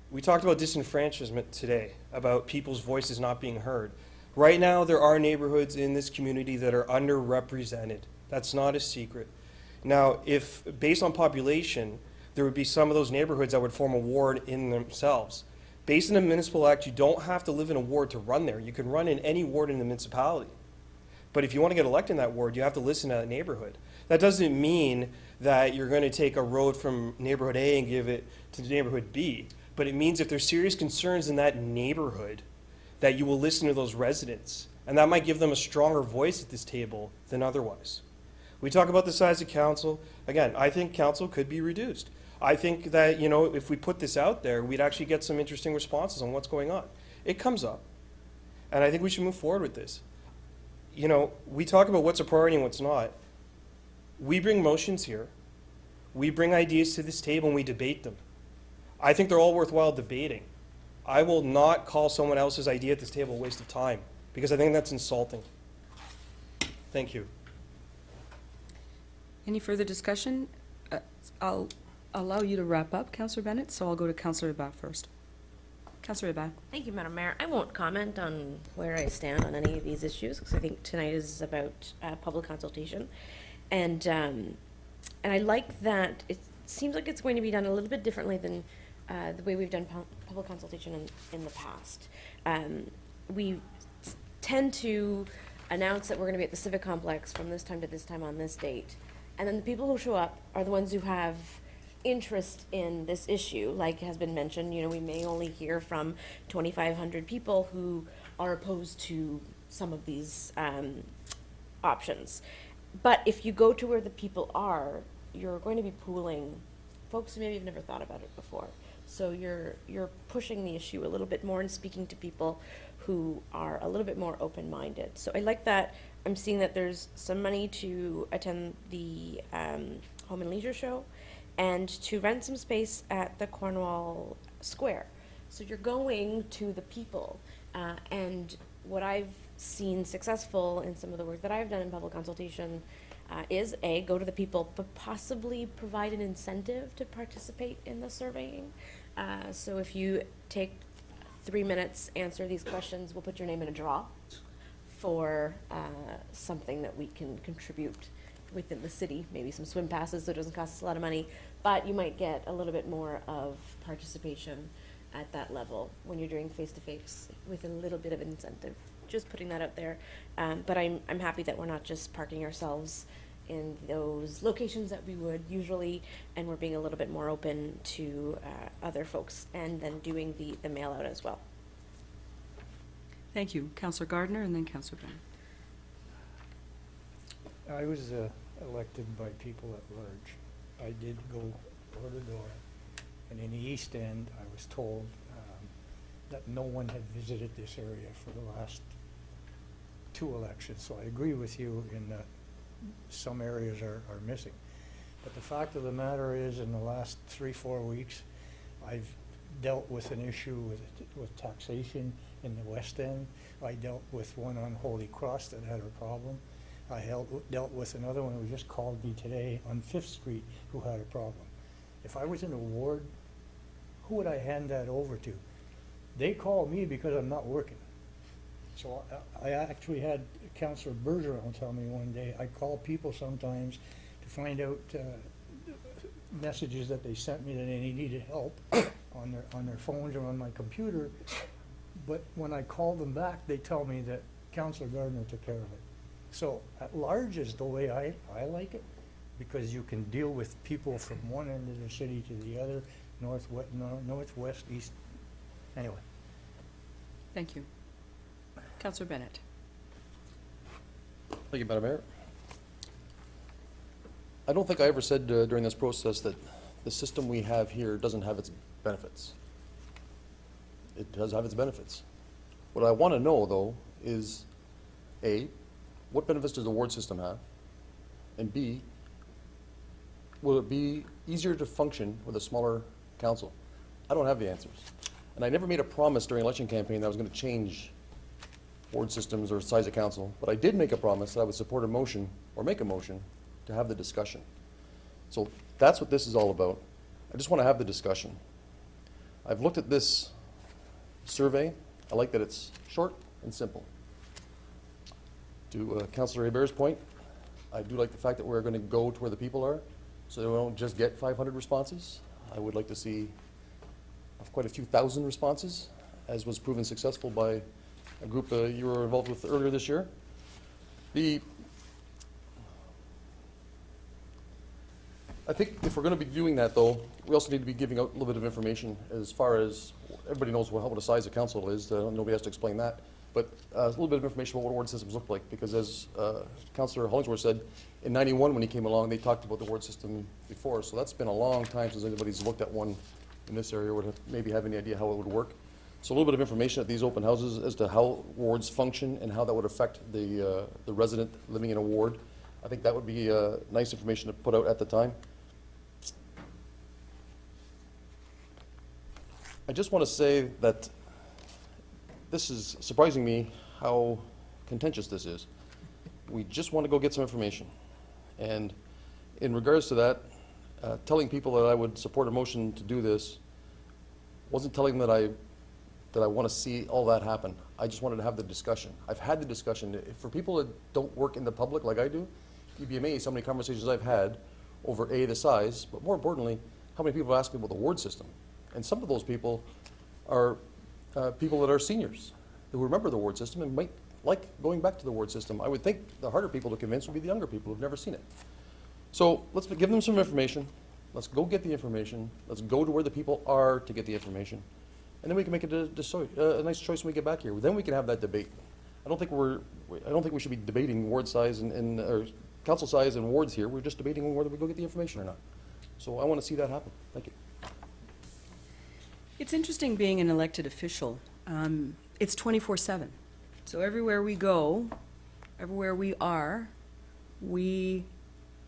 Speaker 13: We talked about disenfranchisement today, about people's voices not being heard. Right now, there are neighborhoods in this community that are underrepresented. That's not a secret. Now, if, based on population, there would be some of those neighborhoods that would form a ward in themselves. Based on the municipal act, you don't have to live in a ward to run there. You can run in any ward in the municipality. But if you want to get elected in that ward, you have to listen to that neighborhood. That doesn't mean that you're going to take a road from neighborhood A and give it to neighborhood B. But it means if there's serious concerns in that neighborhood, that you will listen to those residents. And that might give them a stronger voice at this table than otherwise. We talk about the size of council. Again, I think council could be reduced. I think that, if we put this out there, we'd actually get some interesting responses on what's going on. It comes up. And I think we should move forward with this. We talk about what's a priority and what's not. We bring motions here. We bring ideas to this table and we debate them. I think they're all worthwhile debating. I will not call someone else's idea at this table a waste of time, because I think that's insulting. Thank you.
Speaker 1: Any further discussion? I'll allow you to wrap up, Councillor Bennett, so I'll go to Councillor Abad first. Councillor Abad.
Speaker 6: Thank you, Madam Mayor. I won't comment on where I stand on any of these issues, because I think tonight is about public consultation. And I like that it seems like it's going to be done a little bit differently than the way we've done public consultation in the past. We tend to announce that we're going to be at the Civic Complex from this time to this time on this date. And then the people who show up are the ones who have interest in this issue. Like has been mentioned, we may only hear from 2,500 people who are opposed to some of these options. But if you go to where the people are, you're going to be pooling folks who maybe have never thought about it before. So you're pushing the issue a little bit more and speaking to people who are a little bit more open-minded. So I like that. I'm seeing that there's some money to attend the Home and Leisure Show and to rent some space at the Cornwall Square. So you're going to the people. And what I've seen successful in some of the work that I've done in public consultation is A, go to the people, but possibly provide an incentive to participate in the surveying. So if you take 3 minutes, answer these questions, we'll put your name in a draw for something that we can contribute within the city, maybe some swim passes, so it doesn't cost us a lot of money, but you might get a little bit more of participation at that level when you're doing face-to-face with a little bit of incentive. Just putting that out there. But I'm happy that we're not just parking ourselves in those locations that we would usually, and we're being a little bit more open to other folks, and then doing the mail out as well.
Speaker 1: Thank you. Councillor Gardner and then Councillor Bennett.
Speaker 2: I was elected by people at large. I did go door to door, and in the East End, I was told that no one had visited this area for the last 2 elections. So I agree with you in that some areas are missing. But the fact of the matter is, in the last 3-4 weeks, I've dealt with an issue with taxation in the West End. I dealt with one on Holy Cross that had a problem. I dealt with another one who just called me today on 5th Street who had a problem. If I was in a ward, who would I hand that over to? They call me because I'm not working. So I actually had Councillor Bergeron tell me one day, I call people sometimes to find out messages that they sent me that they needed help on their phones or on my computer. But when I call them back, they tell me that Councillor Gardner took care of it. So at large is the way I like it, because you can deal with people from one end of the city to the other, northwest, east. Anyway.
Speaker 1: Thank you. Councillor Bennett.
Speaker 9: Thank you, Madam Mayor. I don't think I ever said during this process that the system we have here doesn't have its benefits. It does have its benefits. What I want to know, though, is A, what benefits does the ward system have? And B, will it be easier to function with a smaller council? I don't have the answers. And I never made a promise during election campaign that I was going to change ward systems or size of council, but I did make a promise that I would support a motion or make a motion to have the discussion. So that's what this is all about. I just want to have the discussion. I've looked at this survey. I like that it's short and simple. To Councillor Hebert's point, I do like the fact that we're going to go to where the people are, so we don't just get 500 responses. I would like to see quite a few thousand responses, as was proven successful by a group you were involved with earlier this year. I think if we're going to be doing that, though, we also need to be giving out a little bit of information as far as everybody knows what the size of council is. Nobody has to explain that. But a little bit of information about what ward systems look like, because as Councillor Hollingsworth said, in '91 when he came along, they talked about the ward system before. So that's been a long time since anybody's looked at one in this area, would maybe have any idea how it would work. So a little bit of information at these open houses as to how wards function and how that would affect the resident living in a ward. I think that would be nice information to put out at the time. I just want to say that this is surprising me how contentious this is. We just want to go get some information. And in regards to that, telling people that I would support a motion to do this wasn't telling them that I want to see all that happen. I just wanted to have the discussion. I've had the discussion. For people that don't work in the public like I do, you'd be amazed how many conversations I've had over A, the size, but more importantly, how many people ask me about the ward system. And some of those people are people that are seniors who remember the ward system and might like going back to the ward system. I would think the harder people to convince would be the younger people who've never seen it. So let's give them some information. Let's go get the information. Let's go to where the people are to get the information. And then we can make a nice choice when we get back here. Then we can have that debate. I don't think we should be debating ward size or council size and wards here. We're just debating whether we go get the information or not. So I want to see that happen. Thank you.
Speaker 1: It's interesting being an elected official. It's 24/7. So everywhere we go, everywhere we are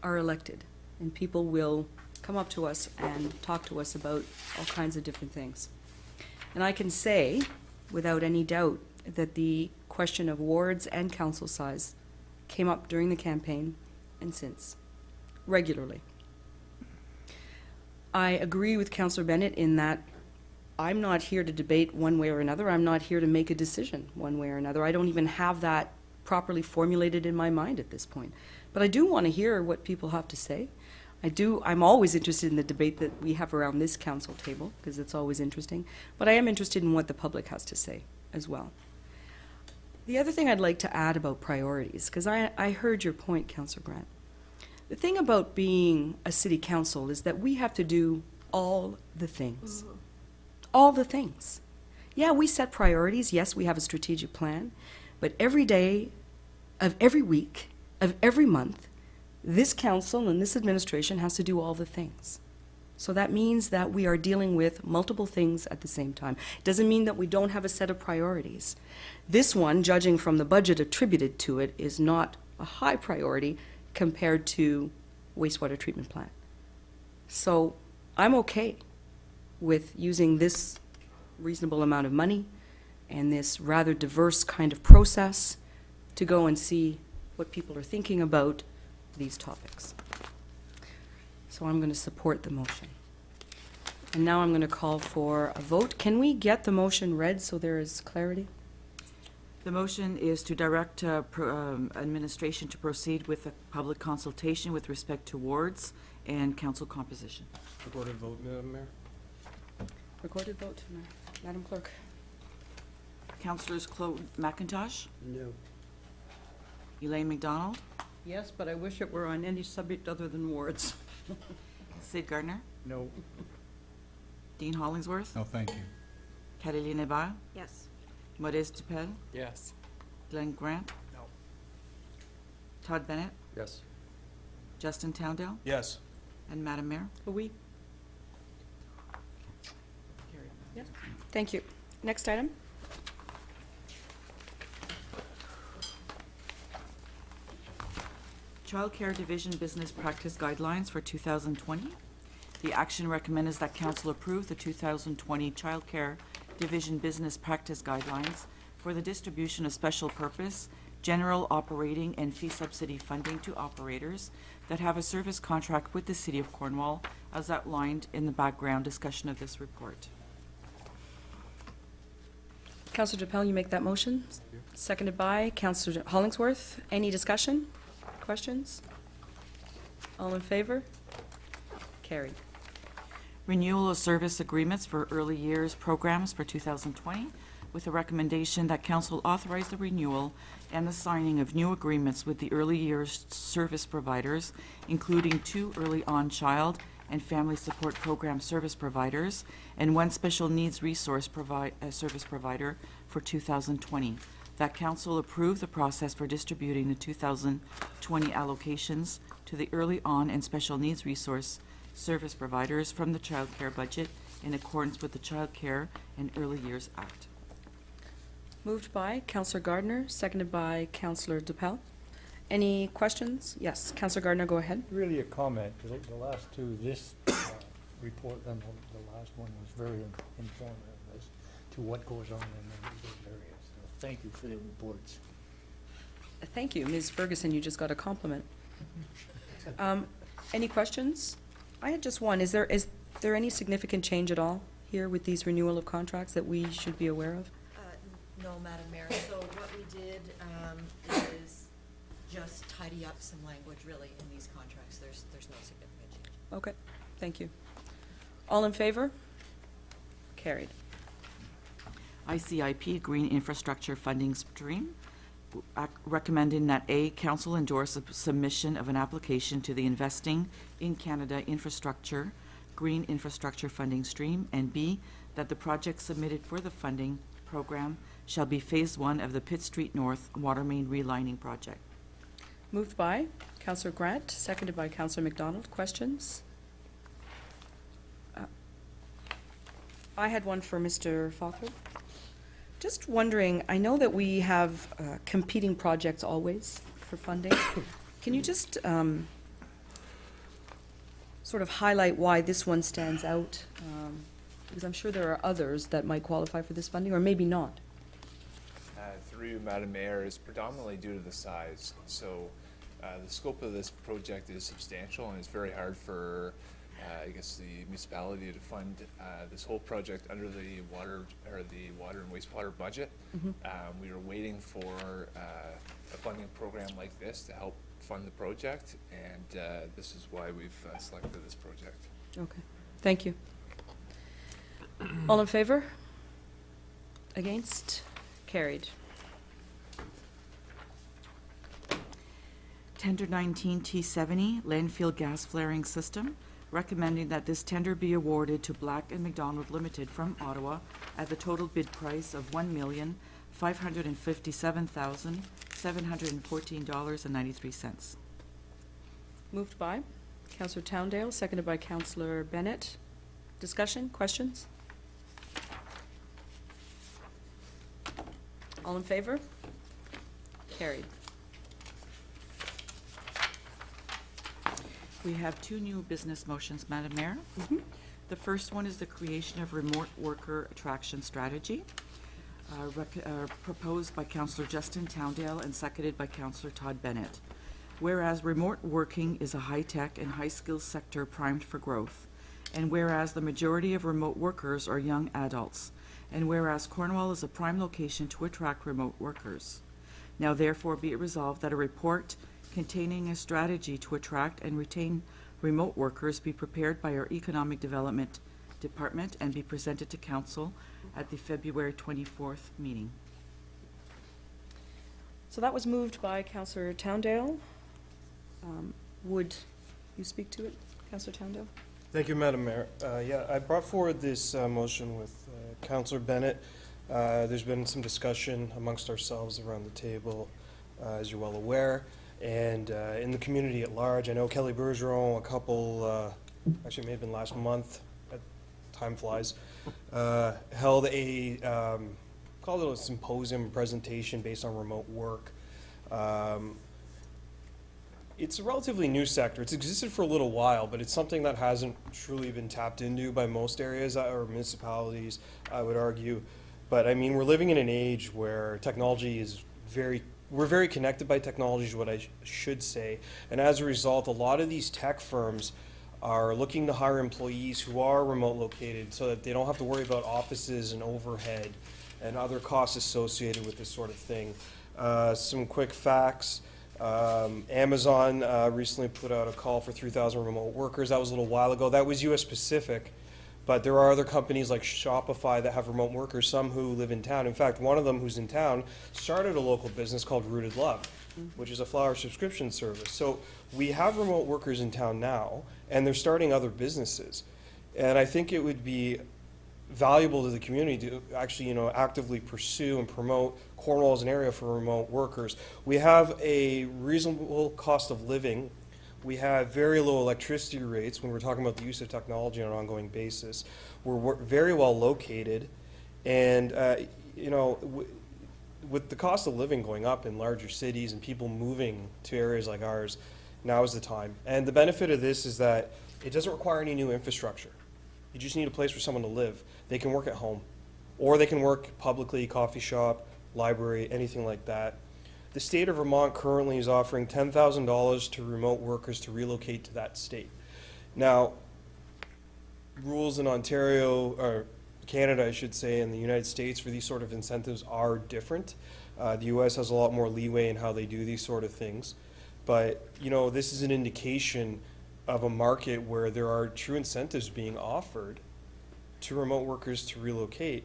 Speaker 1: elected. And people will come up to us and talk to us about all kinds of different things. And I can say, without any doubt, that the question of wards and council size came up during the campaign and since, regularly. I agree with Councillor Bennett in that I'm not here to debate one way or another. I'm not here to make a decision one way or another. I don't even have that properly formulated in my mind at this point. But I do want to hear what people have to say. I'm always interested in the debate that we have around this council table, because it's always interesting. But I am interested in what the public has to say as well. The other thing I'd like to add about priorities, because I heard your point, Councillor Grant. The thing about being a city council is that we have to do all the things. All the things. Yeah, we set priorities. Yes, we have a strategic plan. But every day of every week of every month, this council and this administration has to do all the things. So that means that we are dealing with multiple things at the same time. Doesn't mean that we don't have a set of priorities. This one, judging from the budget attributed to it, is not a high priority compared to wastewater treatment plant. So I'm okay with using this reasonable amount of money and this rather diverse kind of process to go and see what people are thinking about these topics. So I'm going to support the motion. And now I'm going to call for a vote. Can we get the motion read so there is clarity?
Speaker 3: The motion is to direct administration to proceed with a public consultation with respect to wards and council composition.
Speaker 13: Recorded vote, Madam Mayor?
Speaker 1: Recorded vote, Madam Clerk.
Speaker 3: Councillors Claude McIntosh,
Speaker 10: No.
Speaker 3: Elaine McDonald,
Speaker 11: Yes, but I wish it were on any subject other than wards.
Speaker 3: Sid Gardner,
Speaker 2: No.
Speaker 3: Dean Hollingsworth,
Speaker 7: No, thank you.
Speaker 3: Caroline Hébert,
Speaker 6: Yes.
Speaker 3: Maurice Dupel,
Speaker 14: Yes.
Speaker 3: Glenn Grant.
Speaker 2: No.
Speaker 3: Todd Bennett,
Speaker 9: Yes.
Speaker 3: Justin Towndale,
Speaker 13: Yes.
Speaker 3: and Madam Mayor.
Speaker 1: Oui. Thank you. Next item.
Speaker 3: Child Care Division Business Practice Guidelines for 2020. The action recommended is that council approve the 2020 Child Care Division Business Practice Guidelines for the distribution of special purpose, general operating and fee subsidy funding to operators that have a service contract with the City of Cornwall, as outlined in the background discussion of this report.
Speaker 1: Councillor DePel, you make that motion? Seconded by Councillor Hollingsworth. Any discussion? Questions? All in favor? Carried.
Speaker 3: Renewal of service agreements for early years programs for 2020, with a recommendation that council authorize the renewal and the signing of new agreements with the early years service providers, including 2 early on child and family support program service providers and 1 special needs resource service provider for 2020. That council approve the process for distributing the 2020 allocations to the early on and special needs resource service providers from the child care budget in accordance with the Child Care and Early Years Act.
Speaker 1: Moved by Councillor Gardner, seconded by Councillor DePel. Any questions? Yes, Councillor Gardner, go ahead.
Speaker 2: Really a comment, because the last two, this report and the last one was very informative as to what goes on in those areas. So thank you for the reports.
Speaker 1: Thank you. Ms. Ferguson, you just got a compliment. Any questions? I had just one. Is there any significant change at all here with these renewal of contracts that we should be aware of?
Speaker 15: No, Madam Mayor. So what we did is just tidy up some language really in these contracts. There's no significant change.
Speaker 1: Okay, thank you. All in favor? Carried.
Speaker 3: ICIP Green Infrastructure Funding Stream, recommending that A, council endorse a submission of an application to the Investing in Canada Infrastructure Green Infrastructure Funding Stream, and B, that the project submitted for the funding program shall be Phase 1 of the Pitt Street North Water Main Relining Project.
Speaker 1: Moved by Councillor Grant, seconded by Councillor McDonald. Questions? I had one for Mr. Falkland. Just wondering, I know that we have competing projects always for funding. Can you just sort of highlight why this one stands out? Because I'm sure there are others that might qualify for this funding, or maybe not.
Speaker 16: Through you, Madam Mayor, is predominantly due to the size. So the scope of this project is substantial, and it's very hard for I guess the municipality to fund this whole project under the water and wastewater budget. We are waiting for a funding program like this to help fund the project, and this is why we've selected this project.
Speaker 1: Okay, thank you. All in favor? Against? Carried.
Speaker 3: Tender 19 T70, landfill gas flaring system, recommending that this tender be awarded to Black & McDonald Limited from Ottawa at the total bid price of $1,557,714.93.
Speaker 1: Moved by Councillor Towndale, seconded by Councillor Bennett. Discussion, questions? All in favor? Carried.
Speaker 3: We have two new business motions, Madam Mayor. The first one is the creation of remote worker attraction strategy, proposed by Councillor Justin Towndale and seconded by Councillor Todd Bennett. Whereas remote working is a high-tech and high-skills sector primed for growth, and whereas the majority of remote workers are young adults, and whereas Cornwall is a prime location to attract remote workers. Now therefore be it resolved that a report containing a strategy to attract and retain remote workers be prepared by our Economic Development Department and be presented to Council at the February 24th meeting.
Speaker 1: So that was moved by Councillor Towndale. Would you speak to it, Councillor Towndale?
Speaker 13: Thank you, Madam Mayor. Yeah, I brought forward this motion with Councillor Bennett. There's been some discussion amongst ourselves around the table, as you're well aware, and in the community at large. I know Kelly Bergeron, a couple, actually it may have been last month, time flies, held a, called it a symposium presentation based on remote work. It's a relatively new sector. It's existed for a little while, but it's something that hasn't truly been tapped into by most areas or municipalities, I would argue. But I mean, we're living in an age where technology is we're very connected by technology is what I should say. And as a result, a lot of these tech firms are looking to hire employees who are remote located so that they don't have to worry about offices and overhead and other costs associated with this sort of thing. Some quick facts. Amazon recently put out a call for 3,000 remote workers. That was a little while ago. That was U.S. specific, but there are other companies like Shopify that have remote workers, some who live in town. In fact, one of them who's in town started a local business called Rooted Love, which is a flower subscription service. So we have remote workers in town now, and they're starting other businesses. And I think it would be valuable to the community to actually, actively pursue and promote Cornwall as an area for remote workers. We have a reasonable cost of living. We have very low electricity rates when we're talking about the use of technology on an ongoing basis. We're very well located, and with the cost of living going up in larger cities and people moving to areas like ours, now is the time. And the benefit of this is that it doesn't require any new infrastructure. You just need a place for someone to live. They can work at home, or they can work publicly, coffee shop, library, anything like that. The state of Vermont currently is offering $10,000 to remote workers to relocate to that state. Now, rules in Ontario, or Canada, I should say, and the United States for these sort of incentives are different. The U.S. has a lot more leeway in how they do these sort of things. But, this is an indication of a market where there are true incentives being offered to remote workers to relocate.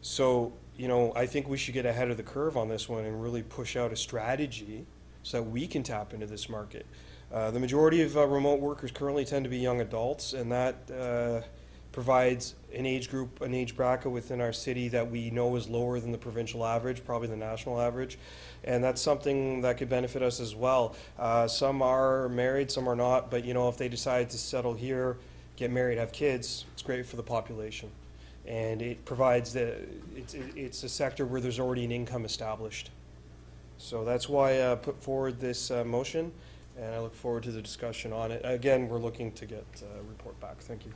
Speaker 13: So, I think we should get ahead of the curve on this one and really push out a strategy so that we can tap into this market. The majority of remote workers currently tend to be young adults, and that provides an age group, an age bracket within our city that we know is lower than the provincial average, probably the national average. And that's something that could benefit us as well. Some are married, some are not, but if they decide to settle here, get married, have kids, it's great for the population. And it provides it's a sector where there's already an income established. So that's why I put forward this motion, and I look forward to the discussion on it. Again, we're looking to get a report back. Thank you.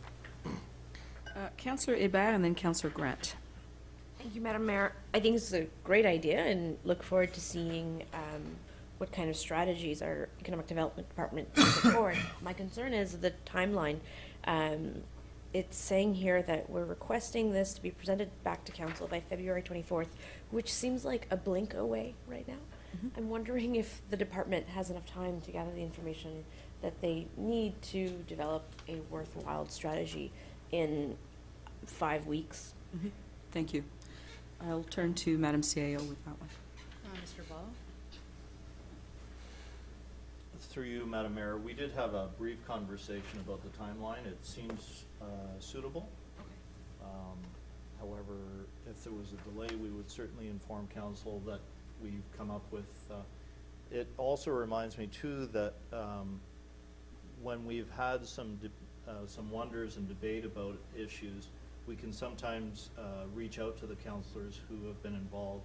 Speaker 1: Councillor Hébert and then Councillor Grant.
Speaker 6: Thank you, Madam Mayor. I think this is a great idea and look forward to seeing what kind of strategies our Economic Development Department puts forward. My concern is the timeline. It's saying here that we're requesting this to be presented back to Council by February 24th, which seems like a blink away right now. I'm wondering if the department has enough time to gather the information that they need to develop a worthwhile strategy in 5 weeks.
Speaker 1: Thank you. I'll turn to Madam CAO with that one.
Speaker 4: Mr. Ball?
Speaker 17: Through you, Madam Mayor, we did have a brief conversation about the timeline. It seems suitable. However, if there was a delay, we would certainly inform council that we've come up with. It also reminds me too that when we've had some wonders and debate about issues, we can sometimes reach out to the councillors who have been involved.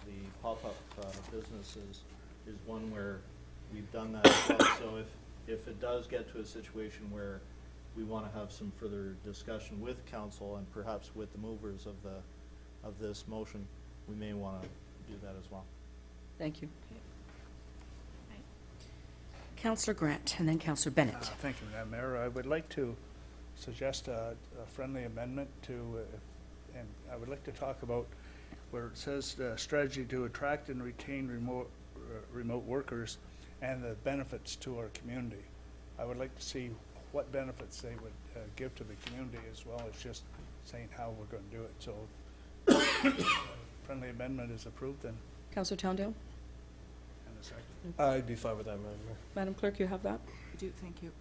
Speaker 17: The pop-up businesses is one where we've done that as well. So if it does get to a situation where we want to have some further discussion with council and perhaps with the movers of this motion, we may want to do that as well.
Speaker 1: Thank you. Councillor Grant and then Councillor Bennett.
Speaker 2: Thank you, Madam Mayor. I would like to suggest a friendly amendment to, and I would like to talk about where it says strategy to attract and retain remote workers and the benefits to our community. I would like to see what benefits they would give to the community as well as just saying how we're going to do it. So friendly amendment is approved, then.
Speaker 1: Councillor Towndale?
Speaker 2: And a second.
Speaker 13: I'd be fine with that, Madam Mayor.
Speaker 1: Madam Clerk, you have that?
Speaker 3: I do, thank you.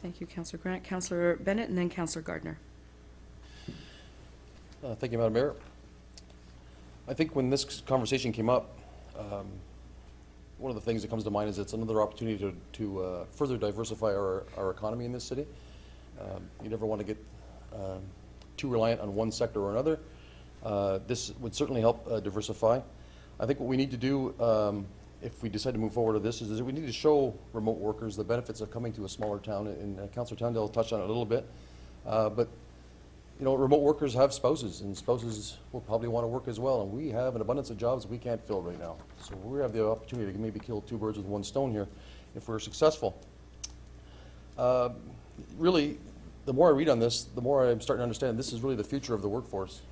Speaker 1: Thank you, Councillor Grant. Councillor Bennett and then Councillor Gardner.
Speaker 9: Thank you, Madam Mayor. I think when this conversation came up, one of the things that comes to mind is it's another opportunity to further diversify our economy in this city. You never want to get too reliant on one sector or another. This would certainly help diversify. I think what we need to do if we decide to move forward with this is we need to show remote workers the benefits of coming to a smaller town, and Councillor Towndale touched on it a little bit. But you know, remote workers have spouses, and spouses will probably want to work as well, and we have an abundance of jobs we can't fill right now. So we have the opportunity to maybe kill two birds with one stone here if we're successful. Really, the more I read on this, the more I'm starting to understand this is really the future of the workforce.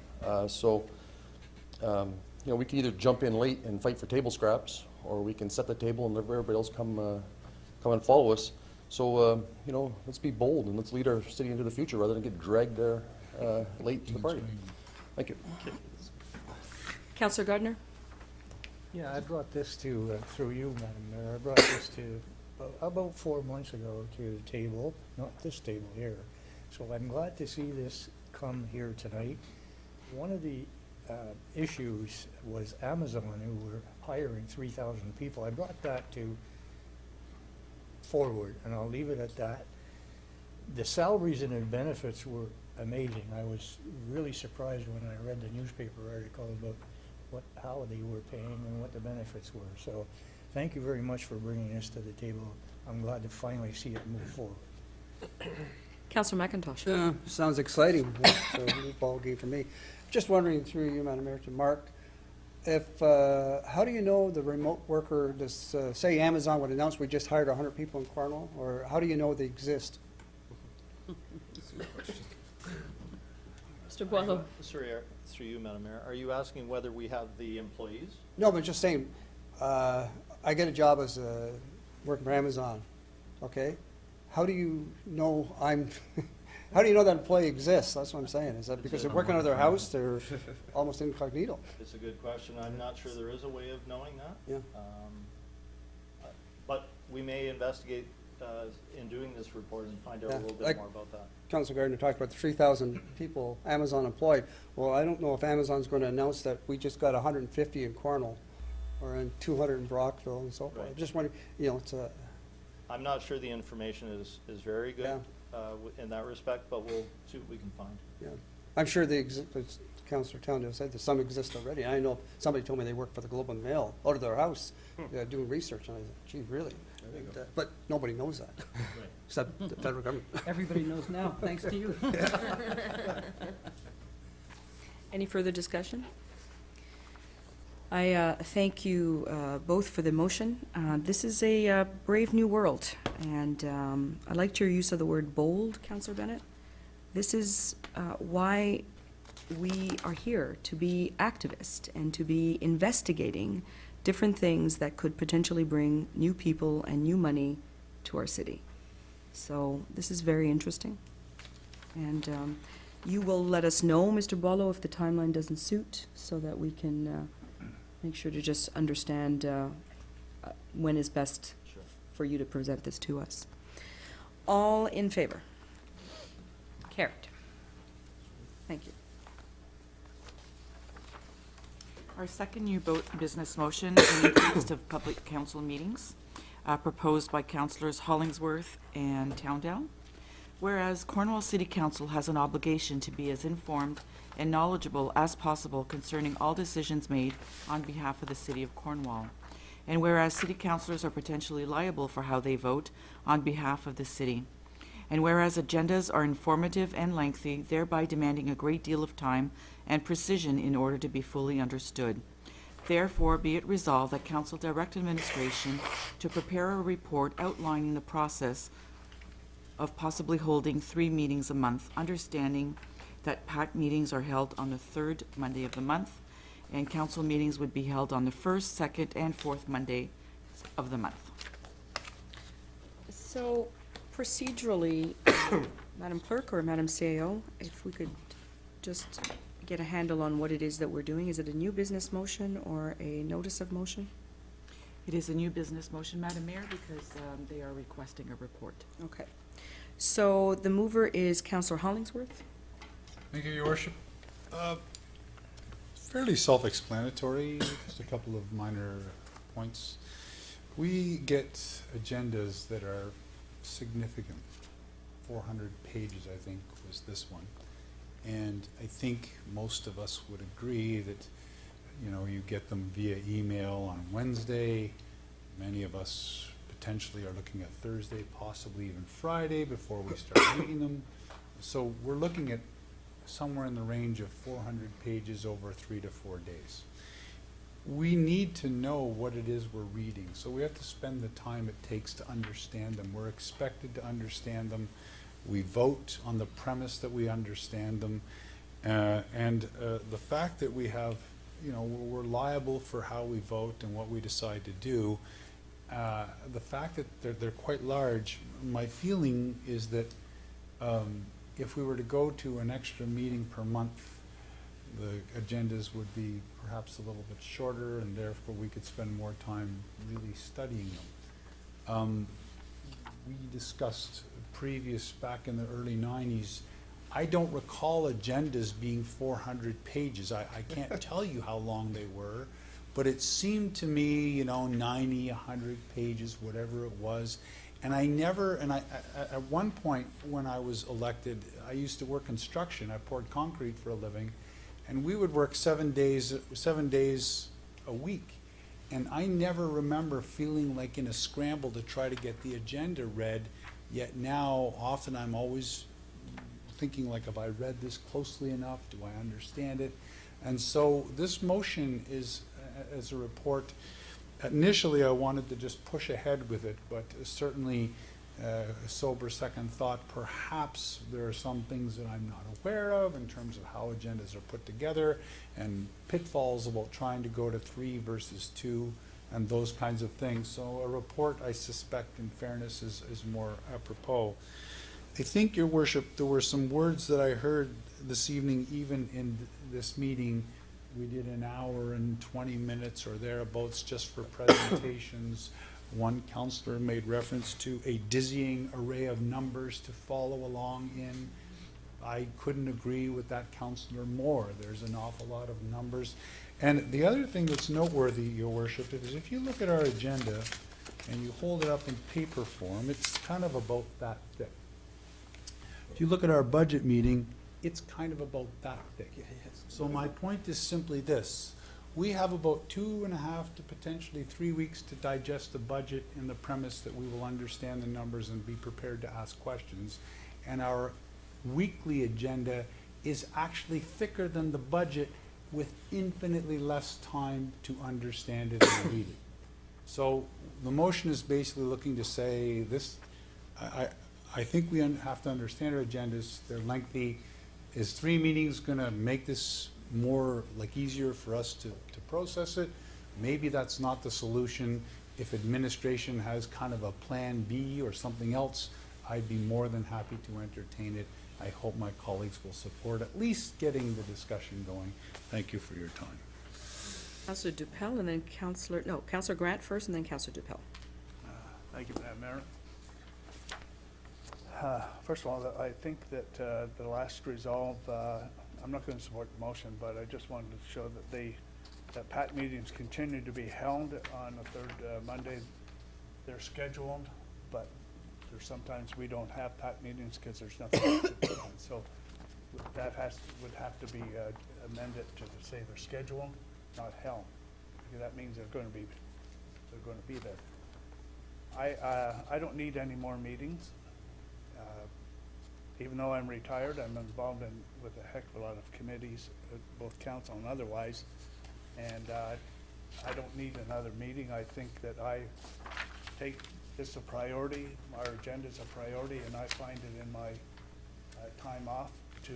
Speaker 9: You know, we can either jump in late and fight for table scraps, or we can set the table and let everybody else come and follow us. So, you know, let's be bold and let's lead our city into the future rather than get dragged there late to the party. Thank you.
Speaker 1: Councillor Gardner?
Speaker 2: Yeah, I brought this to, through you, Madam Mayor, I brought this to, about 4 months ago to the table, not this table here. So I'm glad to see this come here tonight. One of the issues was Amazon, who were hiring 3,000 people. I brought that to forward, and I'll leave it at that. The salaries and the benefits were amazing. I was really surprised when I read the newspaper article about how they were paying and what the benefits were. So thank you very much for bringing this to the table. I'm glad to finally see it move forward.
Speaker 1: Councillor McIntosh?
Speaker 10: Sounds exciting. It's a new ball game for me. Just wondering through you, Madam Mayor, to Mark, if how do you know the remote worker, does, say Amazon would announce we just hired 100 people in Cornwall, or how do you know they exist?
Speaker 1: Mr. Boileau?
Speaker 17: Through you, Madam Mayor, are you asking whether we have the employees?
Speaker 10: No, but just saying, I get a job as working for Amazon, okay? How do you know how do you know that employee exists? That's what I'm saying. Is that because they're working out of their house, they're almost incognito?
Speaker 17: It's a good question. I'm not sure there is a way of knowing that.
Speaker 10: Yeah.
Speaker 17: But we may investigate in doing this report and find out a little bit
Speaker 10: like
Speaker 17: more about that.
Speaker 10: Councilor Gardner talked about the 3,000 people Amazon employed. Well, I don't know if Amazon's going to announce that we just got 150 in Cornwall or in 200 in Brockville and so forth.
Speaker 17: Right.
Speaker 10: I'm just wondering, you know, it's a...
Speaker 17: I'm not sure the information is very good in that respect, but we'll see what we can find.
Speaker 10: Yeah, I'm sure they exist, as Councillor Towndale said, that some exist already. I know somebody told me they work for the Globe and Mail out of their house doing research, and I said, gee, really? But nobody knows that, except the federal government.
Speaker 1: Everybody knows now, thanks to you. Any further discussion? I thank you both for the motion. This is a brave new world, and I liked your use of the word bold, Councillor Bennett. This is why we are here to be activists and to be investigating different things that could potentially bring new people and new money to our city. So this is very interesting. And you will let us know, Mr. Boileau, if the timeline doesn't suit, so that we can make sure to just understand when is best for you to present this to us. All in favor? Carried. Thank you.
Speaker 3: Our second new business motion is an increase of public council meetings proposed by Councillors Hollingsworth and Towndale. Whereas Cornwall City Council has an obligation to be as informed and knowledgeable as possible concerning all decisions made on behalf of the City of Cornwall. And whereas City Councillors are potentially liable for how they vote on behalf of the City. And whereas agendas are informative and lengthy, thereby demanding a great deal of time and precision in order to be fully understood. Therefore, be it resolved that Council direct administration to prepare a report outlining the process of possibly holding 3 meetings a month, understanding that PAC meetings are held on the 3rd Monday of the month, and council meetings would be held on the 1st, 2nd, and 4th Monday of the month.
Speaker 1: So procedurally, Madam Clerk or Madam CAO, if we could just get a handle on what it is that we're doing. Is it a new business motion or a notice of motion?
Speaker 3: It is a new business motion, Madam Mayor, because they are requesting a report.
Speaker 1: Okay. So the mover is Councillor Hollingsworth.
Speaker 7: Thank you, Your Worship. Fairly self-explanatory, just a couple of minor points. We get agendas that are significant. 400 pages, I think, was this one. And I think most of us would agree that, you know, you get them via email on Wednesday. Many of us potentially are looking at Thursday, possibly even Friday before we start reading them. So we're looking at somewhere in the range of 400 pages over 3 to 4 days. We need to know what it is we're reading, so we have to spend the time it takes to understand them. We're expected to understand them. We vote on the premise that we understand them. And the fact that we have, you know, we're liable for how we vote and what we decide to do, the fact that they're quite large, my feeling is that if we were to go to an extra meeting per month, the agendas would be perhaps a little bit shorter, and therefore we could spend more time really studying them. We discussed back in the early 90s, I don't recall agendas being 400 pages. I can't tell you how long they were, but it seemed to me, you know, 90, 100 pages, whatever it was. And I never, at one point when I was elected, I used to work construction. I poured concrete for a living, and we would work 7 days a week. And I never remember feeling like in a scramble to try to get the agenda read. Yet now, often I'm always thinking, like, have I read this closely enough? Do I understand it? And so this motion is, as a report, initially I wanted to just push ahead with it, but certainly a sober second thought, perhaps there are some things that I'm not aware of in terms of how agendas are put together and pitfalls about trying to go to 3 versus 2. And those kinds of things. So a report, I suspect, in fairness, is more apropos. I think, Your Worship, there were some words that I heard this evening, even in this meeting. We did an hour and 20 minutes or thereabouts just for presentations. One councillor made reference to a dizzying array of numbers to follow along in. I couldn't agree with that councillor more. There's an awful lot of numbers. And the other thing that's noteworthy, Your Worship, is if you look at our agenda and you hold it up in paper form, it's kind of about that thick. If you look at our budget meeting, it's kind of about that thick. So my point is simply this. We have about 2.5 to potentially 3 weeks to digest the budget in the premise that we will understand the numbers and be prepared to ask questions. And our weekly agenda is actually thicker than the budget, with infinitely less time to understand it and read it. So the motion is basically looking to say this, I think we have to understand our agendas. They're lengthy. Is 3 meetings gonna make this more, like, easier for us to process it? Maybe that's not the solution. If administration has kind of a plan B or something else, I'd be more than happy to entertain it. I hope my colleagues will support at least getting the discussion going. Thank you for your time.
Speaker 1: Councillor Dupel and then Councillor Grant first and then Councillor Dupel.
Speaker 18: Thank you, Madam Mayor. First of all, I think that the last resolve, I'm not going to support the motion, but I just wanted to show that that PAT meetings continue to be held on the third Monday. They're scheduled, but there's sometimes we don't have PAT meetings because there's nothing else to be done. So that would have to be amended to say they're scheduled, not held. Because that means they're going to be there. I don't need any more meetings. Even though I'm retired, I'm involved with a heck of a lot of committees, both council and otherwise, and I don't need another meeting. I think that I take this a priority, our agenda is a priority, and I find it in my time off to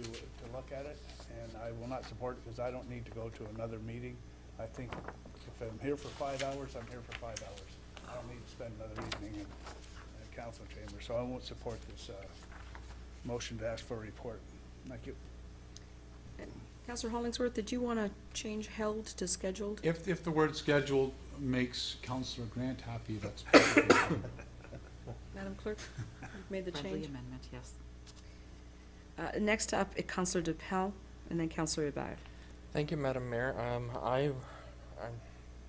Speaker 18: look at it, and I will not support it because I don't need to go to another meeting. I think if I'm here for 5 hours, I'm here for 5 hours. I don't need to spend another evening in a council chamber, so I won't support this motion to ask for a report. Thank you.
Speaker 1: Councillor Hollingsworth, did you want to change held to scheduled?
Speaker 7: If the word scheduled makes Councillor Grant happy, that's perfectly fine.
Speaker 1: Madam Clerk, you've made the
Speaker 3: Friendly
Speaker 1: change.
Speaker 3: amendment, yes.
Speaker 1: Next up, Councillor Dupel and then Councillor Ibayev.
Speaker 14: Thank you, Madam Mayor. I'm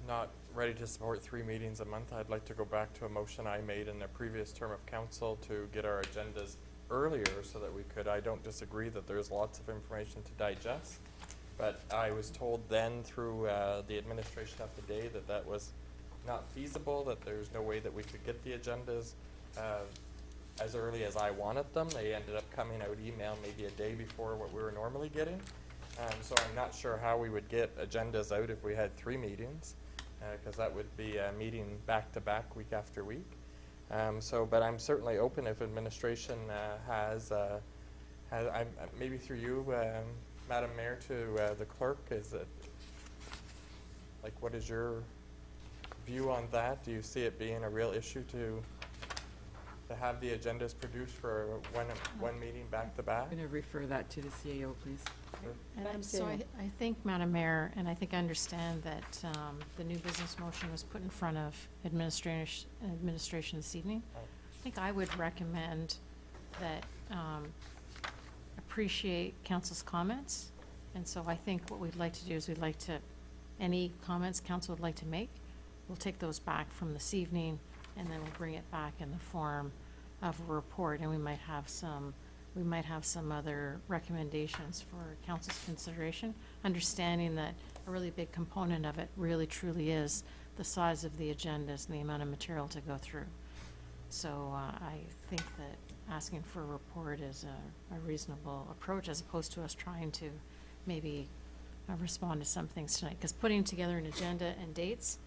Speaker 14: not ready to support 3 meetings a month. I'd like to go back to a motion I made in the previous term of council to get our agendas earlier so that we could, I don't disagree that there's lots of information to digest, but I was told then through the administration of the day that that was not feasible, that there's no way that we could get the agendas as early as I wanted them. They ended up coming out email maybe a day before what we were normally getting. So I'm not sure how we would get agendas out if we had 3 meetings, because that would be a meeting back to back, week after week. But I'm certainly open if administration has maybe through you, Madam Mayor, to the clerk. Is it like, what is your view on that? Do you see it being a real issue to have the agendas produced for one meeting back to back?
Speaker 3: I'm going to refer that to the CAO, please.
Speaker 1: Madam
Speaker 4: So
Speaker 1: Chair.
Speaker 4: I think, Madam Mayor, and I think I understand that the new business motion was put in front of administration this evening. I think I would recommend that appreciate council's comments. And so I think what we'd like to do is we'd like to, any comments council would like to make, we'll take those back from this evening and then we'll bring it back in the form of a report, and we might have some other recommendations for council's consideration, understanding that a really big component of it really truly is the size of the agendas and the amount of material to go through. So I think that asking for a report is a reasonable approach, as opposed to us trying to maybe respond to some things tonight. Because putting together an agenda and dates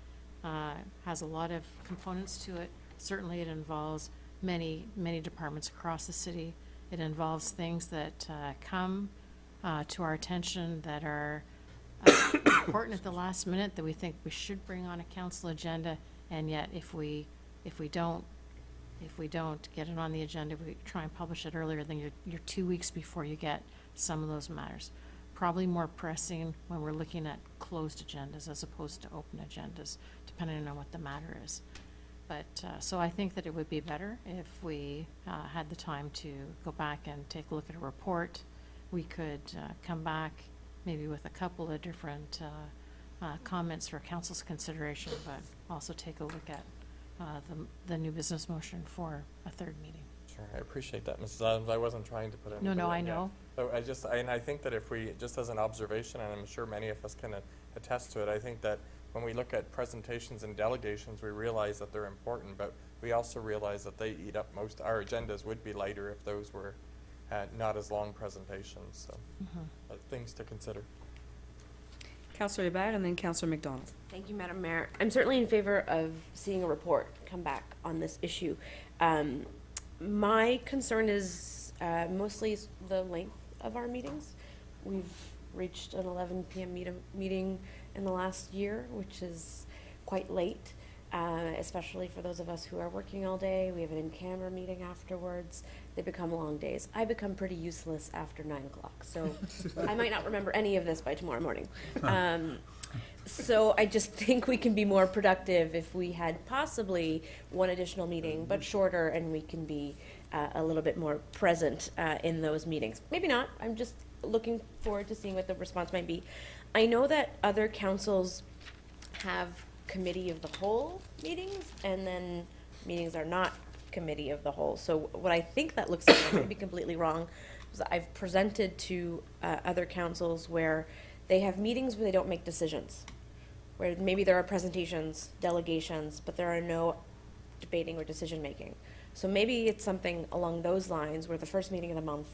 Speaker 4: has a lot of components to it. Certainly it involves many departments across the city. It involves things that come to our attention that are important at the last minute, that we think we should bring on a council agenda, and yet if we don't get it on the agenda, we try and publish it earlier, then you're 2 weeks before you get some of those matters. Probably more pressing when we're looking at closed agendas as opposed to open agendas, depending on what the matter is. But, so I think that it would be better if we had the time to go back and take a look at a report. We could come back maybe with a couple of different comments for council's consideration, but also take a look at the new business motion for a 3rd meeting.
Speaker 14: Sure, I appreciate that, Mrs. Adams. I wasn't trying to put anybody
Speaker 4: No, I
Speaker 14: in there.
Speaker 4: know.
Speaker 14: So I think that if we, just as an observation, and I'm sure many of us can attest to it, I think that when we look at presentations and delegations, we realize that they're important, but we also realize that they eat up our agendas would be lighter if those were not as long presentations, so things to consider.
Speaker 1: Councillor Ibayev and then Councillor McDonald.
Speaker 6: Thank you, Madam Mayor. I'm certainly in favor of seeing a report come back on this issue. My concern is mostly the length of our meetings. We've reached an 11 p.m. meeting in the last year, which is quite late, especially for those of us who are working all day. We have an in-camera meeting afterwards. They become long days. I become pretty useless after 9 o'clock, so I might not remember any of this by tomorrow morning. So I just think we can be more productive if we had possibly one additional meeting, but shorter, and we can be a little bit more present in those meetings. Maybe not. I'm just looking forward to seeing what the response might be. I know that other councils have committee of the whole meetings, and then meetings are not committee of the whole. So what I think that looks like, I might be completely wrong, is I've presented to other councils where they have meetings where they don't make decisions, where maybe there are presentations, delegations, but there are no debating or decision-making. So maybe it's something along those lines where the first meeting of the month,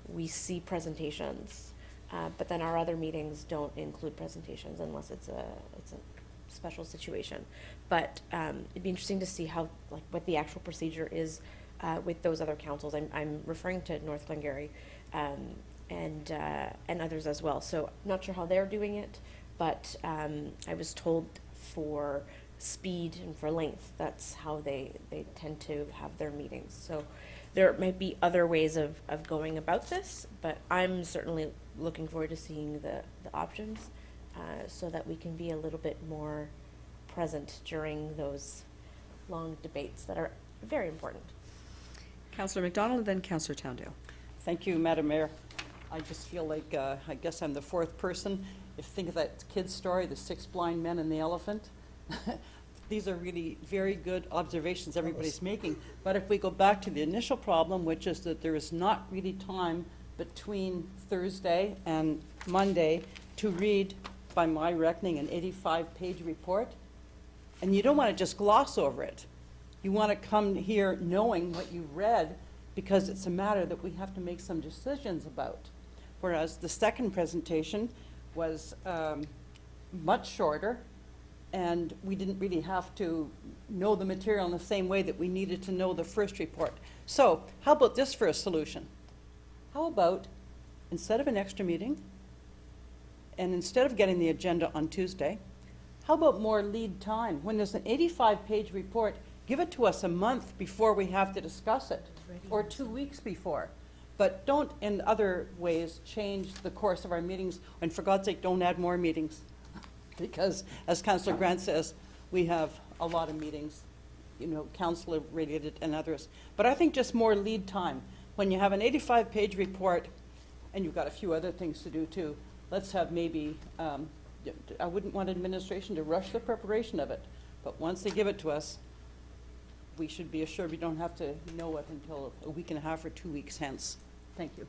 Speaker 6: we see presentations, but then our other meetings don't include presentations unless it's a special situation. But it'd be interesting to see how, like, what the actual procedure is with those other councils. I'm referring to North Glengarry and others as well. So I'm not sure how they're doing it, but I was told for speed and for length, that's how they tend to have their meetings. So there might be other ways of going about this, but I'm certainly looking forward to seeing the options so that we can be a little bit more present during those long debates that are very important.
Speaker 1: Councillor McDonald, then Councillor Towndale.
Speaker 11: Thank you, Madam Mayor. I just feel like, I guess I'm the fourth person. If you think of that kid's story, the 6 blind men and the elephant, these are really very good observations everybody's making. But if we go back to the initial problem, which is that there is not really time between Thursday and Monday to read, by my reckoning, an 85-page report, and you don't want to just gloss over it. You want to come here knowing what you read, because it's a matter that we have to make some decisions about. Whereas the second presentation was much shorter, and we didn't really have to know the material in the same way that we needed to know the first report. So how about this for a solution? How about, instead of an extra meeting, and instead of getting the agenda on Tuesday, how about more lead time? When there's an 85-page report, give it to us a month before we have to discuss it, or 2 weeks before. But don't, in other ways, change the course of our meetings, and for God's sake, don't add more meetings. Because, as Councillor Grant says, we have a lot of meetings, you know, council-related and others. But I think just more lead time. When you have an 85-page report, and you've got a few other things to do too, let's have maybe, I wouldn't want administration to rush the preparation of it, but once they give it to us, we should be assured we don't have to know it until a week and a half or 2 weeks hence. Thank you.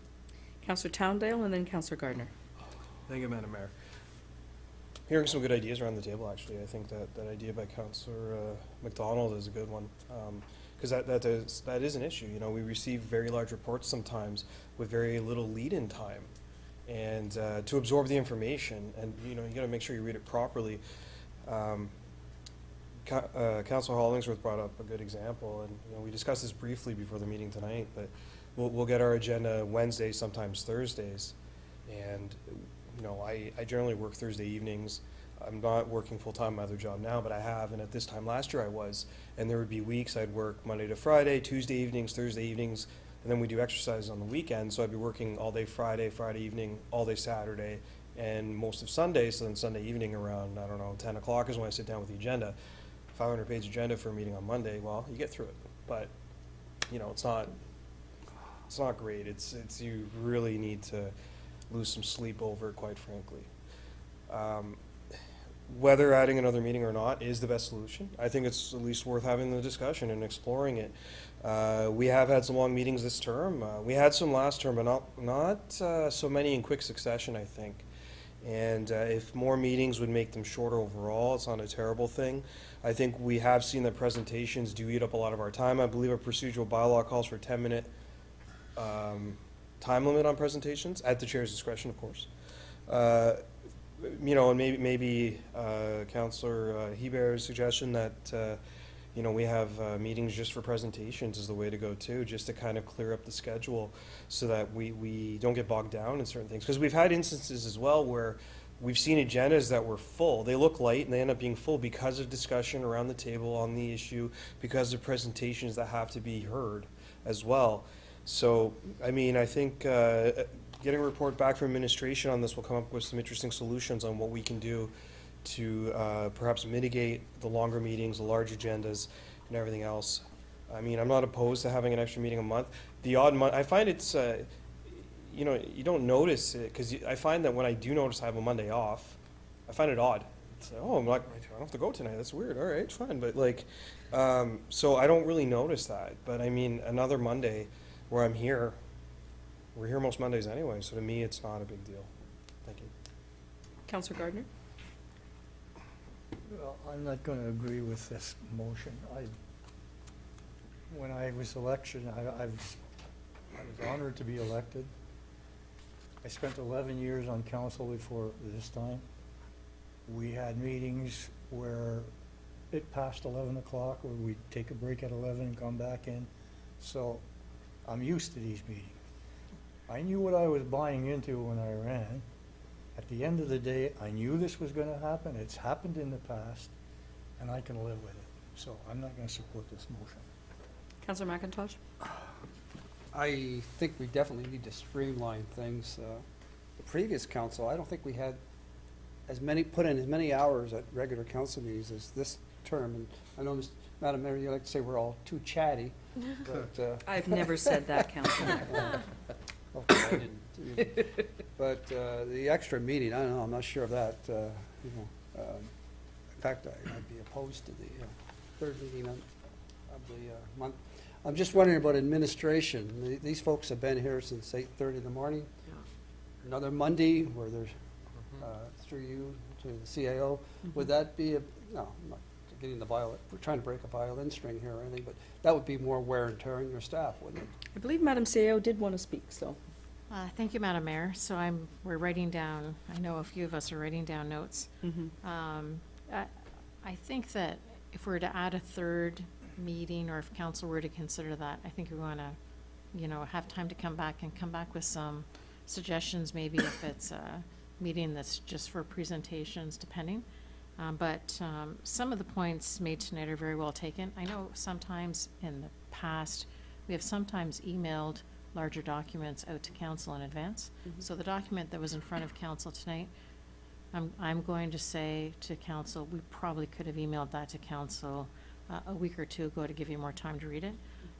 Speaker 1: Councillor Towndale, and then Councillor Gardner.
Speaker 13: Thank you, Madam Mayor. Hearing some good ideas around the table, actually. I think that idea by Councillor McDonald is a good one. Because that is an issue. You know, we receive very large reports sometimes with very little lead-in time. And to absorb the information, and you know, you got to make sure you read it properly. Councillor Hollingsworth brought up a good example, and you know, we discussed this briefly before the meeting tonight. But we'll get our agenda Wednesdays, sometimes Thursdays, and you know, I generally work Thursday evenings. I'm not working full-time in my other job now, but I have, and at this time last year I was. And there would be weeks I'd work Monday to Friday, Tuesday evenings, Thursday evenings, and then we do exercises on the weekend. So I'd be working all day Friday, Friday evening, all day Saturday, and most of Sunday. So then Sunday evening around, I don't know, 10 o'clock is when I sit down with the agenda. 500-page agenda for a meeting on Monday, well, you get through it. But, you know, it's not great. It's you really need to lose some sleep over it, quite frankly. Whether adding another meeting or not is the best solution. I think it's at least worth having the discussion and exploring it. We have had some long meetings this term. We had some last term, but not so many in quick succession, I think. And if more meetings would make them shorter overall, it's not a terrible thing. I think we have seen that presentations do eat up a lot of our time. I believe our procedural bylaw calls for a 10-minute time limit on presentations, at the chair's discretion, of course. You know, and maybe Councillor Hebert's suggestion that, you know, we have meetings just for presentations is the way to go too, just to kind of clear up the schedule so that we don't get bogged down in certain things. Because we've had instances as well where we've seen agendas that were full. They look light and they end up being full because of discussion around the table on the issue, because of presentations that have to be heard as well. So, I mean, I think getting a report back from administration on this will come up with some interesting solutions on what we can do to perhaps mitigate the longer meetings, the large agendas, and everything else. I mean, I'm not opposed to having an extra meeting a month. The odd month, I find it's, you know, you don't notice it, because I find that when I do notice I have a Monday off, I find it odd. It's like, oh, I'm like, I don't have to go tonight, that's weird, all right, fine, but like, so I don't really notice that. But I mean, another Monday where I'm here, we're here most Mondays anyway, so to me, it's not a big deal. Thank you.
Speaker 1: Councillor Gardner?
Speaker 2: Well, I'm not going to agree with this motion. When I was elected, I was honored to be elected. I spent 11 years on council before this time. We had meetings where it passed 11 o'clock, or we'd take a break at 11 and come back in. So I'm used to these meetings. I knew what I was buying into when I ran. At the end of the day, I knew this was going to happen. It's happened in the past, and I can live with it. So I'm not going to support this motion.
Speaker 1: Councillor McIntosh?
Speaker 10: I think we definitely need to streamline things. The previous council, I don't think we had put in as many hours at regular council meetings as this term. And I know, Madam Mayor, you like to say we're all too chatty, but.
Speaker 1: I've never said that, Councillor.
Speaker 10: Okay, I didn't. But the extra meeting, I don't know, I'm not sure of that, you know. In fact, I'd be opposed to the third meeting of the month. I'm just wondering about administration. These folks have been here since 8:30 in the morning. Another Monday where there's, through you to the CAO, would that be no, I'm not getting the violin, we're trying to break a violin string here or anything, but that would be more wear and tear on your staff, wouldn't it?
Speaker 1: I believe Madam CAO did want to speak, so.
Speaker 4: Thank you, Madam Mayor. So we're writing down, I know a few of us are writing down notes. I think that if we were to add a third meeting, or if council were to consider that, I think we want to, you know, have time to come back with some suggestions, maybe if it's a meeting that's just for presentations, depending. But some of the points made tonight are very well taken. I know sometimes in the past, we have sometimes emailed larger documents out to council in advance. So the document that was in front of council tonight, I'm going to say to council, we probably could have emailed that to council a week or two ago to give you more time to read it.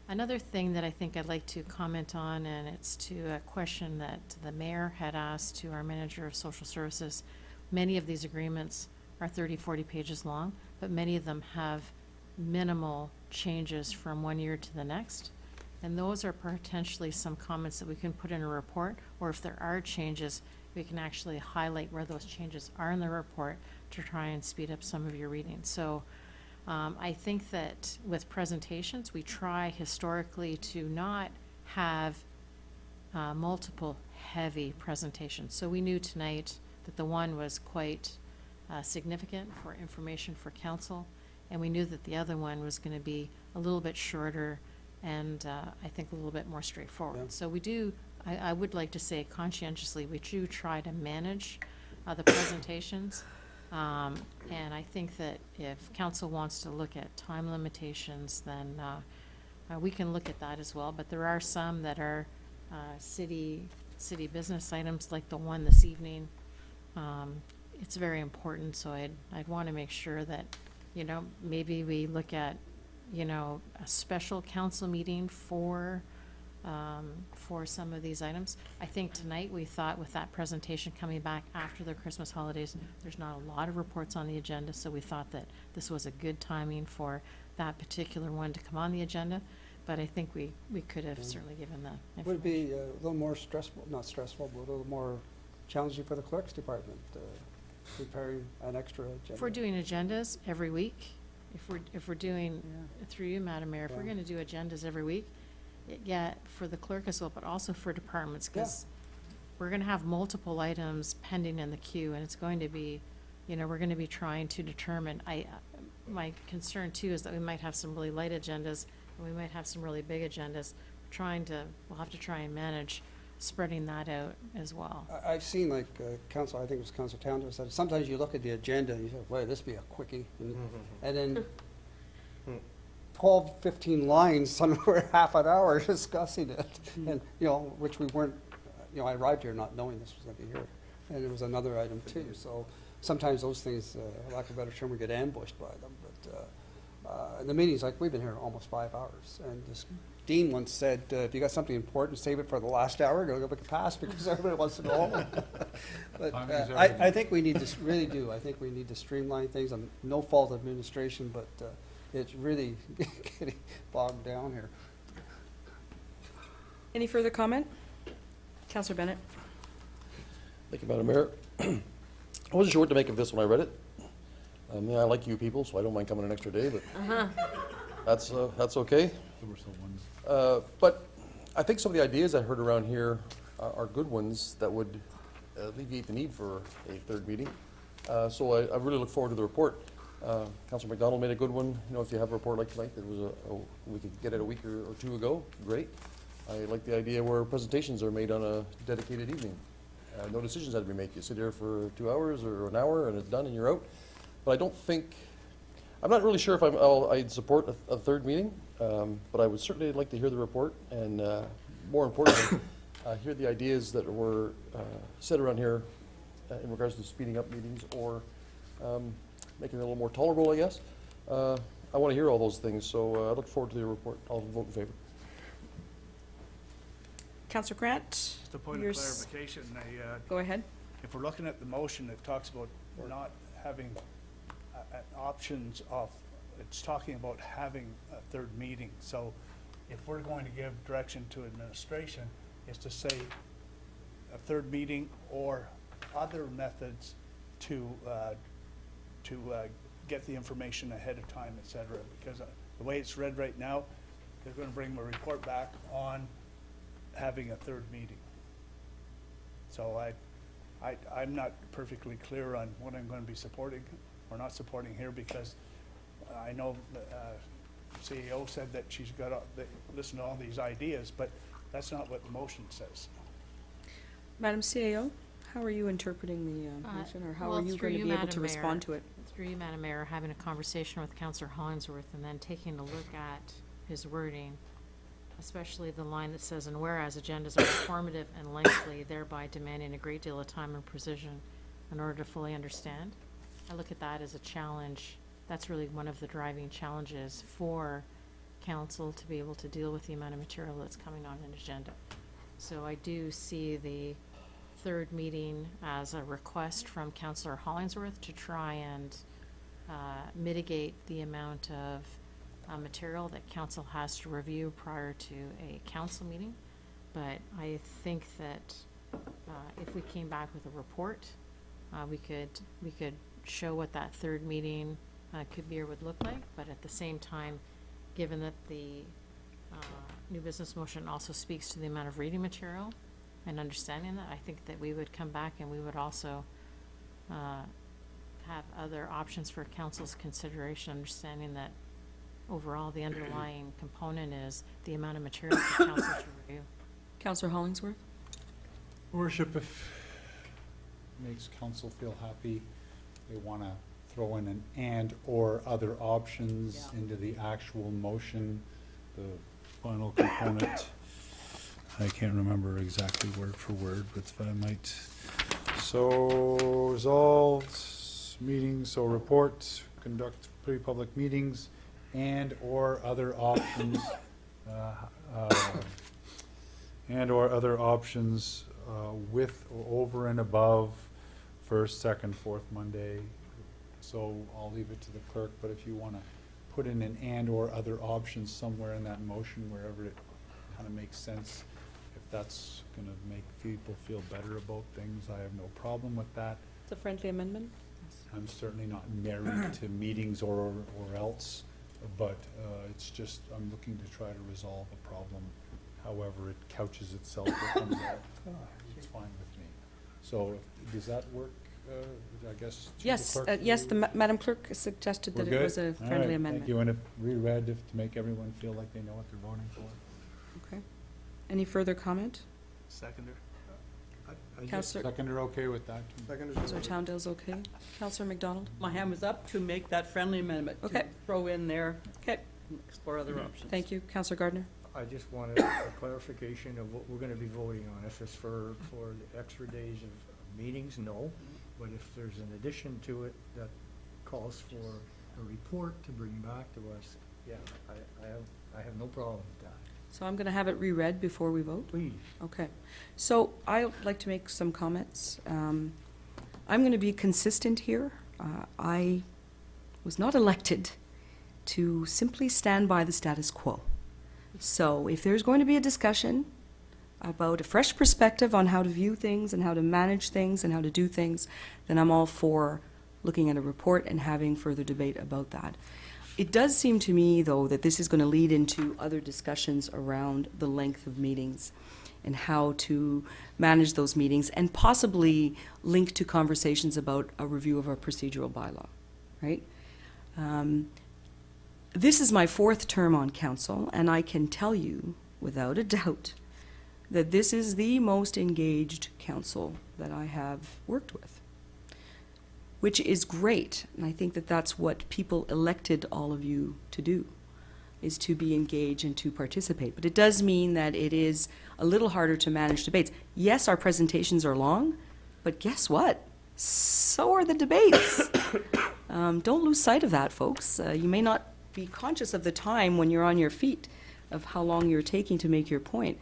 Speaker 4: Another thing that I think I'd like to comment on, and it's to a question that the mayor had asked to our manager of social services. Many of these agreements are 30, 40 pages long, but many of them have minimal changes from one year to the next. And those are potentially some comments that we can put in a report, or if there are changes, we can actually highlight where those changes are in the report to try and speed up some of your reading. So I think that with presentations, we try historically to not have multiple heavy presentations. So we knew tonight that the one was quite significant for information for council, and we knew that the other one was going to be a little bit shorter and I think a little bit more straightforward.
Speaker 10: Yeah.
Speaker 4: So we do, I would like to say conscientiously, we do try to manage the presentations. And I think that if council wants to look at time limitations, then we can look at that as well. But there are some that are city business items, like the one this evening. It's very important, so I'd want to make sure that, you know, maybe we look at, you know, a special council meeting for some of these items. I think tonight we thought with that presentation coming back after the Christmas holidays, there's not a lot of reports on the agenda, so we thought that this was a good timing for that particular one to come on the agenda. But I think we could have certainly given that information.
Speaker 10: Would it be a little more stressful, not stressful, but a little more challenging for the clerk's department, preparing an extra agenda?
Speaker 4: If we're doing agendas every week, if we're doing, through you, Madam Mayor, if we're going to do agendas every week, yeah, for the clerk as well, but also for departments, because we're going to have multiple items pending in the queue, and it's going to be, you know, we're going to be trying to determine, my concern too is that we might have some really light agendas, and we might have some really big agendas. We'll have to try and manage spreading that out as well.
Speaker 10: I've seen, like, Council, I think it was Council Townsend said, sometimes you look at the agenda and you say, well, this be a quickie. And then 12, 15 lines, somewhere half an hour discussing it. And, you know, which we weren't, you know, I arrived here not knowing this was going to be here. And it was another item too. So sometimes those things, lack of a better term, we get ambushed by them. But in the meetings, like, we've been here almost 5 hours. And this Dean once said, if you got something important, save it for the last hour, it'll go past because everybody wants to go home. But I think we need to, really do, I think we need to streamline things. I'm no fault of administration, but it's really getting bogged down here.
Speaker 1: Any further comment? Councillor Bennett?
Speaker 9: Thank you, Madam Mayor. I wasn't sure what to make of this when I read it. Yeah, I like you people, so I don't mind coming an extra day, but that's okay. But I think some of the ideas I heard around here are good ones that would alleviate the need for a third meeting. So I really look forward to the report. Councilor McDonald made a good one. You know, if you have a report like tonight that was we could get it a week or two ago, great. I like the idea where presentations are made on a dedicated evening. No decisions had to be made. You sit here for 2 hours or an hour and it's done and you're out. But I don't think, I'm not really sure if I'd support a third meeting, but I would certainly like to hear the report and more importantly, hear the ideas that were said around here in regards to speeding up meetings or making it a little more tolerable, I guess. I want to hear all those things, so I look forward to the report. I'll vote in favor.
Speaker 1: Councillor Grant?
Speaker 18: Just a point of
Speaker 1: Yours-
Speaker 18: clarification,
Speaker 1: Go ahead.
Speaker 18: if we're looking at the motion, it talks about not having options of, it's talking about having a third meeting. So if we're going to give direction to administration, is to say a third meeting or other methods to get the information ahead of time, et cetera. Because the way it's read right now, they're going to bring a report back on having a third meeting. So I'm not perfectly clear on what I'm going to be supporting or not supporting here, because I know CEO said that she's got to listen to all these ideas, but that's not what the motion says.
Speaker 1: Madam CAO, how are you interpreting the motion, or how
Speaker 4: Well,
Speaker 1: are you
Speaker 4: through
Speaker 1: going to be able to
Speaker 4: Madam
Speaker 1: respond
Speaker 4: Mayor,
Speaker 1: to it?
Speaker 4: Through you, Madam Mayor, having a conversation with Councillor Hollingsworth and then taking a look at his wording, especially the line that says, "And whereas agendas are informative and lengthy, thereby demanding a great deal of time and precision in order to fully understand." I look at that as a challenge. That's really one of the driving challenges for council to be able to deal with the amount of material that's coming on an agenda. So I do see the third meeting as a request from Councillor Hollingsworth to try and mitigate the amount of material that council has to review prior to a council meeting. But I think that if we came back with a report, we could show what that third meeting could be or would look like. But at the same time, given that the new business motion also speaks to the amount of reading material and understanding that, I think that we would come back and we would also have other options for council's consideration, understanding that overall the underlying component is the amount of material for council to review.
Speaker 1: Councillor Hollingsworth?
Speaker 7: Worship, if it makes council feel happy, they want to throw in an and or other options into the actual motion, the final component. I can't remember exactly word for word, but if I might. So resolved meetings, so report, conduct pre-public meetings and or other options, and or other options with or over and above first, second, fourth Monday. So I'll leave it to the clerk, but if you want to put in an and or other options somewhere in that motion, wherever it kind of makes sense, if that's going to make people feel better about things, I have no problem with that.
Speaker 1: It's a friendly amendment.
Speaker 7: I'm certainly not married to meetings or else, but it's just, I'm looking to try to resolve a problem. However it couches itself or comes out, it's fine with me. So does that work, I guess. through the
Speaker 1: Yes,
Speaker 7: clerk
Speaker 1: yes,
Speaker 7: to-
Speaker 1: Madam Clerk suggested
Speaker 7: We're
Speaker 1: that it was
Speaker 7: good?
Speaker 1: a
Speaker 7: All
Speaker 1: friendly
Speaker 7: right,
Speaker 1: amendment.
Speaker 7: Thank you, and if reread, to make everyone feel like they know what they're voting for.
Speaker 1: Okay. Any further comment?
Speaker 18: Seconder.
Speaker 1: Counselor,
Speaker 7: Seconder, okay with that?
Speaker 1: Counselor Towndale's okay? Counselor McDonald?
Speaker 11: My hand was up to make that friendly amendment. to
Speaker 1: Okay.
Speaker 11: Throw in there,
Speaker 1: Okay,
Speaker 11: explore other options.
Speaker 1: thank you. Counselor Gardner?
Speaker 2: I just wanted a clarification of what we're gonna be voting on. If it's for the extra days of meetings, no. But if there's an addition to it that calls for a report to bring back to us, yeah, I have no problem with that.
Speaker 1: So I'm going to have it reread before we vote?
Speaker 2: Please.
Speaker 1: Okay. So I'd like to make some comments. I'm going to be consistent here. I was not elected to simply stand by the status quo. So if there's going to be a discussion about a fresh perspective on how to view things and how to manage things and how to do things, then I'm all for looking at a report and having further debate about that. It does seem to me, though, that this is going to lead into other discussions around the length of meetings and how to manage those meetings, and possibly link to conversations about a review of our procedural bylaw, right? This is my 4th term on council, and I can tell you, without a doubt, that this is the most engaged council that I have worked with, which is great. And I think that that's what people elected all of you to do, is to be engaged and to participate. But it does mean that it is a little harder to manage debates. Yes, our presentations are long, but guess what? So are the debates. Don't lose sight of that, folks. You may not be conscious of the time when you're on your feet of how long you're taking to make your point.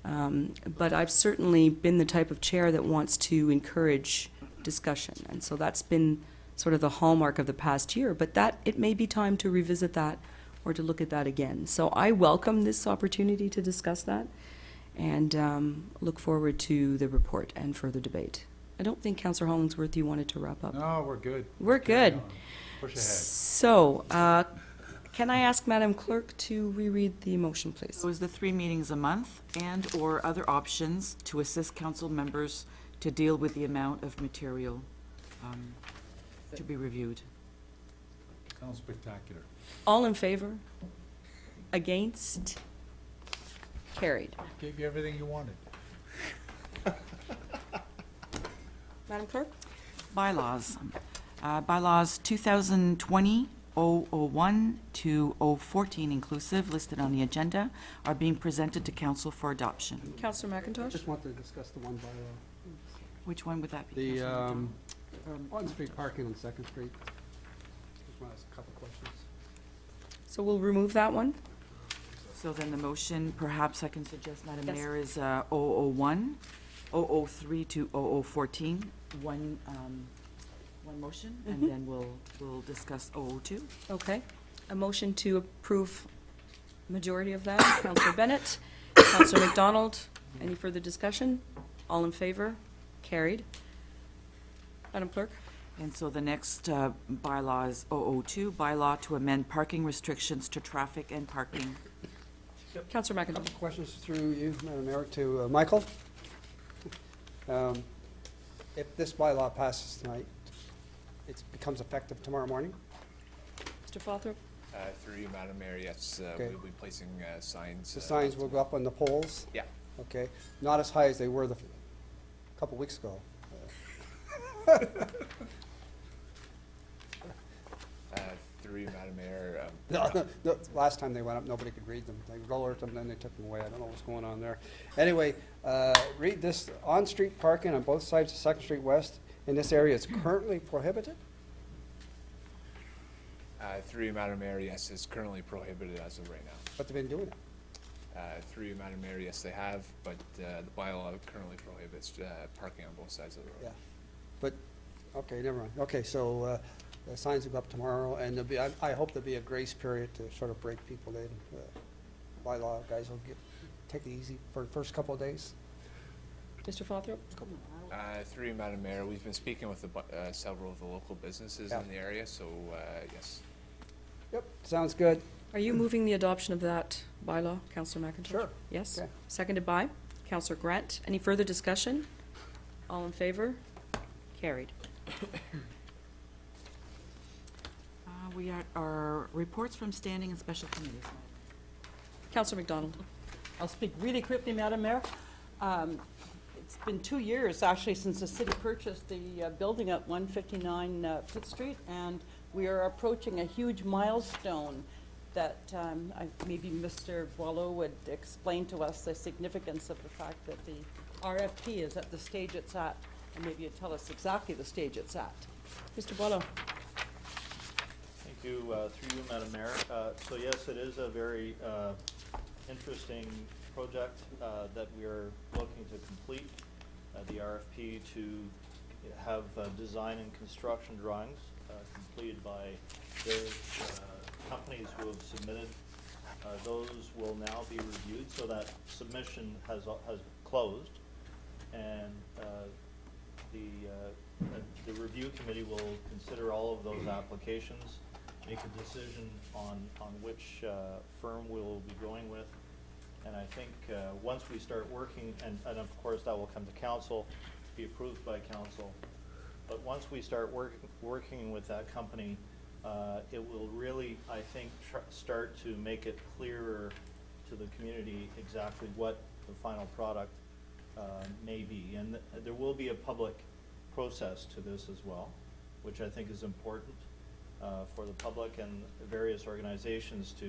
Speaker 1: But I've certainly been the type of chair that wants to encourage discussion. And so that's been sort of the hallmark of the past year. But that, it may be time to revisit that or to look at that again. So I welcome this opportunity to discuss that and look forward to the report and further debate. I don't think Councillor Hollingsworth, you wanted to wrap up.
Speaker 7: No, we're good.
Speaker 1: We're good.
Speaker 7: Push ahead.
Speaker 1: So, can I ask Madam Clerk to reread the motion, please?
Speaker 3: So is the 3 meetings a month and/or other options to assist council members to deal with the amount of material to be reviewed?
Speaker 7: Sounds spectacular.
Speaker 1: All in favor? Against? Carried.
Speaker 7: Gave you everything you wanted.
Speaker 1: Madam Clerk?
Speaker 3: Bylaws. Bylaws 2020-001 to 014 inclusive, listed on the agenda, are being presented to council for adoption.
Speaker 1: Councillor
Speaker 10: I
Speaker 1: McIntosh?
Speaker 10: just want to discuss the one bylaw.
Speaker 3: Which one would that be?
Speaker 10: The,
Speaker 3: Councillor
Speaker 10: on-street parking on Second Street. Just want to ask a couple questions.
Speaker 1: So we'll remove that one?
Speaker 3: So then the motion, perhaps I can suggest, Madam
Speaker 1: Yes.
Speaker 3: Mayor, is 001, 003 to 0014, one motion, and then we'll discuss 002.
Speaker 1: Okay. A motion to approve majority of that. Councillor Bennett, Councillor McDonald. Any further discussion? All in favor? Carried. Madam Clerk?
Speaker 3: And so the next bylaw is 002, bylaw to amend parking restrictions to traffic and parking.
Speaker 1: Councillor McIntosh?
Speaker 10: Couple questions through you, Madam Mayor, to Michael. If this bylaw passes tonight, it becomes effective tomorrow morning?
Speaker 1: Mr. Fothrop?
Speaker 16: Through you, Madam Mayor, yes,
Speaker 10: Okay.
Speaker 16: we'll be placing signs.
Speaker 10: The signs will go up on the poles?
Speaker 16: Yeah.
Speaker 10: Okay, not as high as they were a couple weeks ago.
Speaker 16: Through you, Madam Mayor,
Speaker 10: The last time they went up, nobody could read them. They lowered them, then they took them away. I don't know what's going on there. Anyway, read this, on-street parking on both sides of Second Street West in this area is currently prohibited?
Speaker 16: through you, Madam Mayor, yes, it's currently prohibited as of right now.
Speaker 10: But they've been doing it.
Speaker 16: Through you, Madam Mayor, yes, they have, but the bylaw currently prohibits parking on both sides of the road.
Speaker 10: Yeah. But, okay, never mind. Okay, so the signs will go up tomorrow, and there'll be, I hope there'll be a grace period to sort of break people in. Bylaw guys will take it easy for the first couple of days.
Speaker 1: Mr. Fothrop?
Speaker 16: Through you, Madam Mayor, we've been speaking with several of the local businesses
Speaker 10: Yeah.
Speaker 16: in the area, so yes.
Speaker 10: Yep, sounds good.
Speaker 1: Are you moving the adoption of that bylaw, Councillor McIntosh?
Speaker 10: Sure.
Speaker 1: Yes?
Speaker 10: Okay.
Speaker 1: Seconded by Councillor Grant. Any further discussion? All in favor? Carried.
Speaker 3: We are, our reports from standing and special committees.
Speaker 1: Councillor McDonald.
Speaker 11: I'll speak really quickly, Madam Mayor. It's been 2 years, actually, since the city purchased the building at 159 Pitt Street, and we are approaching a huge milestone that maybe Mr. Boileau would explain to us the significance of the fact that the RFP is at the stage it's at, and maybe you'd tell us exactly the stage it's at.
Speaker 1: Mr. Boileau.
Speaker 17: Thank you, through you, Madam Mayor. So yes, it is a very interesting project that we are looking to complete. The RFP to have design and construction drawings completed by various companies who have submitted. Those will now be reviewed, so that submission has closed, and the review committee will consider all of those applications, make a decision on which firm we'll be going with. And I think once we start working, and of course that will come to council, be approved by council. But once we start working with that company, it will really, I think, start to make it clearer to the community exactly what the final product may be. And there will be a public process to this as well, which I think is important for the public and various organizations to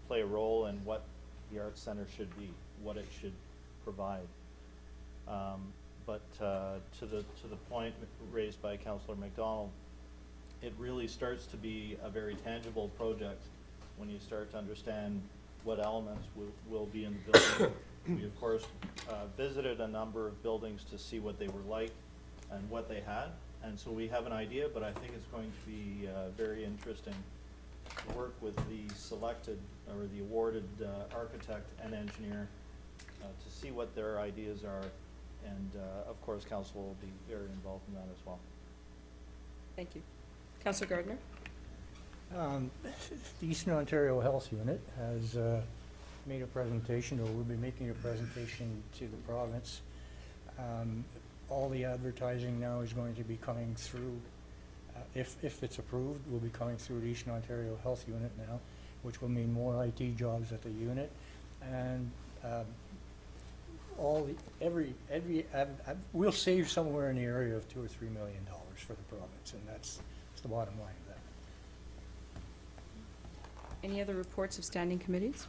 Speaker 17: play a role in what the Arts Center should be, what it should provide. But to the point raised by Councillor McDonald, it really starts to be a very tangible project when you start to understand what elements will be in the building. We of course visited a number of buildings to see what they were like and what they had, and so we have an idea, but I think it's going to be very interesting to work with the selected or the awarded architect and engineer to see what their ideas are, and of course council will be very involved in that as well.
Speaker 1: Thank you. Councillor Gardner.
Speaker 2: The Eastern Ontario Health Unit has made a presentation, or will be making a presentation to the province. All the advertising now is going to be coming through, if it's approved, will be coming through the Eastern Ontario Health Unit now, which will mean more IT jobs at the unit, and we'll save somewhere in the area of $2 or $3 million for the province, and that's the bottom line of that.
Speaker 1: Any other reports of standing committees?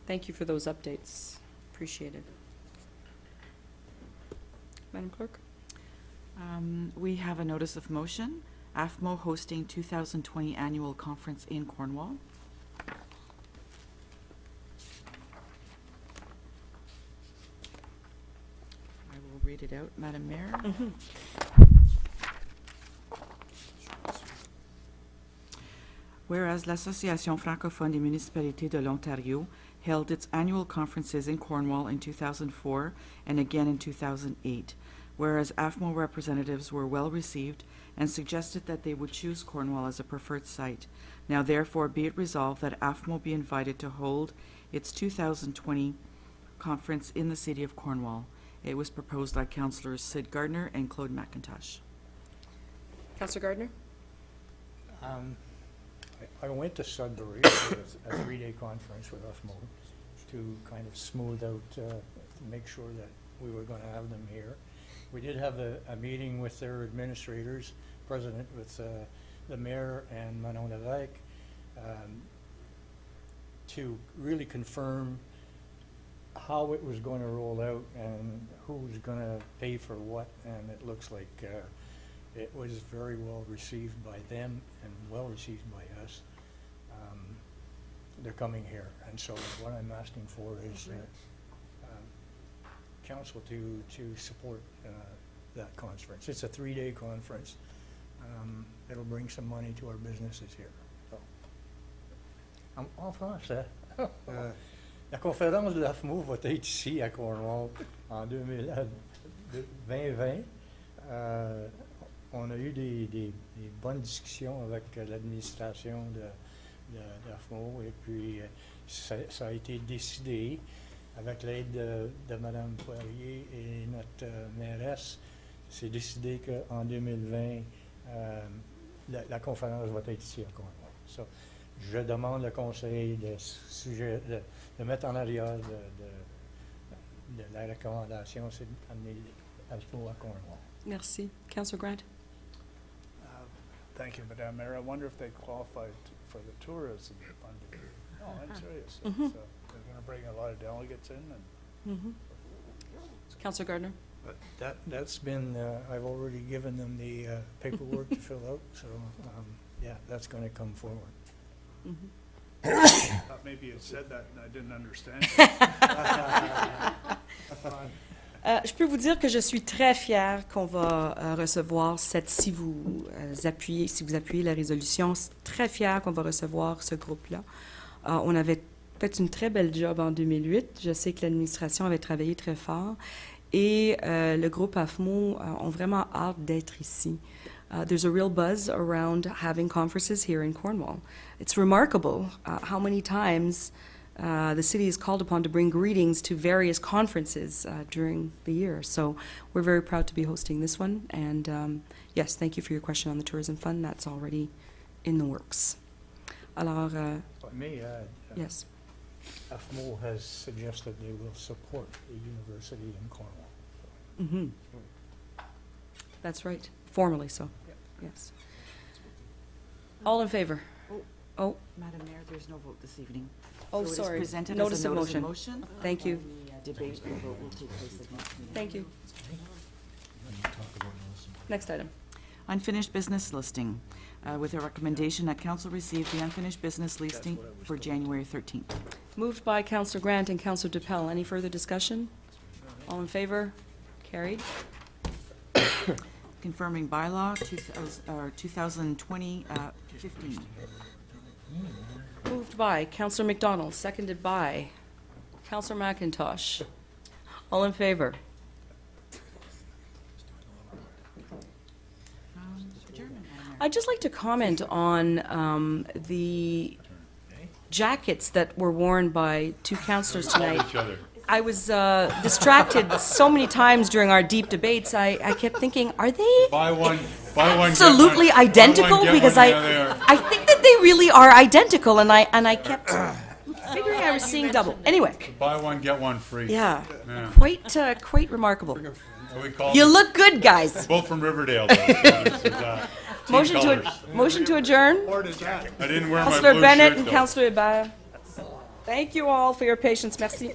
Speaker 1: Thank you for those updates. Appreciate it. Madam Clerk?
Speaker 3: We have a notice of motion. AFMO hosting 2020 annual conference in Cornwall. I will read it out, Madam Mayor. Whereas l'Association francophone des municipalités de l'Ontario held its annual conferences in Cornwall in 2004 and again in 2008, whereas AFMO representatives were well received and suggested that they would choose Cornwall as a preferred site. Now therefore be it resolved that AFMO be invited to hold its 2020 conference in the city of Cornwall. It was proposed by Councillors Sid Gardner and Claude McIntosh.
Speaker 1: Councillor Gardner?
Speaker 2: I went to Sudbury for a 3-day conference with UFMO to kind of smooth out, make sure that we were going to have them here. We did have a meeting with their administrators, president with the mayor and Manon Levesque, to really confirm how it was going to roll out and who was going to pay for what, and it looks like it was very well received by them and well received by us. They're coming here, and so what I'm asking for is council to support that conference. It's a 3-day conference. It'll bring some money to our businesses here. So. En français. La conférence de l'AFMO va être ici à Cornwall en 2020. On a eu des bonnes discussions avec l'administration de l'AFMO, et puis ça a été décidé avec l'aide de Mme Poirier et notre mairesse. c'est décidé qu'en 2020, la conférence va être ici à Cornwall. So, je demande le conseil de mettre en arrière de la recommandation, c'est d'amener l'AFMO à Cornwall.
Speaker 1: Merci. Councillor Grant?
Speaker 18: Thank you, Madam Mayor. I wonder if they qualified for the tourism funding. No, I'm serious. It's,
Speaker 1: Mhm.
Speaker 18: they're gonna bring a lot of delegates in and
Speaker 1: Councillor Gardner?
Speaker 2: But that's been, I've already given them the paperwork to fill out, so, yeah, that's going to come forward.
Speaker 18: thought maybe you said that and I didn't understand.
Speaker 1: Je peux vous dire que je suis très fière qu'on va recevoir si vous appuyez la résolution, très fière qu'on va recevoir ce groupe-là. On avait fait une très belle job en 2008. Je sais que l'administration avait travaillé très fort et le groupe AFMO ont vraiment hâte d'être ici. There's a real buzz around having conferences here in Cornwall. It's remarkable how many times the city is called upon to bring greetings to various conferences during the year. So we're very proud to be hosting this one. And yes, thank you for your question on the Tourism Fund. That's already in the works. Alors,
Speaker 2: If I may add,
Speaker 1: yes.
Speaker 2: AFMO has suggested they will support the university in Cornwall.
Speaker 1: Mm-hmm. That's right, formally so, yes. All in favor? Oh,
Speaker 3: Madam Mayor, there's no vote this evening.
Speaker 1: Oh,
Speaker 3: So it is
Speaker 1: sorry.
Speaker 3: presented
Speaker 1: Notice
Speaker 3: as a
Speaker 1: of
Speaker 3: notice of
Speaker 1: motion.
Speaker 3: motion.
Speaker 1: Thank you.
Speaker 3: And the debate and vote will take place at the next meeting.
Speaker 1: Thank you. Next item.
Speaker 3: Unfinished business listing, with a recommendation that council receive the unfinished business listing for January 13th.
Speaker 1: Moved by Councillor Grant and Councillor DePel. Any further discussion? All in favor? Carried.
Speaker 3: Confirming bylaw 2020-15.
Speaker 1: Moved by Councillor McDonald, seconded by Councillor McIntosh. All in favor? I'd just like to comment on the jackets that were worn by two councillors tonight. I was distracted so many times during our deep debates. I kept thinking, are they
Speaker 7: Buy one,
Speaker 1: absolutely identical? Because I think that they really are identical, and I kept figuring I was seeing double. Anyway,
Speaker 7: Buy one, get one free.
Speaker 1: yeah,
Speaker 7: Yeah.
Speaker 1: quite remarkable.
Speaker 7: We call
Speaker 1: You
Speaker 7: them-
Speaker 1: look good, guys.
Speaker 7: Both from Riverdale. Though, so this is, team
Speaker 1: Motion to adjourn.
Speaker 7: I didn't wear my
Speaker 1: Councillor
Speaker 7: blue
Speaker 1: Bennett
Speaker 7: shirt,
Speaker 1: and
Speaker 7: though.
Speaker 1: Councillor Hébert. Thank you all for your patience. Merci.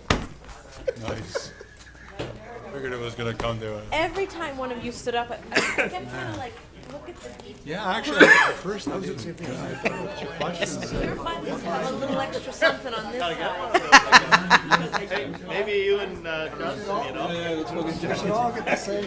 Speaker 7: Nice. Figured it was gonna come to it.
Speaker 6: Every time one of you stood up, I kept trying to like look at the details.
Speaker 7: Yeah, actually, at first I didn't.
Speaker 6: Your buttons have a little extra something on this side.
Speaker 17: Maybe you and Justin, you know?
Speaker 10: We should all get the same.